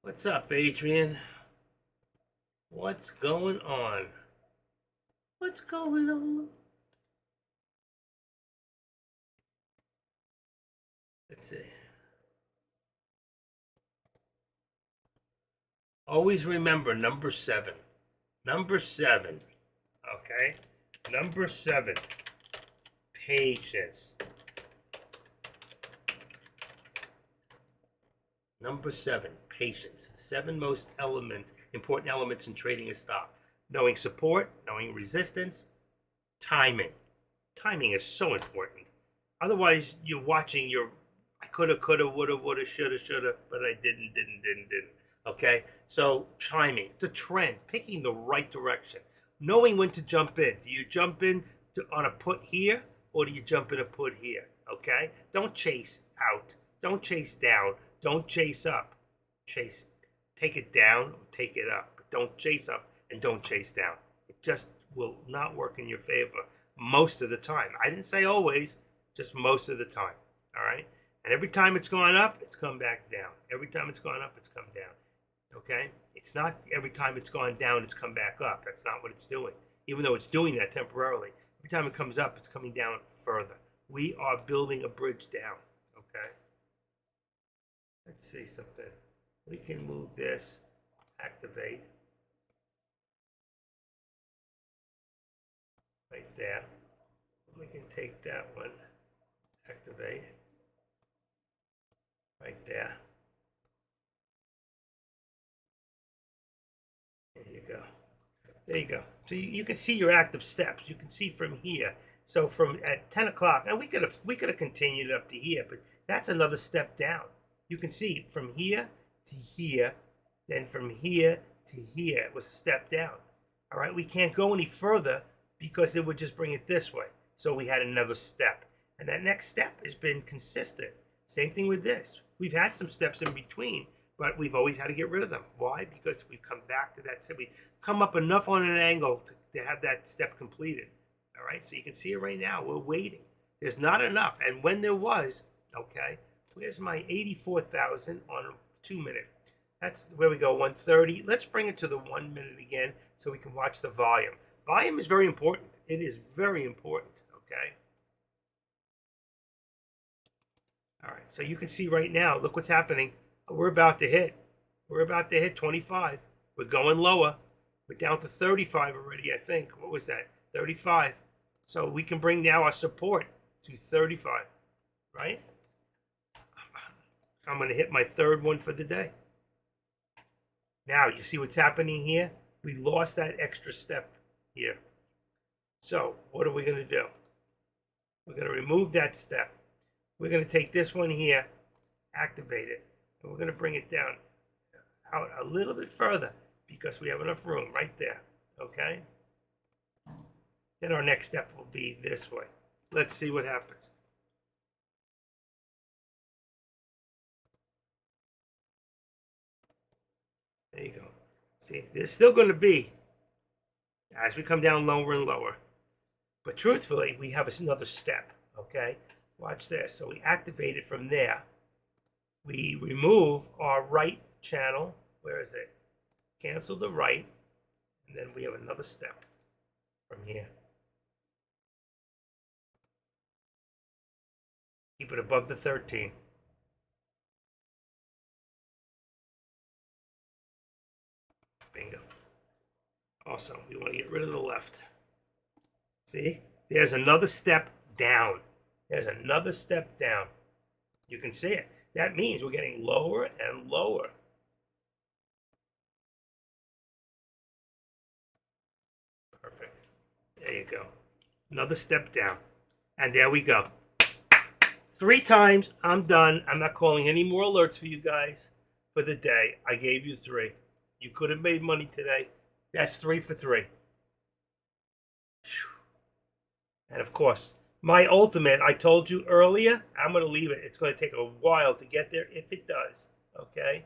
Speaker 1: What's up, Adrian? What's going on? What's going on? Let's see. Always remember number 7. Number 7. Okay? Number 7. Patience. Number 7, patience. 7 most important elements in trading a stock. Knowing support, knowing resistance, timing. Timing is so important. Otherwise, you're watching I coulda, woulda, shoulda, but I didn't. Okay? So, timing, the trend, picking the right direction. Knowing when to jump in. Do you jump in on a put here, or do you jump in a put here? Okay? Don't chase out. Don't chase down. Don't chase up. Take it down, or take it up. But don't chase up and don't chase down. It just will not work in your favor most of the time. I didn't say always, just most of the time. All right? And every time it's gone up, it's come back down. Every time it's gone up, it's come down. Okay? It's not every time it's gone down, it's come back up. That's not what it's doing. Even though it's doing that temporarily. Every time it comes up, it's coming down further. We are building a bridge down. Okay? Let's see something. We can move this, activate. Right there. We can take that one, activate. Right there. There you go. There you go. So you can see your active steps. You can see from here. So from at 10 o'clock, and we could have continued up to here, but that's another step down. You can see from here to here, then from here to here, it was a step down. All right, we can't go any further because it would just bring it this way. So we had another step. And that next step has been consistent. Same thing with this. We've had some steps in between, but we've always had to get rid of them. Why? Because we've come back to that step. We come up enough on an angle to have that step completed. All right, so you can see it right now. We're waiting. There's not enough. And when there was, okay, where's my 84,000 on a 2 minute? That's where we go, 130. Let's bring it to the 1 minute again so we can watch the volume. Volume is very important. It is very important, okay? All right, so you can see right now, look what's happening. We're about to hit 25. We're going lower. We're down to 35 already, I think. What was that? 35. So we can bring now our support to 35, right? I'm going to hit my third one for the day. Now, you see what's happening here? We lost that extra step here. So what are we going to do? We're going to remove that step. We're going to take this one here, activate it, and we're going to bring it down out a little bit further because we have enough room right there, okay? Then our next step will be this way. Let's see what happens. There you go. See, there's still going to be, as we come down lower and lower, but truthfully, we have another step, okay? Watch this. So we activate it from there. We remove our right channel. Where is it? Cancel the right. And then we have another step from here. Keep it above the 13. Bingo. Also, we want to get rid of the left. See? There's another step down. There's another step down. You can see it. That means we're getting lower and lower. Perfect. There you go. Another step down. And there we go. 3 times. I'm done. I'm not calling any more alerts for you guys for the day. I gave you 3. You could have made money today. That's 3 for 3. And of course, my ultimate, I told you earlier, I'm going to leave it. It's going to take a while to get there if it does. Okay?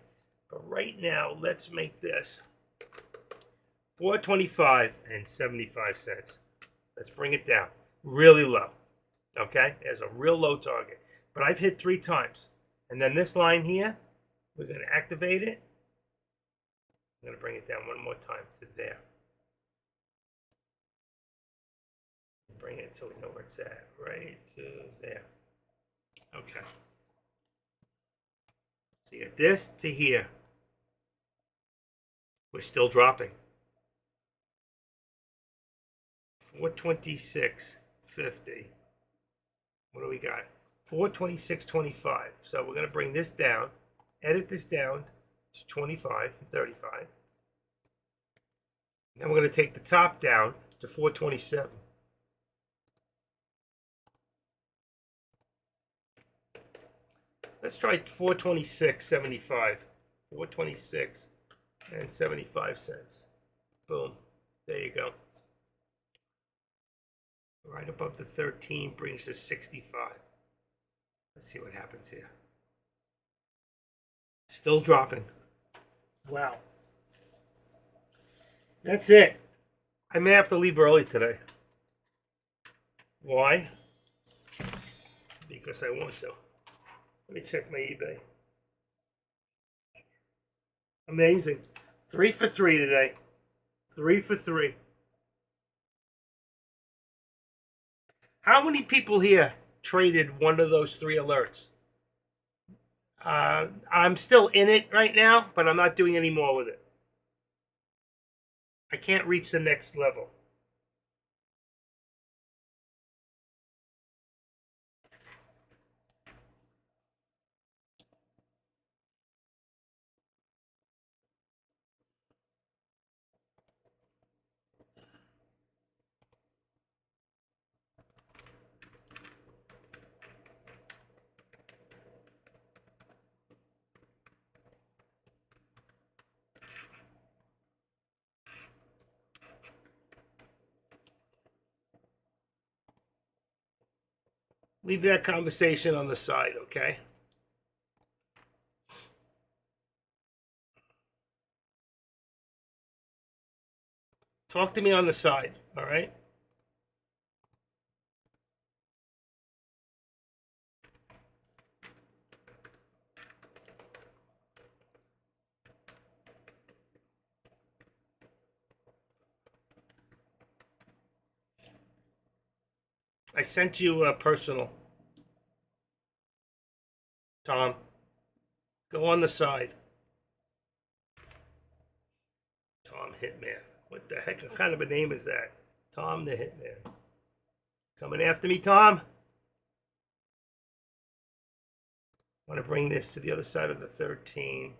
Speaker 1: But right now, let's make this $4.25.75. Let's bring it down really low. Okay? There's a real low target. But I've hit 3 times. And then this line here, we're going to activate it. I'm going to bring it down one more time to there. Bring it until we know where it's at. Right to there. Okay. So you got this to here. We're still dropping. 426.50. What do we got? 426.25. So we're going to bring this down, edit this down to 25 from 35. Then we're going to take the top down to 427. Let's try 426.75. 426.75. Boom. There you go. Right above the 13 brings us 65. Let's see what happens here. Still dropping. Wow. That's it. I may have to leave early today. Why? Because I want to. Let me check my eBay. Amazing. 3 for 3 today. 3 for 3. How many people here traded one of those 3 alerts? I'm still in it right now, but I'm not doing any more with it. I can't reach the next level. Leave that conversation on the side, okay? Talk to me on the side, all right? I sent you a personal. Tom, go on the side. Tom Hitman. What the heck kind of a name is that? Tom the Hitman. Coming after me, Tom? Want to bring this to the other side of the 13.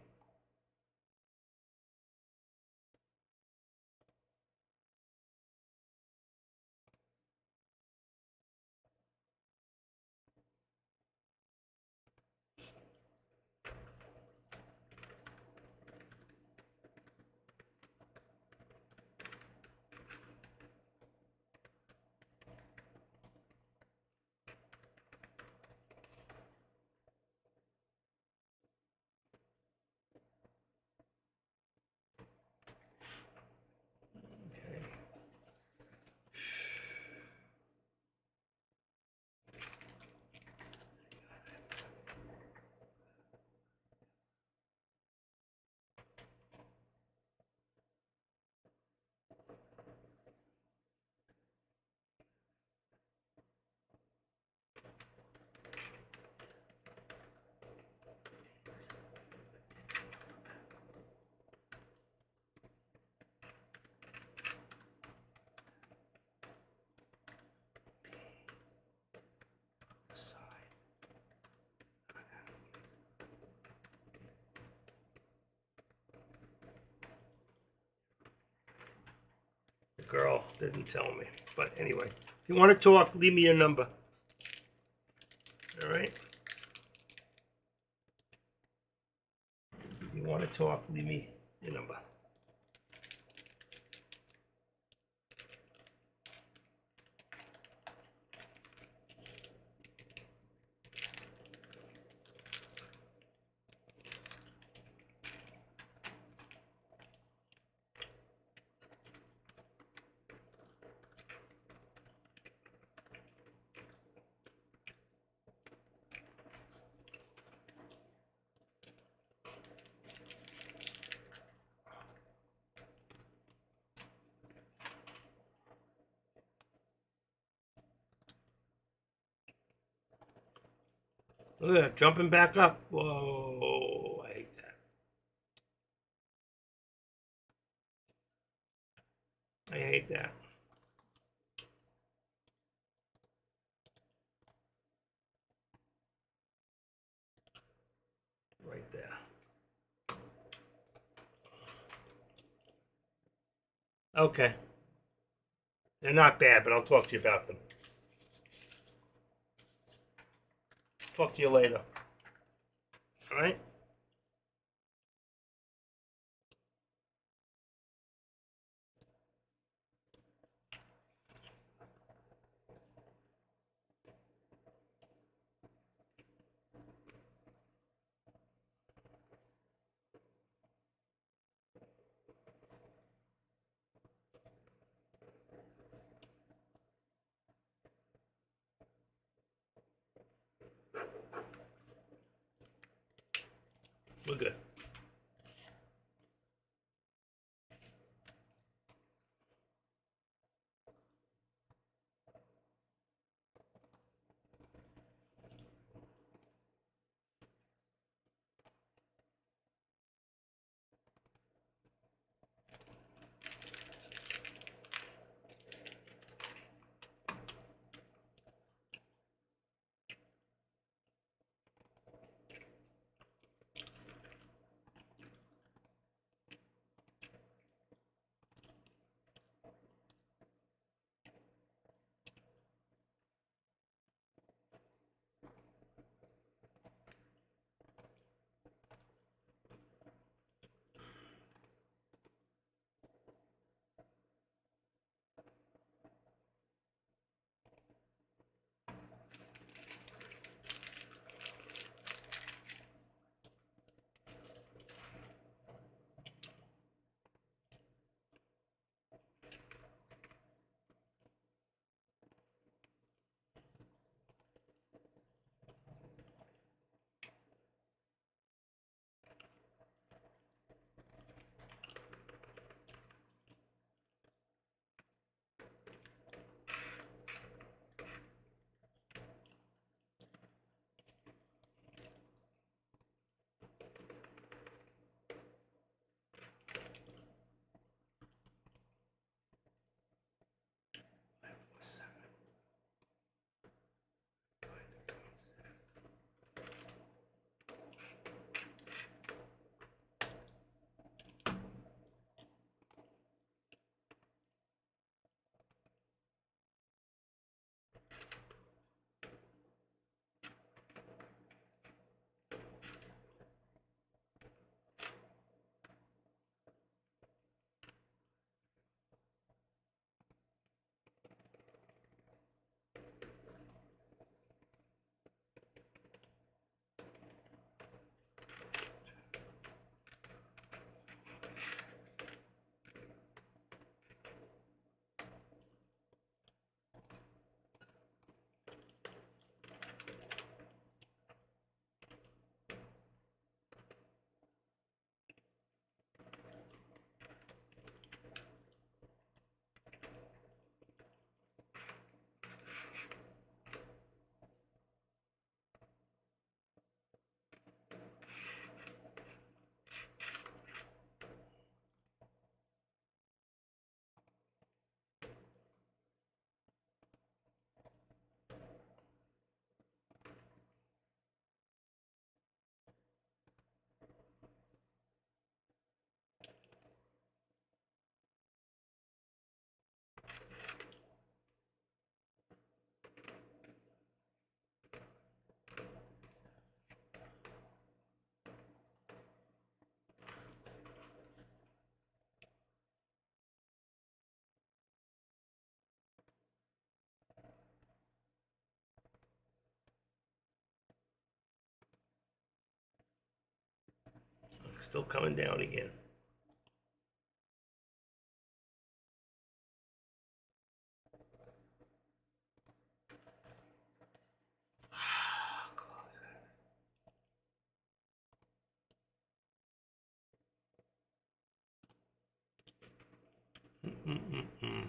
Speaker 1: Okay. The girl didn't tell me. But anyway, if you want to talk, leave me your number. All right? If you want to talk, leave me your number. Look at that, jumping back up. Whoa, I hate that. I hate that. Right there. Okay. They're not bad, but I'll talk to you about them. Talk to you later. All right? We're good. Still coming down again. Mm-mm-mm-mm.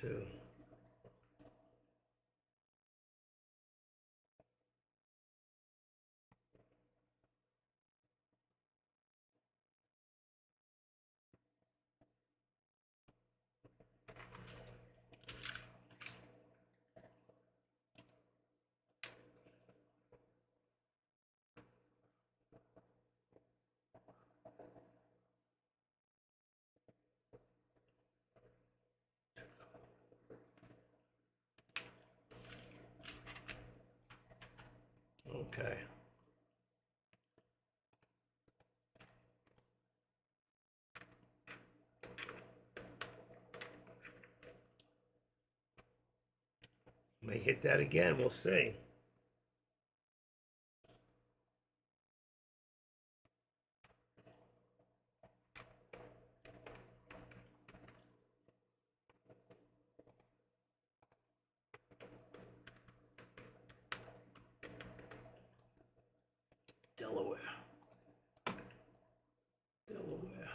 Speaker 1: Two. Okay. May hit that again. We'll see. Delaware. Delaware.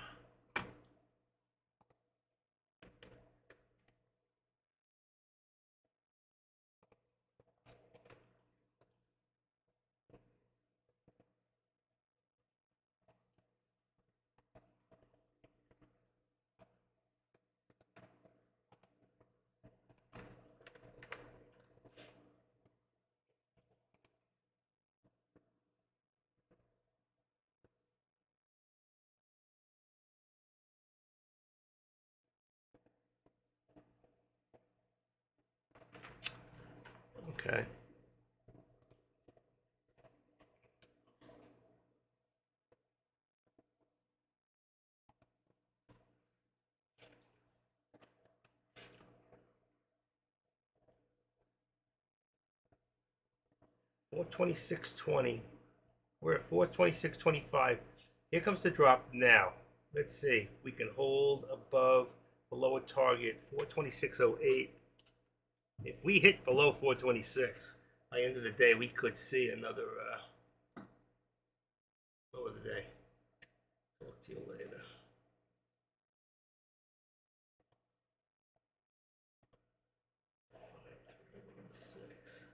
Speaker 1: Okay. $426.20. We're at $426.25. Here comes the drop now. Let's see. We can hold above below a target 426.08. If we hit below 426, by the end of the day, we could see another low of the day. Talk to you later. Six.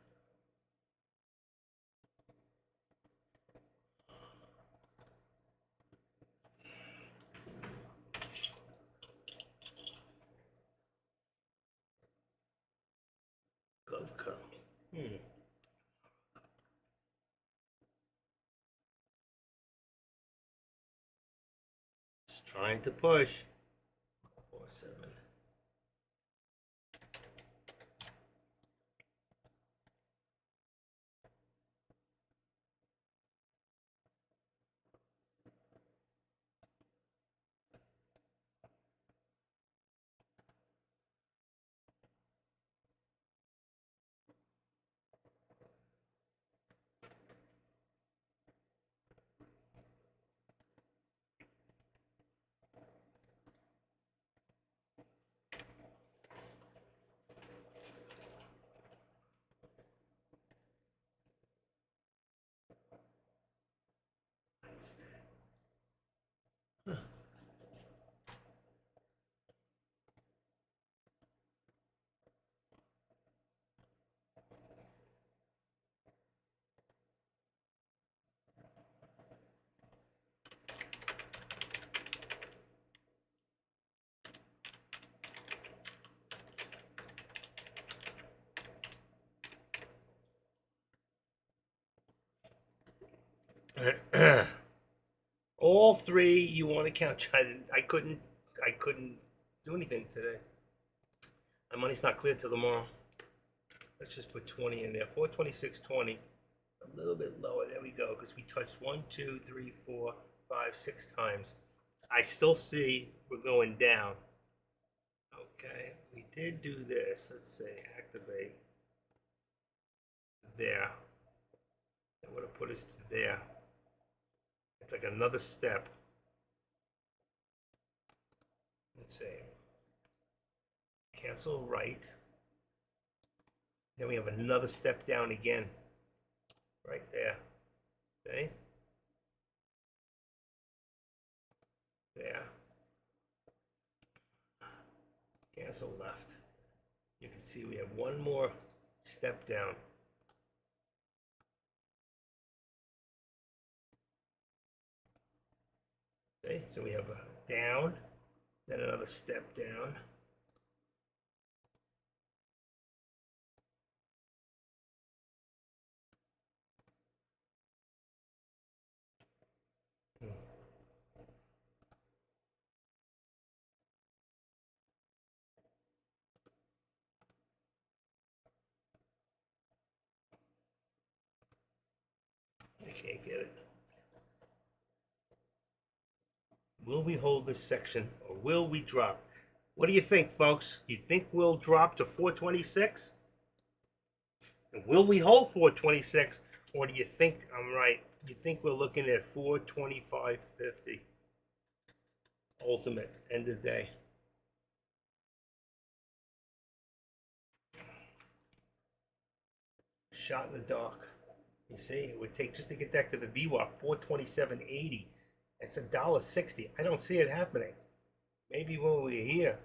Speaker 1: GovCo. Just trying to push. 4-7. All three you want to count. I couldn't do anything today. My money's not clear till tomorrow. Let's just put 20 in there. 426.20. A little bit lower. There we go. Because we touched 1, 2, 3, 4, 5, 6 times. I still see we're going down. Okay, we did do this. Let's see, activate there. That would have put us to there. It's like another step. Let's see. Cancel right. Then we have another step down again. Right there. See? There. Cancel left. You can see we have one more step down. See? So we have a down, then another step down. I can't get it. Will we hold this section or will we drop? What do you think, folks? You think we'll drop to 426? And will we hold 426? Or do you think I'm right? You think we're looking at 425.50? Ultimate end of day. Shot in the dark. You see, it would take just to get back to the VWAP 427.80. It's $1.60. I don't see it happening. Maybe when we're here,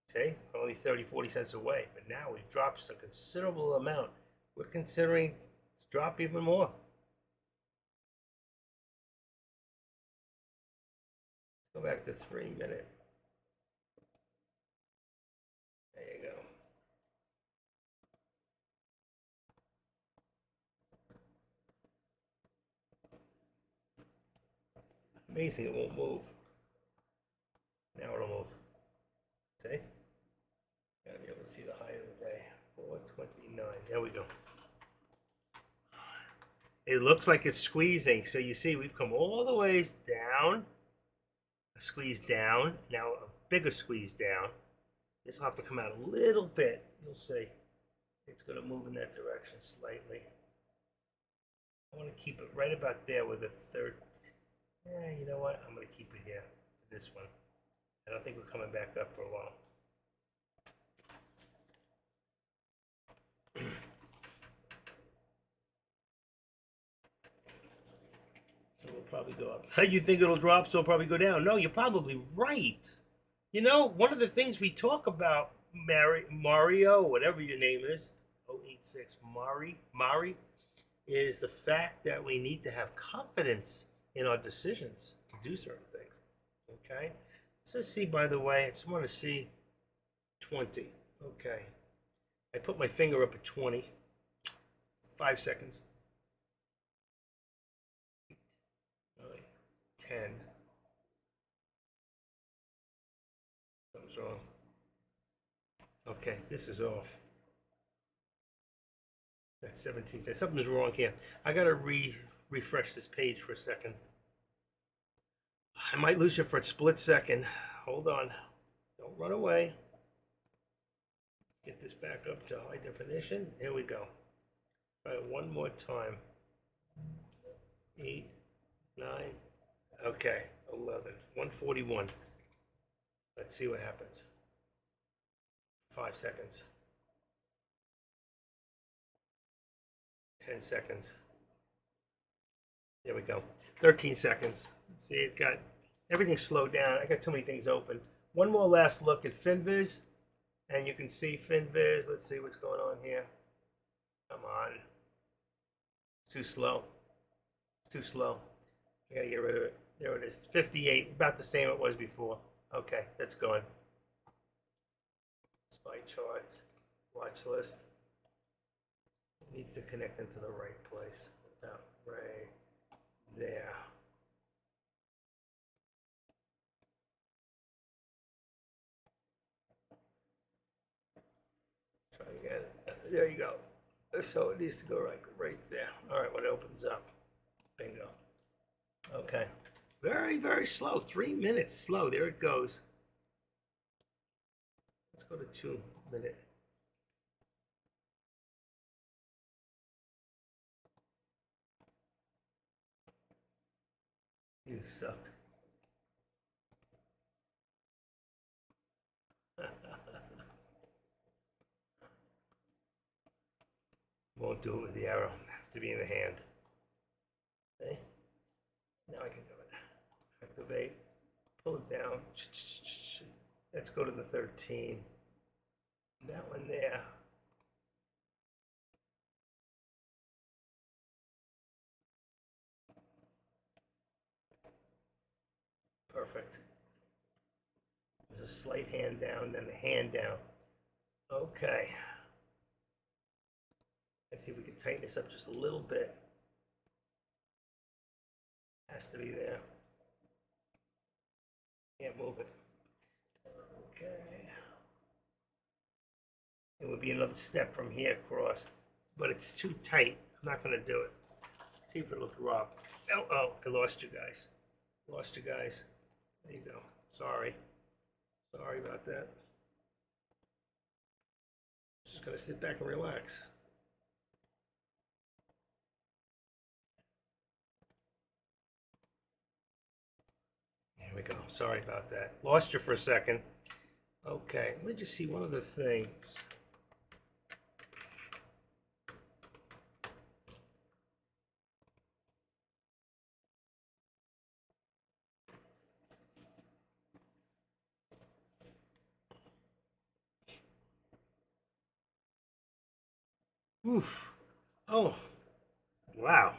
Speaker 1: see, only 30, 40 cents away. But now we've dropped a considerable amount. We're considering to drop even more. Go back to 3 minute. There you go. Amazing, it won't move. Now it'll move. See? Gotta be able to see the high of the day. 429. There we go. It looks like it's squeezing. So you see, we've come all the ways down. A squeeze down. Now a bigger squeeze down. This will have to come out a little bit. You'll see. It's going to move in that direction slightly. I want to keep it right about there with the third. Yeah, you know what? I'm going to keep it here. This one. I don't think we're coming back up for a while. So we'll probably go up. You think it'll drop, so it'll probably go down. No, you're probably right. You know, one of the things we talk about, Mario, whatever your name is, 086 Mari, is the fact that we need to have confidence in our decisions to do certain things. Okay? Let's see, by the way, I just want to see 20. Okay. I put my finger up at 20. 5 seconds. 10. Something's wrong. Okay, this is off. That's 17. Something's wrong here. I gotta refresh this page for a second. I might lose you for a split second. Hold on. Don't run away. Get this back up to high definition. Here we go. All right, one more time. 8, 9. Okay, 11. 141. Let's see what happens. 5 seconds. 10 seconds. There we go. 13 seconds. See, it got everything slowed down. I got too many things open. One more last look at FinViz. And you can see FinViz. Let's see what's going on here. Come on. It's too slow. It's too slow. I gotta get rid of it. There it is. 58. About the same it was before. Okay, that's going. Spy charts. Watch list. It needs to connect into the right place. About right there. Try again. There you go. So it needs to go right there. All right, when it opens up. Bingo. Okay. Very, very slow. 3 minutes slow. There it goes. Let's go to 2 minute. You suck. Won't do it with the arrow. Have to be in the hand. Okay. Now I can do it. Activate. Pull it down. Let's go to the 13. That one there. Perfect. There's a slight hand down, then a hand down. Okay. Let's see if we can tighten this up just a little bit. Has to be there. Can't move it. Okay. It would be another step from here across, but it's too tight. I'm not going to do it. See if it'll drop. Oh, I lost you guys. Lost you guys. There you go. Sorry. Sorry about that. Just going to sit back and relax. There we go. Sorry about that. Lost you for a second. Okay, let me just see one of the things. Oof. Oh, wow.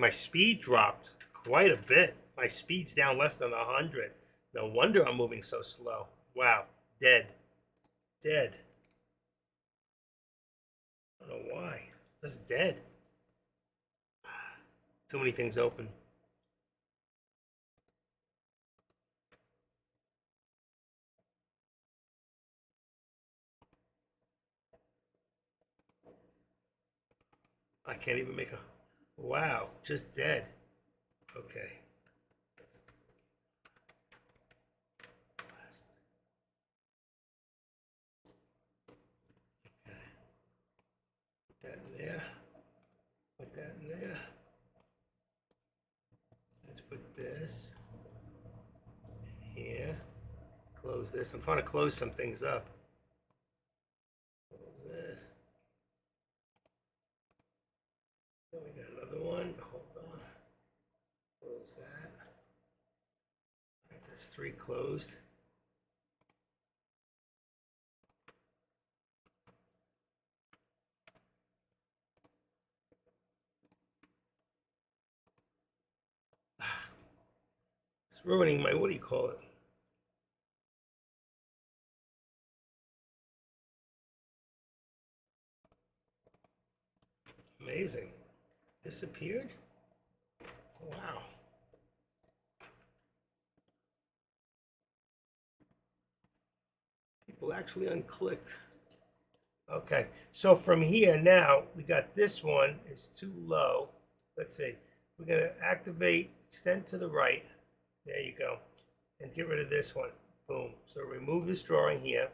Speaker 1: My speed dropped quite a bit. My speed's down less than 100. No wonder I'm moving so slow. Wow. Dead. Dead. I don't know why. That's dead. Too many things open. I can't even make a... Wow. Just dead. Okay. Put that in there. Put that in there. Let's put this in here. Close this. I'm trying to close some things up. Close this. Then we got another one. Hold on. Close that. All right, that's 3 closed. It's ruining my, what do you call it? Amazing. Disappeared? Wow. People actually unclicked. Okay, so from here now, we got this one is too low. Let's see. We're going to activate, extend to the right. There you go. And get rid of this one. Boom. So remove this drawing here.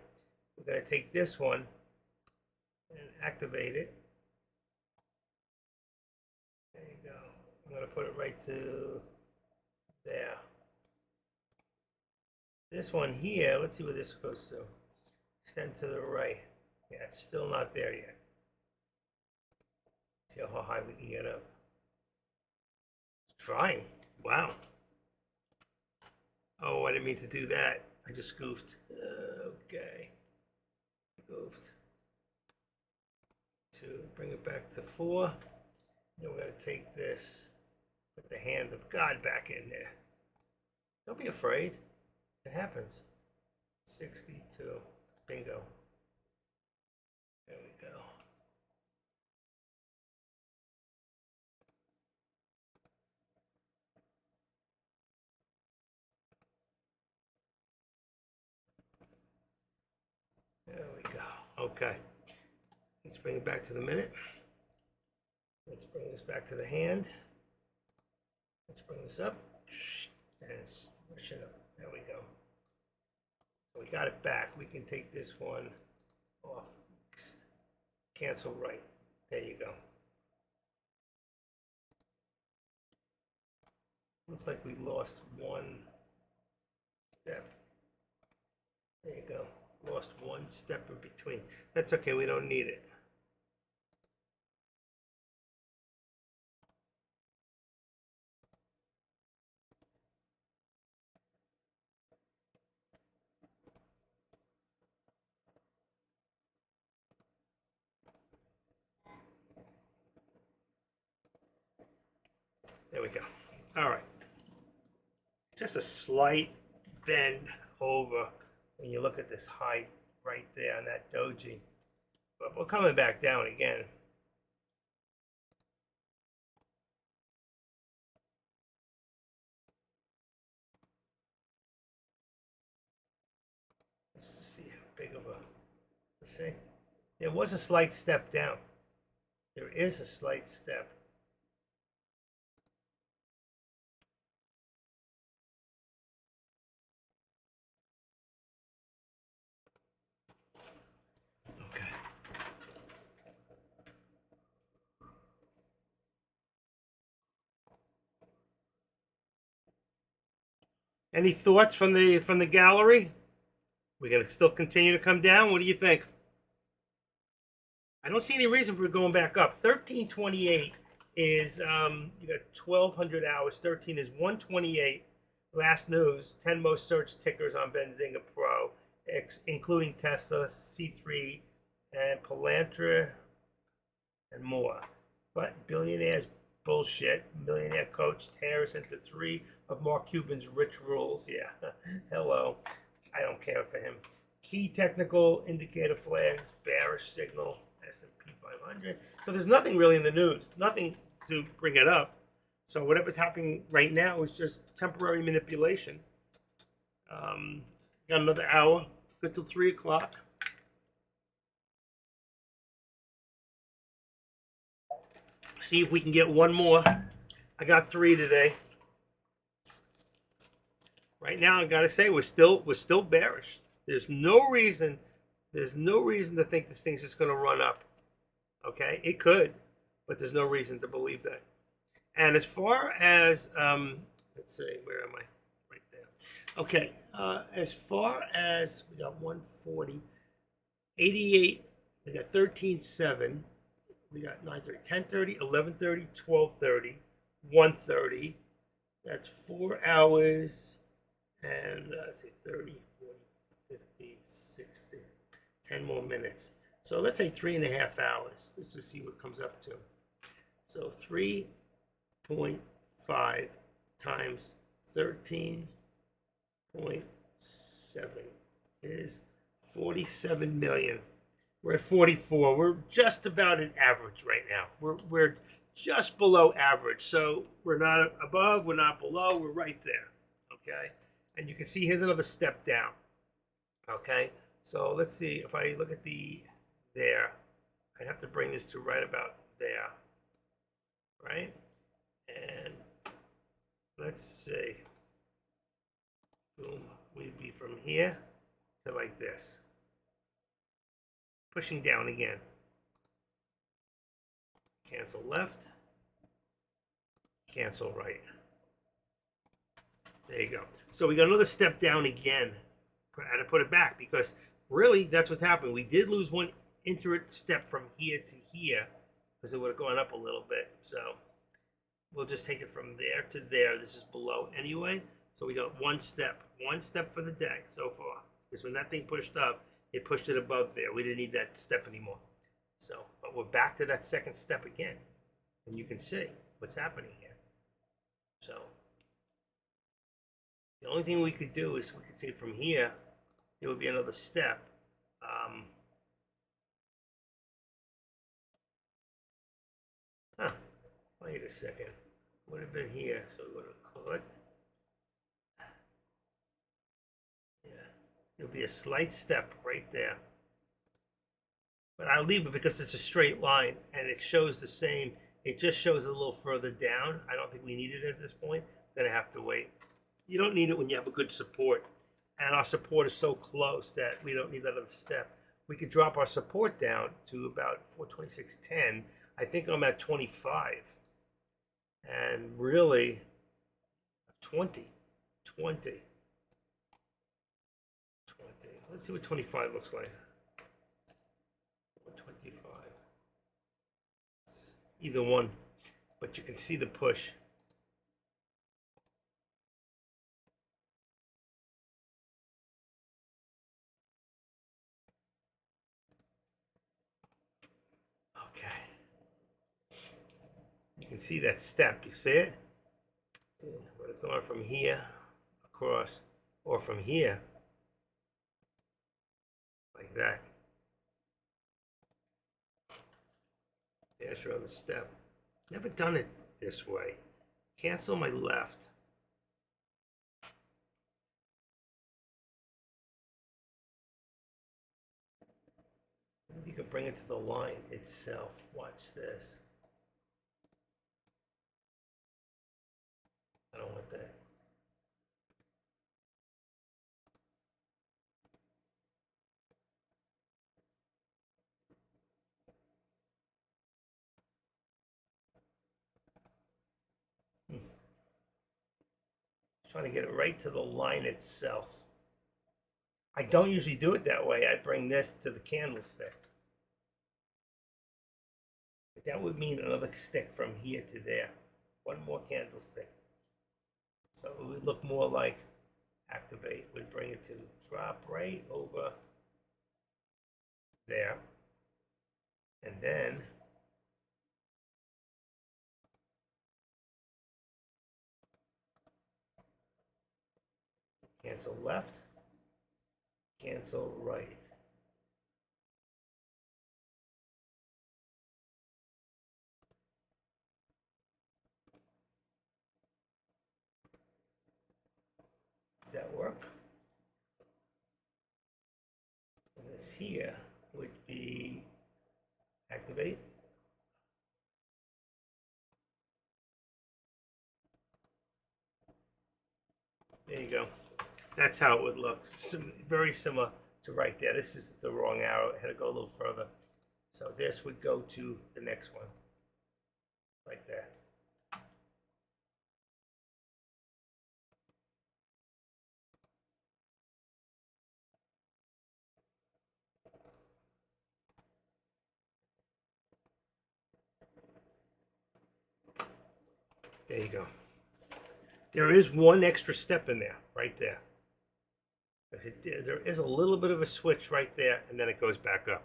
Speaker 1: We're going to take this one and activate it. There you go. I'm going to put it right to there. This one here, let's see where this goes to. Extend to the right. Yeah, it's still not there yet. See how high we can get up. It's trying. Wow. Oh, I didn't mean to do that. I just goofed. Okay. Goofed. 2, bring it back to 4. Then we're going to take this, put the hand of God back in there. Don't be afraid. It happens. 62. Bingo. There we go. There we go. Okay. Let's bring it back to the minute. Let's bring this back to the hand. Let's bring this up. and push it up. There we go. So we got it back. We can take this one off. Cancel right. There you go. Looks like we lost one step. There you go. Lost one step in between. That's okay. We don't need it. There we go. All right. Just a slight bend over when you look at this height right there on that doji. But we're coming back down again. Let's just see how big of a, let's see. There was a slight step down. There is a slight step. Okay. Any thoughts from the gallery? We're gonna still continue to come down. What do you think? I don't see any reason for it going back up. 1328 is you got 1200 hours. 13 is 128. Last news: 10 most searched tickers on Benzinga Pro, including Tesla, C3, and Palantir, and more. But billionaires bullshit. Millionaire coach tears into 3 of Mark Cuban's rich rules. Yeah, hello. I don't care for him. Key technical indicator flags, bearish signal, S&P 500. So there's nothing really in the news, nothing to bring it up. So whatever's happening right now is just temporary manipulation. Got another hour, good till 3 o'clock. See if we can get one more. I got 3 today. Right now, I gotta say we're still bearish. There's no reason to think this thing's just gonna run up. Okay, it could, but there's no reason to believe that. And as far as let's see, where am I? Right there. Okay, as far as we got 140, 88, we got 13.7, we got 9:30, 10:30, 11:30, 12:30, 1:30. That's 4 hours. And let's see, 30, 40, 50, 60, 10 more minutes. So let's say 3.5 hours. Let's just see what comes up to. So 3.5 times 13.7 is 47 million. We're at 44. We're just about an average right now. We're just below average. So we're not above, we're not below, we're right there. Okay. And you can see here's another step down. Okay, so let's see if I look at there. I have to bring this to right about there, right? And let's see. Boom, we'd be from here to like this. Pushing down again. Cancel left. Cancel right. There you go. So we got another step down again. I had to put it back because really that's what's happening. We did lose one interest step from here to here because it would have gone up a little bit. So we'll just take it from there to there. This is below anyway. So we got one step for the day so far. Because when that thing pushed up, it pushed it above there. We didn't need that step anymore. So, but we're back to that second step again. And you can see what's happening here. So the only thing we could do is we could see from here, there would be another step. Wait a second. Would have been here, so we would have clicked. Yeah, there'll be a slight step right there. But I'll leave it because it's a straight line and it shows the same. It just shows a little further down. I don't think we need it at this point. Gonna have to wait. You don't need it when you have a good support. And our support is so close that we don't need that other step. We could drop our support down to about 426.10. I think I'm at 25. And really, 20. 20. Let's see what 25 looks like. 25. It's either one, but you can see the push. Okay. You can see that step. You see it? Would have gone from here across, or from here like that. There's your other step. Never done it this way. Cancel my left. Maybe you can bring it to the line itself. Watch this. I don't want that. Trying to get it right to the line itself. I don't usually do it that way. I bring this to the candlestick. But that would mean another stick from here to there. One more candlestick. So it would look more like activate. We'd bring it to drop right over there. And then cancel left, cancel right. Does that work? And this here would be activate. There you go. That's how it would look. Very similar to right there. This is the wrong arrow. It had to go a little further. So this would go to the next one. Like that. There you go. There is one extra step in there, right there. There is a little bit of a switch right there, and then it goes back up.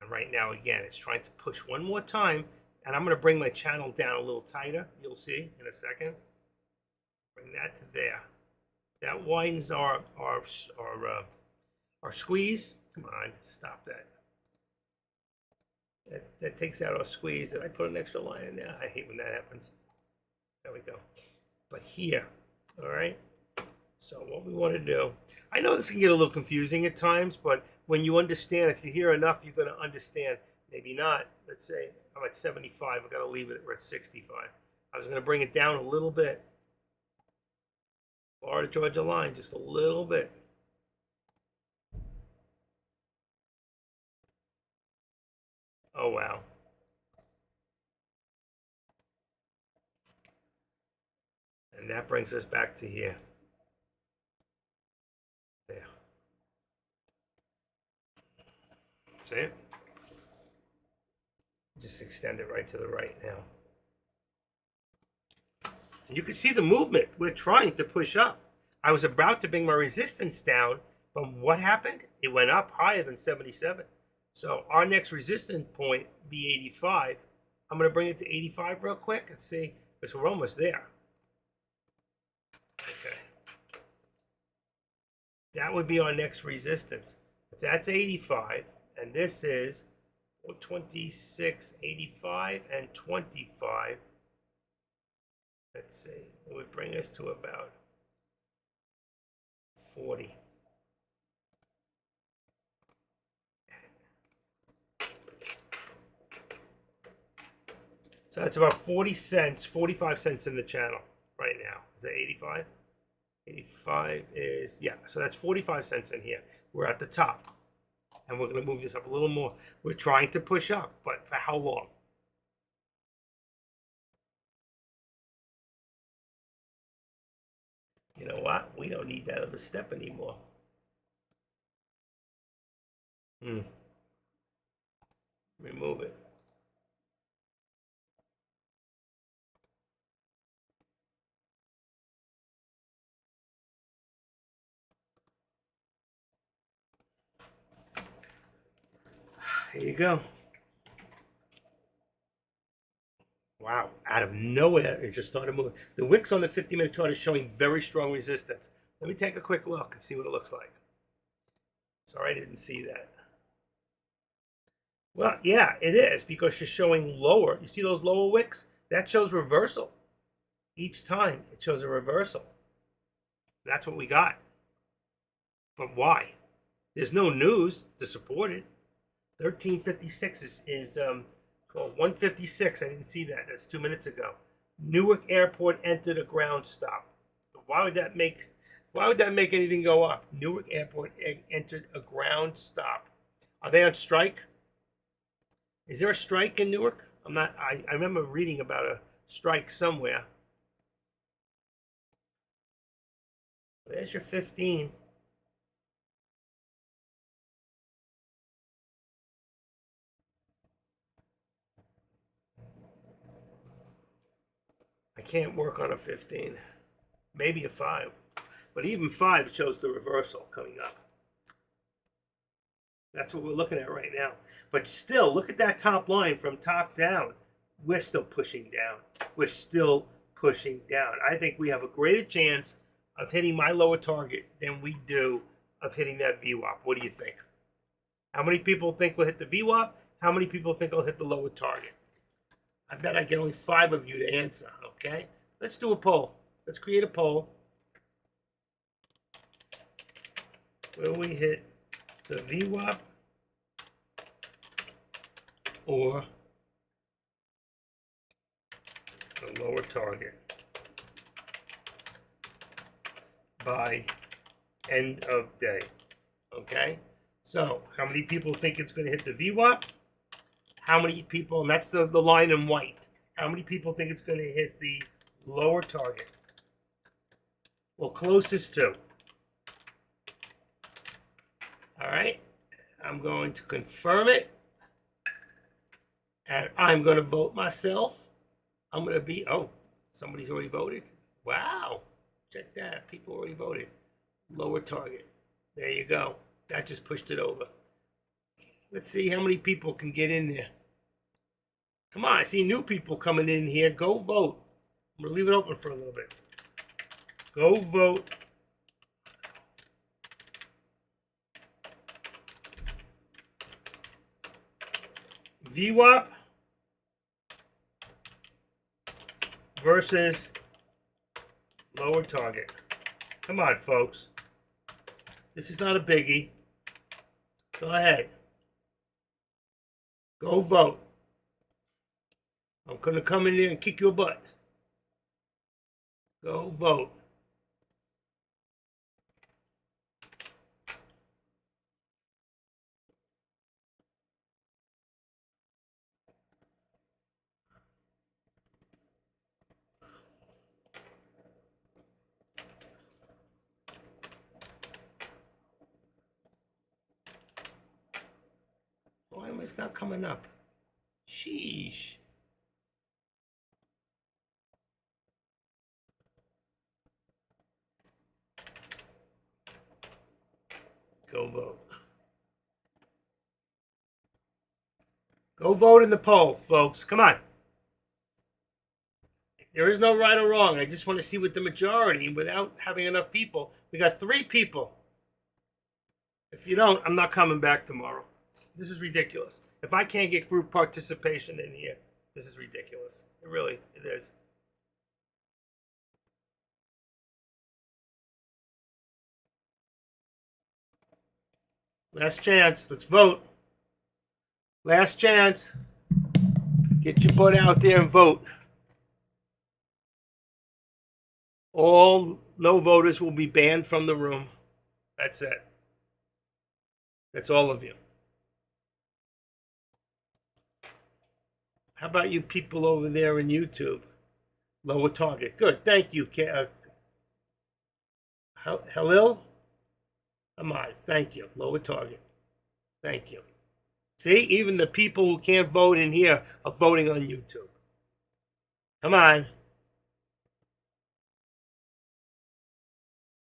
Speaker 1: And right now, again, it's trying to push one more time, and I'm going to bring my channel down a little tighter. You'll see in a second. Bring that to there. That widens our squeeze. Come on, stop that. That takes out our squeeze. Did I put an extra line in there? I hate when that happens. There we go. But here, all right? So what we want to do, I know this can get a little confusing at times, but when you understand, if you hear enough, you're going to understand. Maybe not. Let's say I'm at 75. I've got to leave it. We're at 65. I was going to bring it down a little bit. Florida Georgia line, just a little bit. Oh, wow. And that brings us back to here. There. See it? Just extend it right to the right now. And you can see the movement. We're trying to push up. I was about to bring my resistance down, but what happened? It went up higher than 77. So our next resistance point be 85. I'm going to bring it to 85 real quick and see, because we're almost there. Okay. That would be our next resistance. If that's 85, and this is 26, 85, and 25. Let's see, it would bring us to about 40. So that's about 40 cents, 45 cents in the channel right now. Is that 85? 85 is, yeah, so that's 45 cents in here. We're at the top. And we're going to move this up a little more. We're trying to push up, but for how long? You know what? We don't need that other step anymore. Remove it. Here you go. Wow, out of nowhere, it just started moving. The wicks on the 50-minute chart is showing very strong resistance. Let me take a quick look and see what it looks like. Sorry, I didn't see that. Well, yeah, it is because you're showing lower. You see those lower wicks? That shows reversal. Each time it shows a reversal. That's what we got. But why? There's no news to support it. 1356 is 156. I didn't see that. That's 2 minutes ago. Newark Airport entered a ground stop. Why would that make anything go up? Newark Airport entered a ground stop. Are they on strike? Is there a strike in Newark? I remember reading about a strike somewhere. There's your 15. I can't work on a 15. Maybe a 5. But even 5 shows the reversal coming up. That's what we're looking at right now. But still, look at that top line from top down. We're still pushing down. We're still pushing down. I think we have a greater chance of hitting my lower target than we do of hitting that VWAP. What do you think? How many people think we'll hit the VWAP? How many people think I'll hit the lower target? I bet I get only 5 of you to answer, okay? Let's do a poll. Let's create a poll. Will we hit the VWAP or the lower target by end of day? Okay? So, how many people think it's going to hit the VWAP? How many people, and that's the line in white, how many people think it's going to hit the lower target? Well, closest to. All right, I'm going to confirm it, and I'm going to vote myself. I'm going to be, oh, somebody's already voted. Wow, check that, people already voted. Lower target, there you go. That just pushed it over. Let's see how many people can get in there. Come on, I see new people coming in here. Go vote. I'm going to leave it open for a little bit. Go vote. VWAP versus lower target. Come on, folks. This is not a biggie. Go ahead. Go vote. I'm going to come in there and kick your butt. Go vote. Why am I not coming up? Sheesh. Go vote. Go vote in the poll, folks. Come on. There is no right or wrong. I just want to see what the majority, without having enough people. We got 3 people. If you don't, I'm not coming back tomorrow. This is ridiculous. If I can't get group participation in here, this is ridiculous. It is. Last chance. Let's vote. Last chance. Get your butt out there and vote. All no voters will be banned from the room. That's it. That's all of you. How about you people over there in YouTube? Lower target. Good. Thank you, Halil. Ahmad. Thank you. Lower target. Thank you. See, even the people who can't vote in here are voting on YouTube. Come on.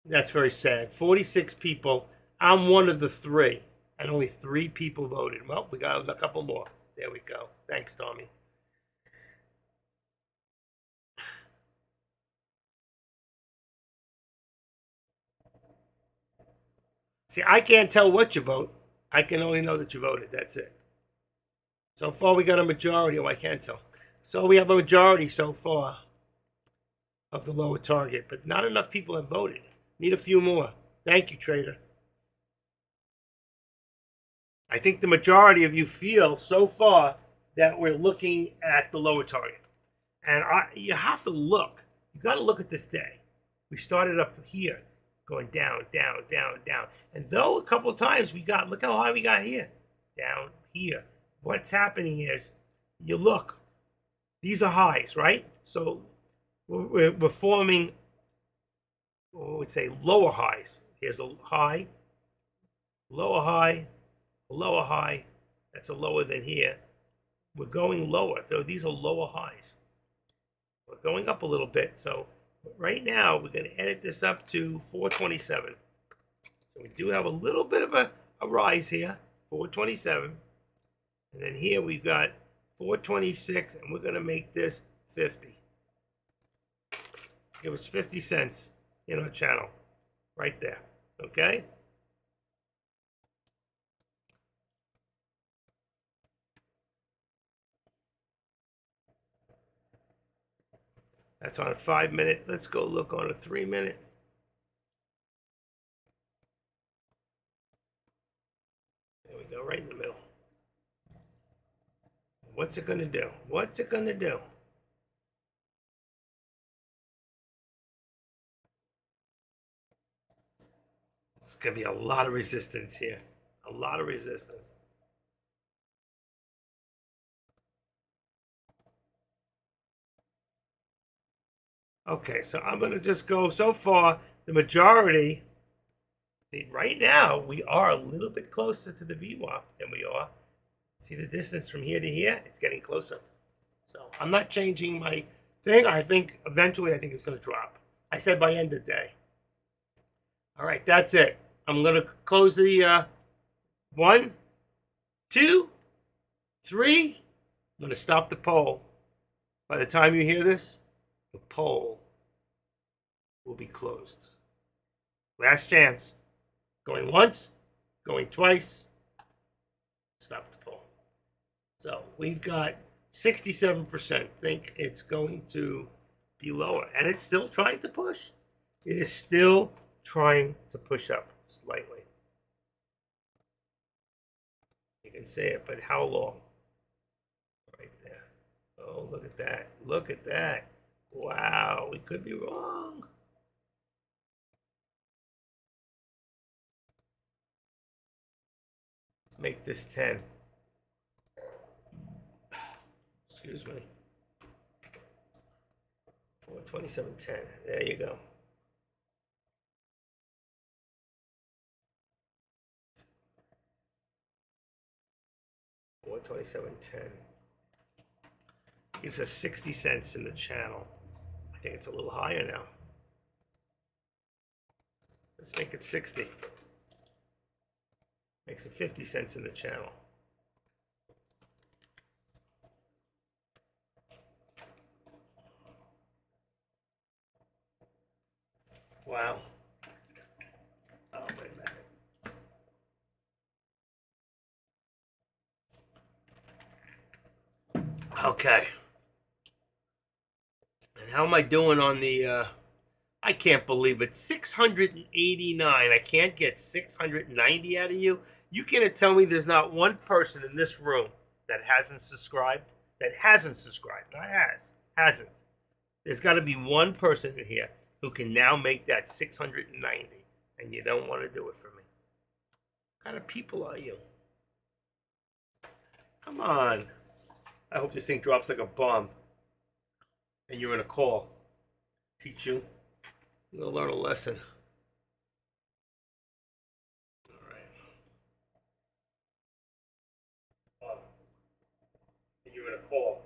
Speaker 1: That's very sad. 46 people. I'm one of the 3, and only 3 people voted. Well, we got a couple more. There we go. Thanks, Tommy. See, I can't tell what you vote. I can only know that you voted. That's it. So far, we got a majority. Oh, I can't tell. So we have a majority so far of the lower target, but not enough people have voted. Need a few more. Thank you, Trader. I think the majority of you feel so far that we're looking at the lower target. And you have to look. You got to look at this day. We started up here, going down, down, down, down. And though a couple of times look how high we got here, down here. What's happening is, you look, these are highs, right? So we're forming, we would say, lower highs. Here's a high, lower high, lower high. That's a lower than here. We're going lower. So these are lower highs. We're going up a little bit. So right now, we're going to edit this up to 427. So we do have a little bit of a rise here, 427. And then here we've got 426, and we're going to make this 50. Give us 50 cents in our channel. Right there. Okay? That's on a 5-minute. Let's go look on a 3-minute. There we go, right in the middle. What's it going to do? What's it going to do? It's going to be a lot of resistance here. A lot of resistance. Okay, so I'm going to just go, so far, the majority, see, right now, we are a little bit closer to the VWAP than we are. See the distance from here to here? It's getting closer. So I'm not changing my thing. I think eventually it's going to drop. I said by end of day. All right, that's it. I'm going to close the 1, 2, 3. I'm going to stop the poll. By the time you hear this, the poll will be closed. Last chance. Going once, going twice. Stop the poll. So we've got 67% think it's going to be lower. And it's still trying to push. It is still trying to push up slightly. You can see it, but how long? Right there. Oh, look at that. Look at that. Wow, we could be wrong. Let's make this 10. Excuse me. 427.10. There you go. $427.10 gives us 60 cents in the channel. I think it's a little higher now. Let's make it 60. Makes it 50 cents in the channel. Wow. Oh, wait a minute. Okay. And how am I doing on the, I can't believe it, 689. I can't get 690 out of you. You can't tell me there's not one person in this room that hasn't subscribed? That hasn't subscribed. Not has. Hasn't. There's got to be one person in here. who can now make that 690, and you don't want to do it for me. What kind of people are you? Come on. I hope this thing drops like a bomb. And you're in a call. Teach you. You're going to learn a lesson. All right. And you're in a call.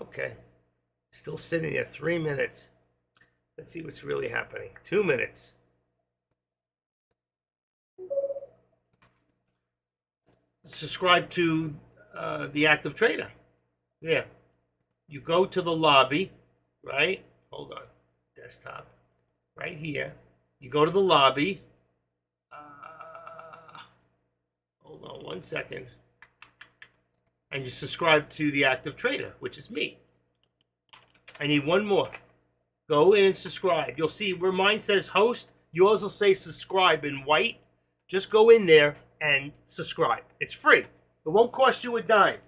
Speaker 1: Okay. Still sitting there. 3 minutes. Let's see what's really happening. 2 minutes. Subscribe to the Active Trader. Yeah. You go to the lobby, right? Hold on. Desktop. Right here. You go to the lobby. Hold on 1 second. And you subscribe to the Active Trader, which is me. I need one more. Go in and subscribe. You'll see where mine says host, yours will say subscribe in white. Just go in there and subscribe. It's free. It won't cost you a dime.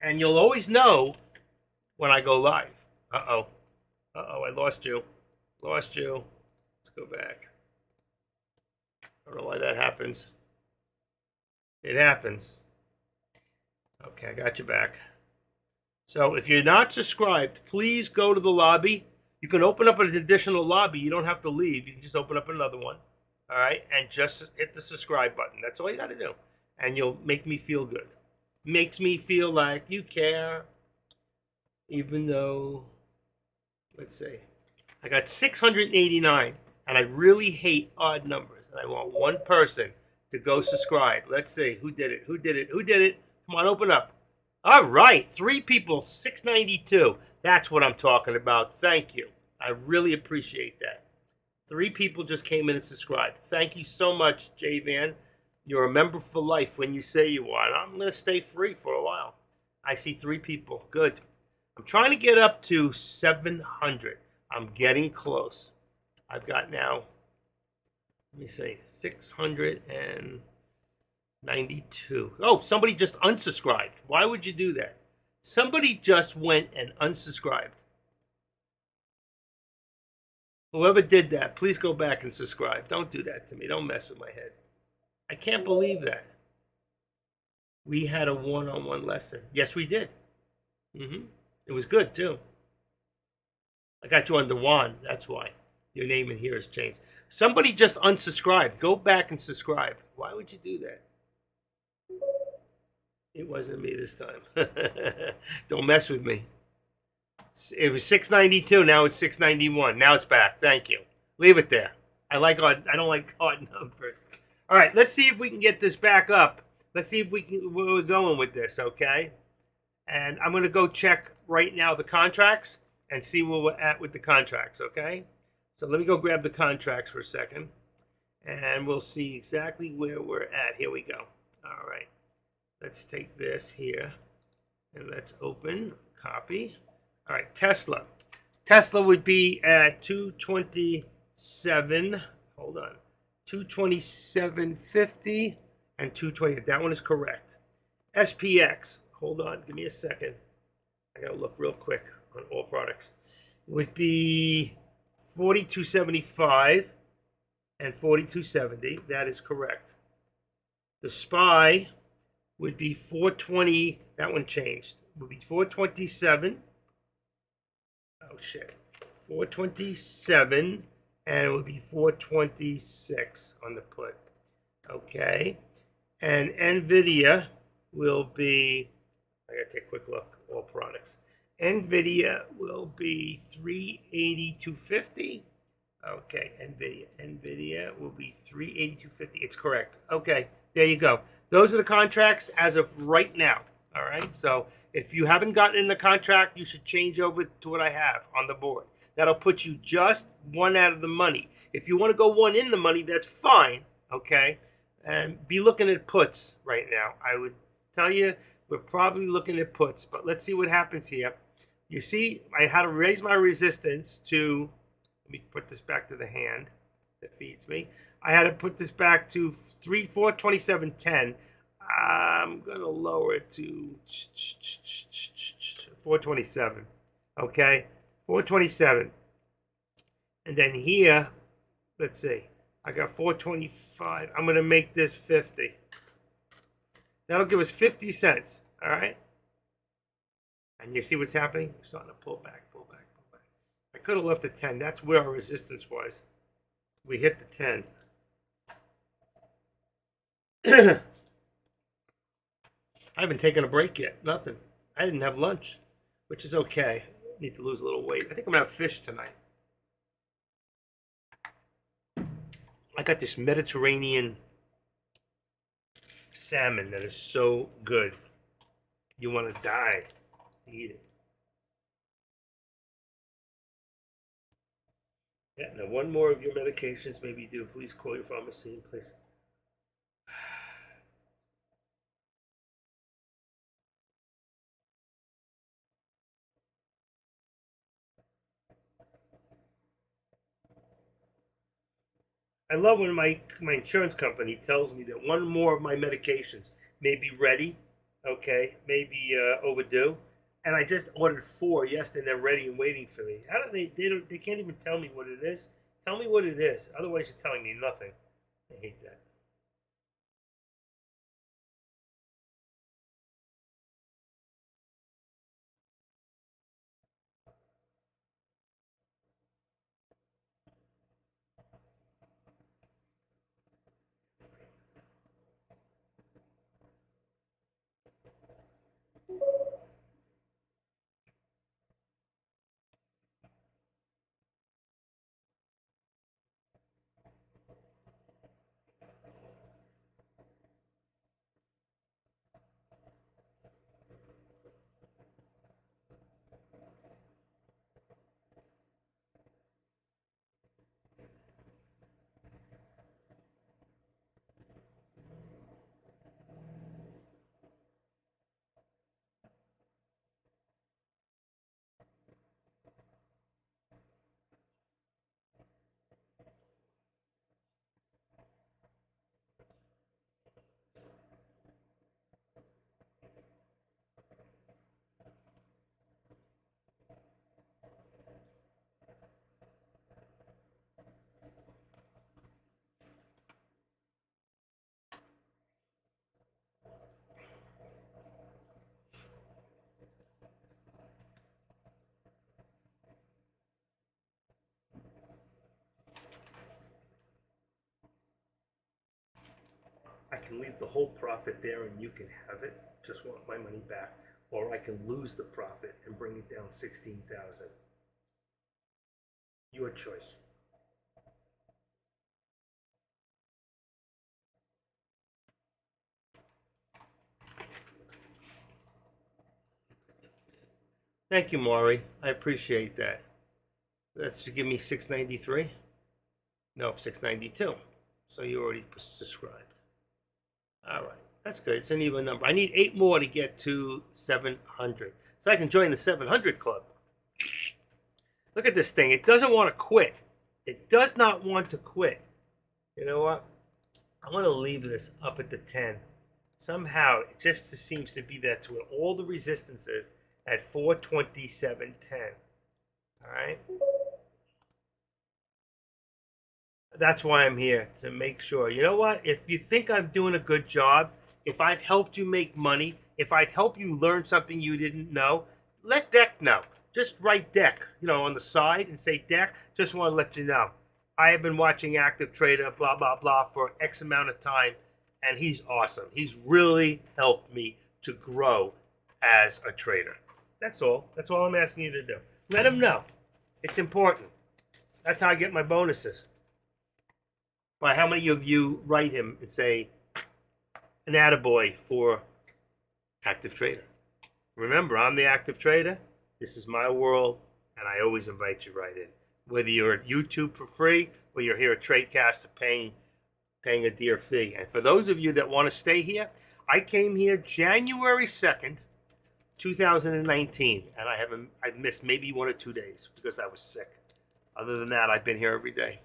Speaker 1: And you'll always know when I go live. Uh-oh. Uh-oh, I lost you. Lost you. Let's go back. I don't know why that happens. It happens. Okay, I got you back. So if you're not subscribed, please go to the lobby. You can open up an additional lobby. You don't have to leave. You can just open up another one. All right? And just hit the subscribe button. That's all you got to do. And you'll make me feel good. Makes me feel like you care. Even though, let's see, I got 689. And I really hate odd numbers. And I want one person to go subscribe. Let's see. Who did it? Who did it? Who did it? Come on, open up. All right. 3 people, 692. That's what I'm talking about. Thank you. I really appreciate that. 3 people just came in and subscribed. Thank you so much, J Van. You're a member for life when you say you are. And I'm going to stay free for a while. I see 3 people. Good. I'm trying to get up to 700. I'm getting close. I've got now, let me see, 692. Oh, somebody just unsubscribed. Why would you do that? Somebody just went and unsubscribed. Whoever did that, please go back and subscribe. Don't do that to me. Don't mess with my head. I can't believe that. We had a one-on-one lesson. Yes, we did. It was good, too. I got you under Juan. That's why. Your name in here has changed. Somebody just unsubscribed. Go back and subscribe. Why would you do that? It wasn't me this time. Don't mess with me. It was 692. Now it's 691. Now it's back. Thank you. Leave it there. I don't like odd numbers. All right. Let's see if we can get this back up. Let's see if where we're going with this. Okay. And I'm going to go check right now the contracts and see where we're at with the contracts. Okay. So let me go grab the contracts for a second, and we'll see exactly where we're at. Here we go. All right. Let's take this here, and let's open, copy. All right, Tesla. Tesla would be at 227. Hold on. 227.50 and 220. That one is correct. SPX. Hold on. Give me a second. I got to look real quick on all products. It would be 42.75 and 42.70. That is correct. The SPY would be 420. That one changed. It would be 427. Oh shit. 427, and it would be 426 on the put. Okay. And NVIDIA will be, I gotta take a quick look, all products. NVIDIA will be 382.50. Okay, NVIDIA will be 382.50. It's correct. Okay, there you go. Those are the contracts as of right now. All right, so if you haven't gotten in the contract, you should change over to what I have on the board. That'll put you just one out of the money. If you want to go one in the money, that's fine. Okay, and be looking at puts right now. I would tell you we're probably looking at puts, but let's see what happens here. You see, I had to raise my resistance to, let me put this back to the hand that feeds me. I had to put this back to 427.10. I'm going to lower it to 427. Okay? 427. And then here, let's see. I got 425. I'm going to make this 50. That'll give us 50 cents. All right? And you see what's happening? We're starting to pull back, pull back, pull back. I could have left the 10. That's where our resistance was. We hit the 10. I haven't taken a break yet. Nothing. I didn't have lunch, which is okay. Need to lose a little weight. I think I'm going to have fish tonight. I got this Mediterranean salmon that is so good. You want to die to eat it. Yeah, now one more of your medications maybe do. Please call your pharmacy in place. I love when my insurance company tells me that one more of my medications may be ready, okay, maybe overdue, and I just ordered 4 yesterday and they're ready and waiting for me. How do they can't even tell me what it is? Tell me what it is. Otherwise you're telling me nothing. I hate that. I can leave the whole profit there and you can have it. Just want my money back. Or I can lose the profit and bring it down 16,000. Your choice. Thank you, Maury. I appreciate that. That's to give me 693. No, 692. So you already described. All right, that's good. It's an even number. I need 8 more to get to 700, so I can join the 700 club. Look at this thing. It doesn't want to quit. It does not want to quit. You know what? I want to leave this up at the 10. Somehow, it just seems to be that's where all the resistance is at 427.10. All right? That's why I'm here, to make sure. You know what? If you think I'm doing a good job, if I've helped you make money, if I've helped you learn something you didn't know, let Deck know. Just write Deck, on the side and say, Deck, just want to let you know. I have been watching Active Trader, blah, blah, blah, for X amount of time, and he's awesome. He's really helped me to grow as a trader. That's all. That's all I'm asking you to do. Let him know. It's important. That's how I get my bonuses. By how many of you write him and say, an attaboy for Active Trader? Remember, I'm the Active Trader. This is my world, and I always invite you right in. Whether you're at YouTube for free or you're here at Tradecaster paying a dear fee. And for those of you that want to stay here, I came here January 2nd, 2019, and I've missed maybe 1 or 2 days because I was sick. Other than that, I've been here every day.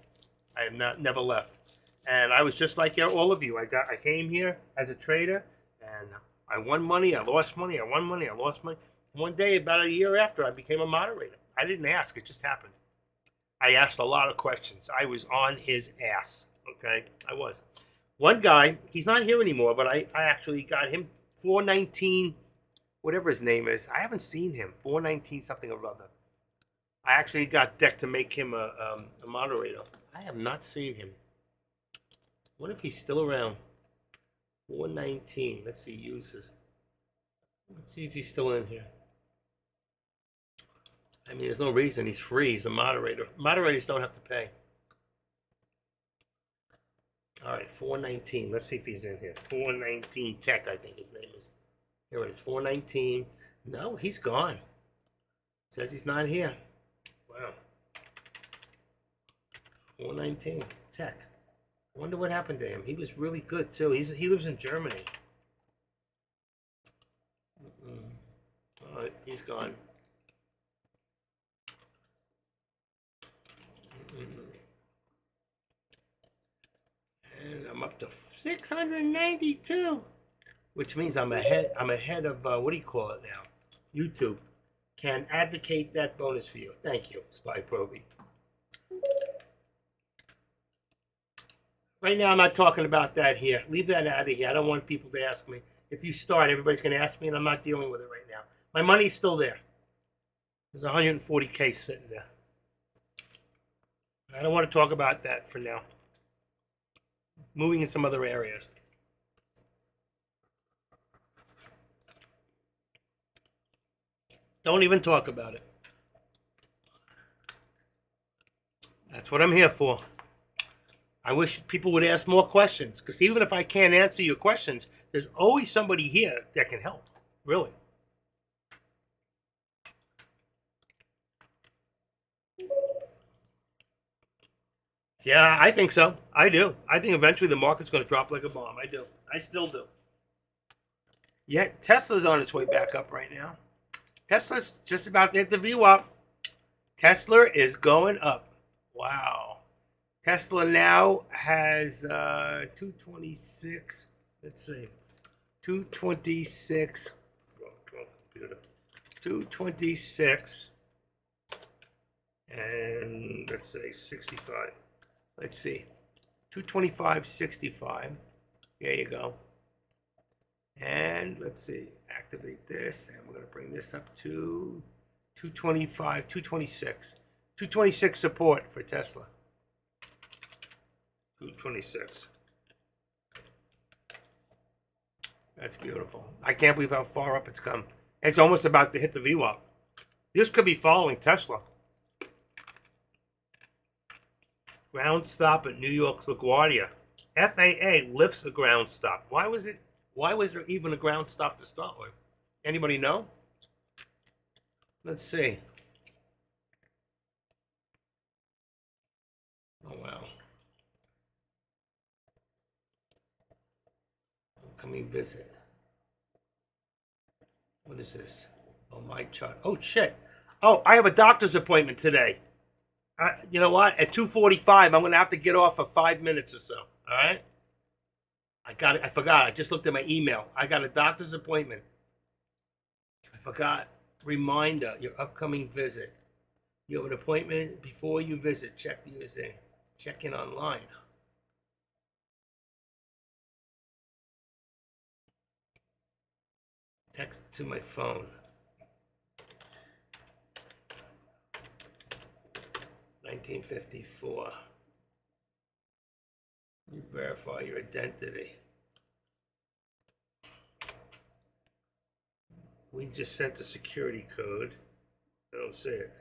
Speaker 1: I have never left. And I was just like all of you. I came here as a trader, and I won money, I lost money, I won money, I lost money. One day, about a year after, I became a moderator. I didn't ask, it just happened. I asked a lot of questions. I was on his ass, okay? I was. One guy, he's not here anymore, but I actually got him 419, whatever his name is. I haven't seen him, 419 something or other. I actually got Deck to make him a moderator. I have not seen him. What if he's still around? 419. Let's see, uses. Let's see if he's still in here. I mean, there's no reason. He's free. He's a moderator. Moderators don't have to pay. All right, 419. Let's see if he's in here. 419 Tech, I think his name is. Here it is, 419. No, he's gone. Says he's not here. Wow. 419 Tech. I wonder what happened to him. He was really good too. He lives in Germany. All right, he's gone. And I'm up to 692, which means I'm ahead. I'm ahead of what do you call it now? YouTube can advocate that bonus for you. Thank you, Spy Proby. Right now, I'm not talking about that here. Leave that out of here. I don't want people to ask me. If you start, everybody's going to ask me, and I'm not dealing with it right now. My money's still there. There's 140K sitting there. I don't want to talk about that for now. Moving in some other areas. Don't even talk about it. That's what I'm here for. I wish people would ask more questions, because even if I can't answer your questions, there's always somebody here that can help. Really. Yeah, I think so. I do. I think eventually the market's going to drop like a bomb. I do. I still do. Yet Tesla's on its way back up right now. Tesla's just about to hit the view up. Tesla is going up. Wow. Tesla now has 226. Let's see. 226. 226. And let's say 65. Let's see. 225.65. There you go. And let's see. Activate this. And we're going to bring this up to 225, 226. 226 support for Tesla. 226. That's beautiful. I can't believe how far up it's come. It's almost about to hit the VWAP. This could be following Tesla. Ground stop at New York's LaGuardia. FAA lifts the ground stop. Why was there even a ground stop to start with? Anybody know? Let's see. Oh, wow. Upcoming visit. What is this? Oh, my chart. Oh, shit. Oh, I have a doctor's appointment today. You know what? At 2:45, I'm going to have to get off for 5 minutes or so. All right? I forgot. I just looked at my email. I got a doctor's appointment. I forgot. Reminder, your upcoming visit. You have an appointment before you visit. Check using. Check in online. Text to my phone. 1954. You verify your identity. We just sent a security code. I don't see it.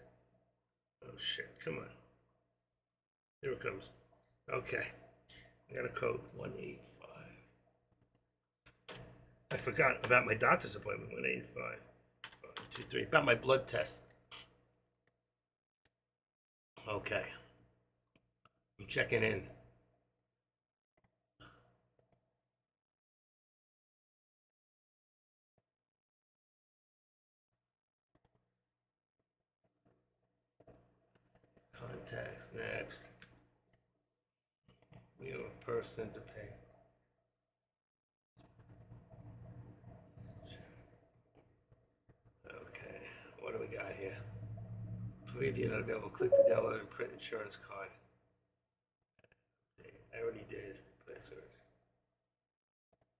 Speaker 1: Oh shit, come on. Here it comes. Okay. I got a code 185. I forgot about my doctor's appointment, 185. 523. About my blood test. Okay. I'm checking in. Contacts next. We have a person to pay. got here? Preview not available. Click to download and print insurance card. I already did. Place order.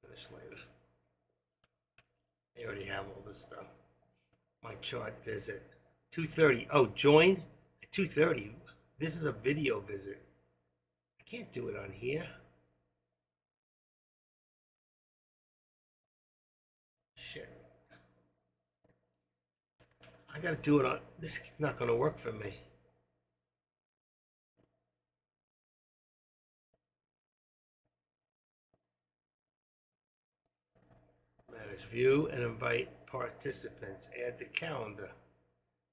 Speaker 1: Finish later. I already have all this stuff. My chart visit. 2:30. Oh, join at 2:30. This is a video visit. I can't do it on here. Shit. I gotta do it on. This is not gonna work for me. Manage view and invite participants. Add to calendar.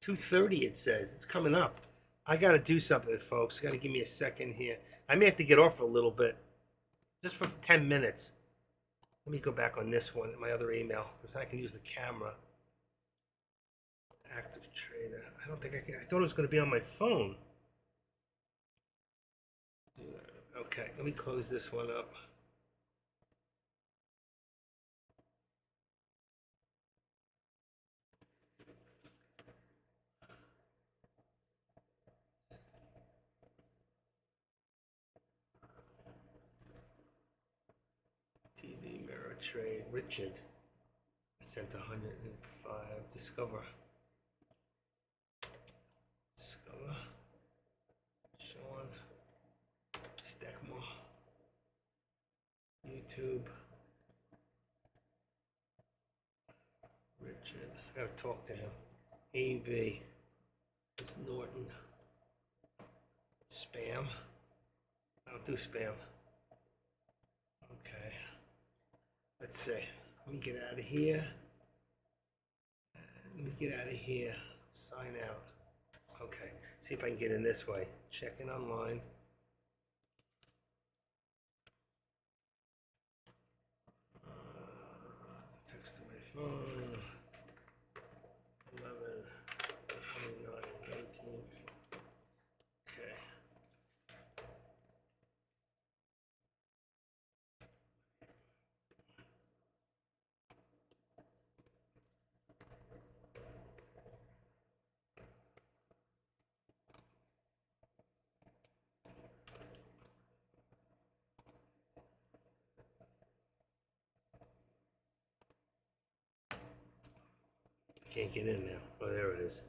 Speaker 1: 2:30 it says. It's coming up. I got to do something, folks. Got to give me a second here. I may have to get off for a little bit. Just for 10 minutes. Let me go back on this one, my other email, because I can use the camera. Active trader. I don't think I can. I thought it was going to be on my phone. Okay, let me close this one up. TD Mirror Trade. Richard. I sent 105. Discover. Sean. Stackmore. YouTube. Richard. I gotta talk to him. AV. It's Norton. Spam. I don't do spam. Okay. Let's see. Let me get out of here. Let me get out of here. Sign out. Okay. See if I can get in this way. Check in online. Text to my phone. 11, 29, 19. Okay. Can't get in now. Oh, there it is.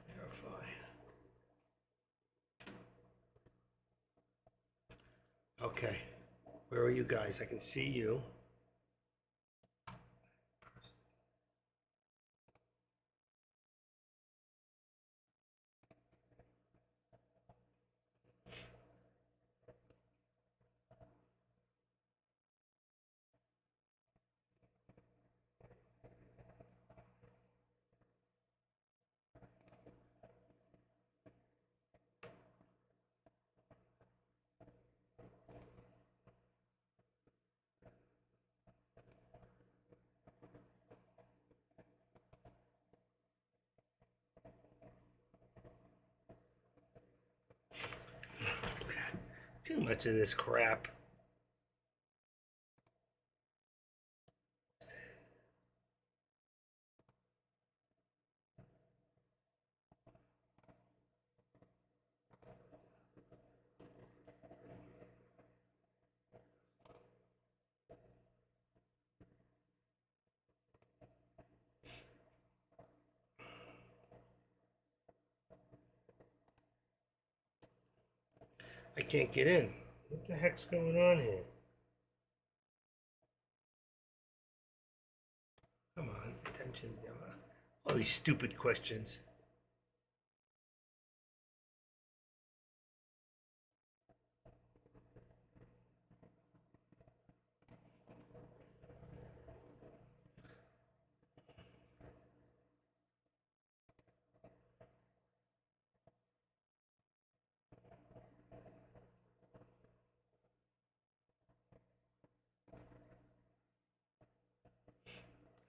Speaker 1: Verify. Okay. Where are you guys? I can see you. Too much of this crap. I can't get in. What the heck's going on here? Come on, attention. All these stupid questions.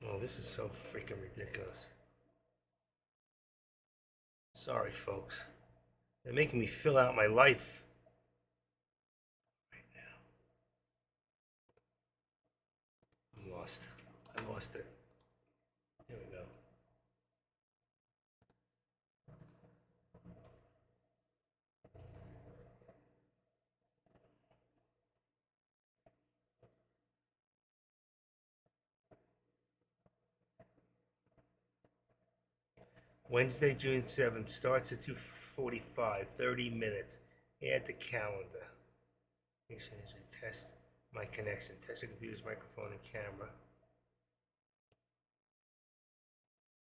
Speaker 1: Oh, this is so freaking ridiculous. Sorry, folks. They're making me fill out my life. I lost it. Here we go. Wednesday, June 7th, starts at 2:45, 30 minutes. Add to calendar. Test my connection. Test your computer's microphone and camera.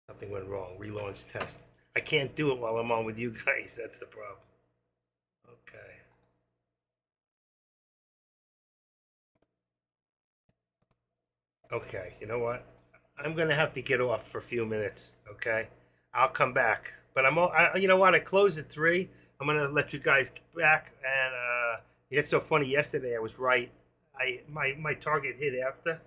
Speaker 1: Something went wrong. Relaunch test. I can't do it while I'm on with you guys. That's the problem. Okay. Okay, you know what? I'm gonna have to get off for a few minutes. Okay, I'll come back. But you know what? I closed at 3. I'm gonna let you guys get back. And it's so funny. Yesterday I was right. My target hit after.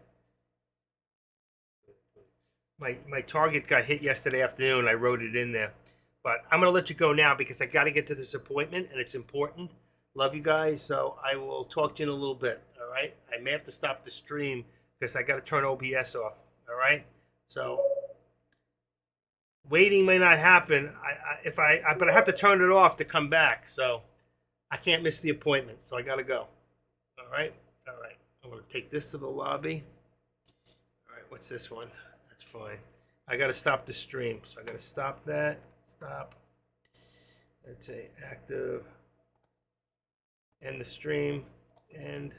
Speaker 1: My target got hit yesterday afternoon. I wrote it in there. But I'm gonna let you go now because I got to get to this appointment and it's important. Love you guys. So I will talk to you in a little bit. All right. I may have to stop the stream because I got to turn OBS off. All right. So waiting may not happen. But I have to turn it off to come back. So I can't miss the appointment. So I got to go. All right. All right. I'm gonna take this to the lobby. All right. What's this one? That's fine. I got to stop the stream. So I got to stop that. Stop. Let's say active. End the stream. End.